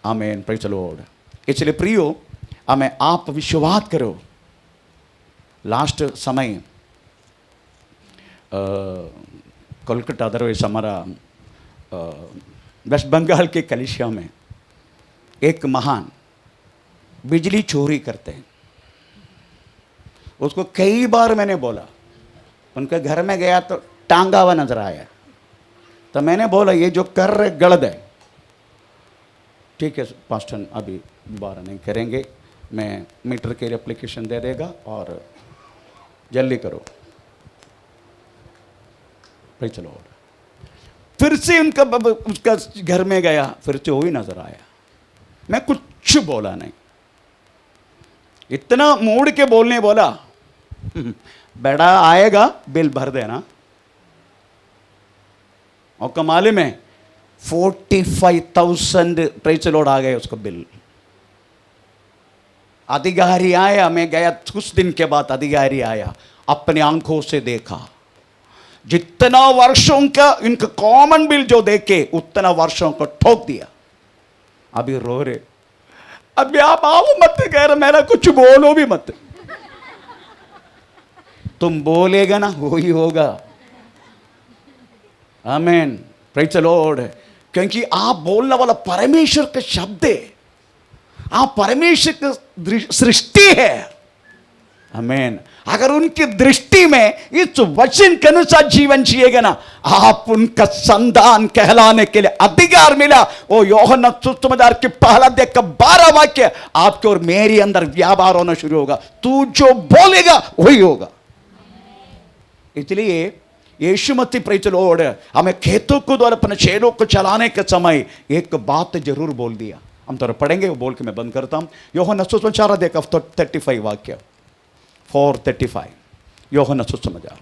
आमीन, प्रेज़ द लॉर्ड। इसलिए प्रियो, हमें आप विश्वास करो, लास्ट समय कोलकाता अदरवाइज हमारा वेस्ट बंगाल के कलिसिया में एक महान बिजली चोरी करते हैं। उसको कई बार मैंने बोला, उनके घर में गया तो टांगा हुआ नजर आया, तो मैंने बोला ये जो कर रहे गलत है। ठीक है पास्टर, अभी दोबारा नहीं करेंगे, मैं मीटर के लिए एप्लीकेशन दे देगा और जल्दी करो। भाई चलो, फिर से उसका घर में गया, फिर से वही नजर आया। मैं कुछ बोला नहीं, इतना मूड के बोलने बोला बेटा आएगा बिल भर देना। और कमाल में 45,000 प्रेज लॉर्ड आ गए उसको बिल। अधिकारी आया, मैं गया कुछ दिन के बाद, अधिकारी आया, अपने आंखों से देखा, जितना वर्षों का इनका कॉमन बिल जो देखे उतना वर्षों को ठोक दिया। अभी रो रहे, अभी आप आओ मत, कह रहे मेरा कुछ बोलो भी मत, तुम बोलेगा ना वही होगा। आमीन, प्रेज द लॉर्ड। क्योंकि आप बोलने वाला परमेश्वर का शब्द है, आप परमेश्वर की सृष्टि है। आमीन। अगर उनकी दृष्टि में इस वचन के अनुसार जीवन जिएगा ना, आप उनका संतान कहलाने के लिए अधिकार मिला। वो यूहन्ना सुसमाचार के पहला अध्याय का 12 वाक्य, आपके और मेरे अंदर व्यापार होना शुरू होगा। तू जो बोलेगा वही होगा। इसलिए यीशु मसीह प्रेज द लॉर्ड हमें खेतों को द्वारा अपने चेलों को चलाने के समय एक बात जरूर बोल दिया। हम तो पढ़ेंगे, वो बोल के मैं बंद करता हूं। यूहन्ना सुसमाचार अध्याय का 35 वाक्य 4:35, यूहन्ना सुसमाचार।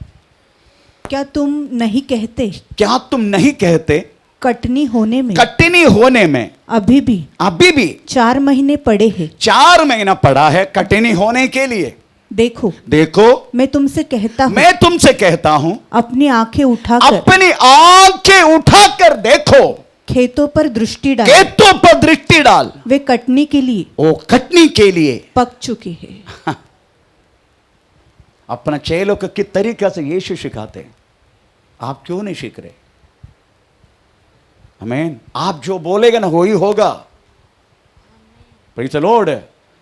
क्या तुम नहीं कहते, क्या तुम नहीं कहते कटनी होने में अभी भी 4 महीने पड़े हैं। 4 महीना पड़ा है कटनी होने के लिए। देखो मैं तुमसे कहता हूं अपनी आंखें उठाकर देखो, खेतों पर दृष्टि डाल, वे कटनी के लिए पक चुके हैं। अपना चेलों को किस तरीके से यीशु सिखाते हैं, आप क्यों नहीं सीख रहे? आमीन। आप जो बोलेगा ना वही होगा। Praise the lord.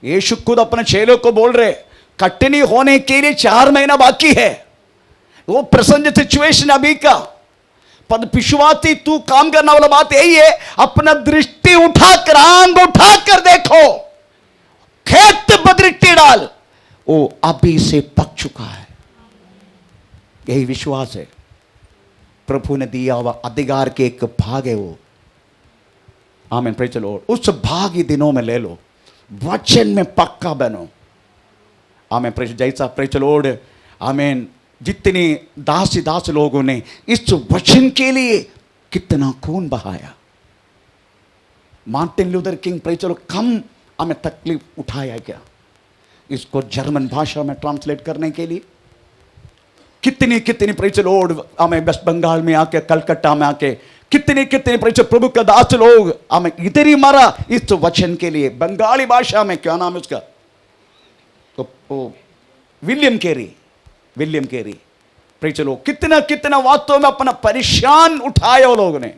यीशु खुद अपने चेलों को बोल रहे, कटनी होने के लिए 4 महीना बाकी है। वो प्रेजेंट सिचुएशन अभी का, पर विश्वासी तू काम करने वाला बात यही है, अपना दृष्टि उठाकर, आंख उठाकर देखो, खेत पर दृष्टि डाल, वो अभी से पक चुका है। यही विश्वास है। प्रभु ने दिया हुआ अधिकार के एक भाग है वो। आमीन, प्रेज़ द लॉर्ड। उस भागी दिनों में ले लो, वचन में पक्का बनो। आमीन, जैसा प्रेज़ द लॉर्ड। आमीन। जितने दास लोगों ने इस वचन के लिए कितना खून बहाया। Martin Luther King praise the lord कम हमें तकलीफ उठाया क्या इसको जर्मन भाषा में ट्रांसलेट करने के लिए। कितनी प्रेज़ द लॉर्ड हमें वेस्ट बंगाल में आके, कलकत्ता में आके कितने प्रेज़ प्रभु का दास लोग हमें इधर ही मारा इस वचन के लिए। बंगाली भाषा में क्या नाम है उसका, तो William Carey praise the Lord. कितना वास्तव में अपना परेशान उठाया वो लोगों ने।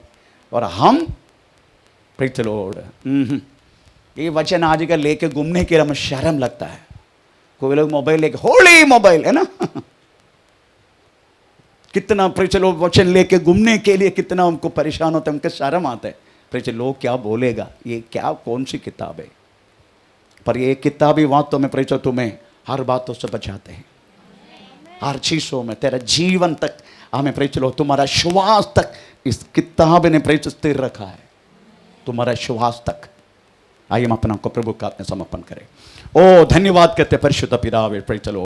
और हम प्रेज़ द लॉर्ड, ये वचन आज का लेके घूमने के लिए हमें शर्म लगता है। कोई लोग मोबाइल लेके, होली मोबाइल है ना कितना प्रेज़ द लॉर्ड वचन लेके घूमने के लिए कितना उनको परेशान होता है, उनके शर्म आता है। प्रेज़ द लॉर्ड क्या बोलेगा, ये क्या कौन सी किताब है? पर ये किताब ही वास्तव में प्रेज़ द लॉर्ड तुम्हें हर बातों से बचाते हैं, हर चीजों में, तेरा जीवन तक हमें प्रेज़ द लॉर्ड, तुम्हारा श्वास तक इस किताब ने प्रेज़ स्थिर रखा है, तुम्हारा श्वास तक। आइए हम अपना को प्रभु का समर्पण करें। ओ धन्यवाद कहते परिशुद्ध पिता, प्रेज़ द लॉर्ड।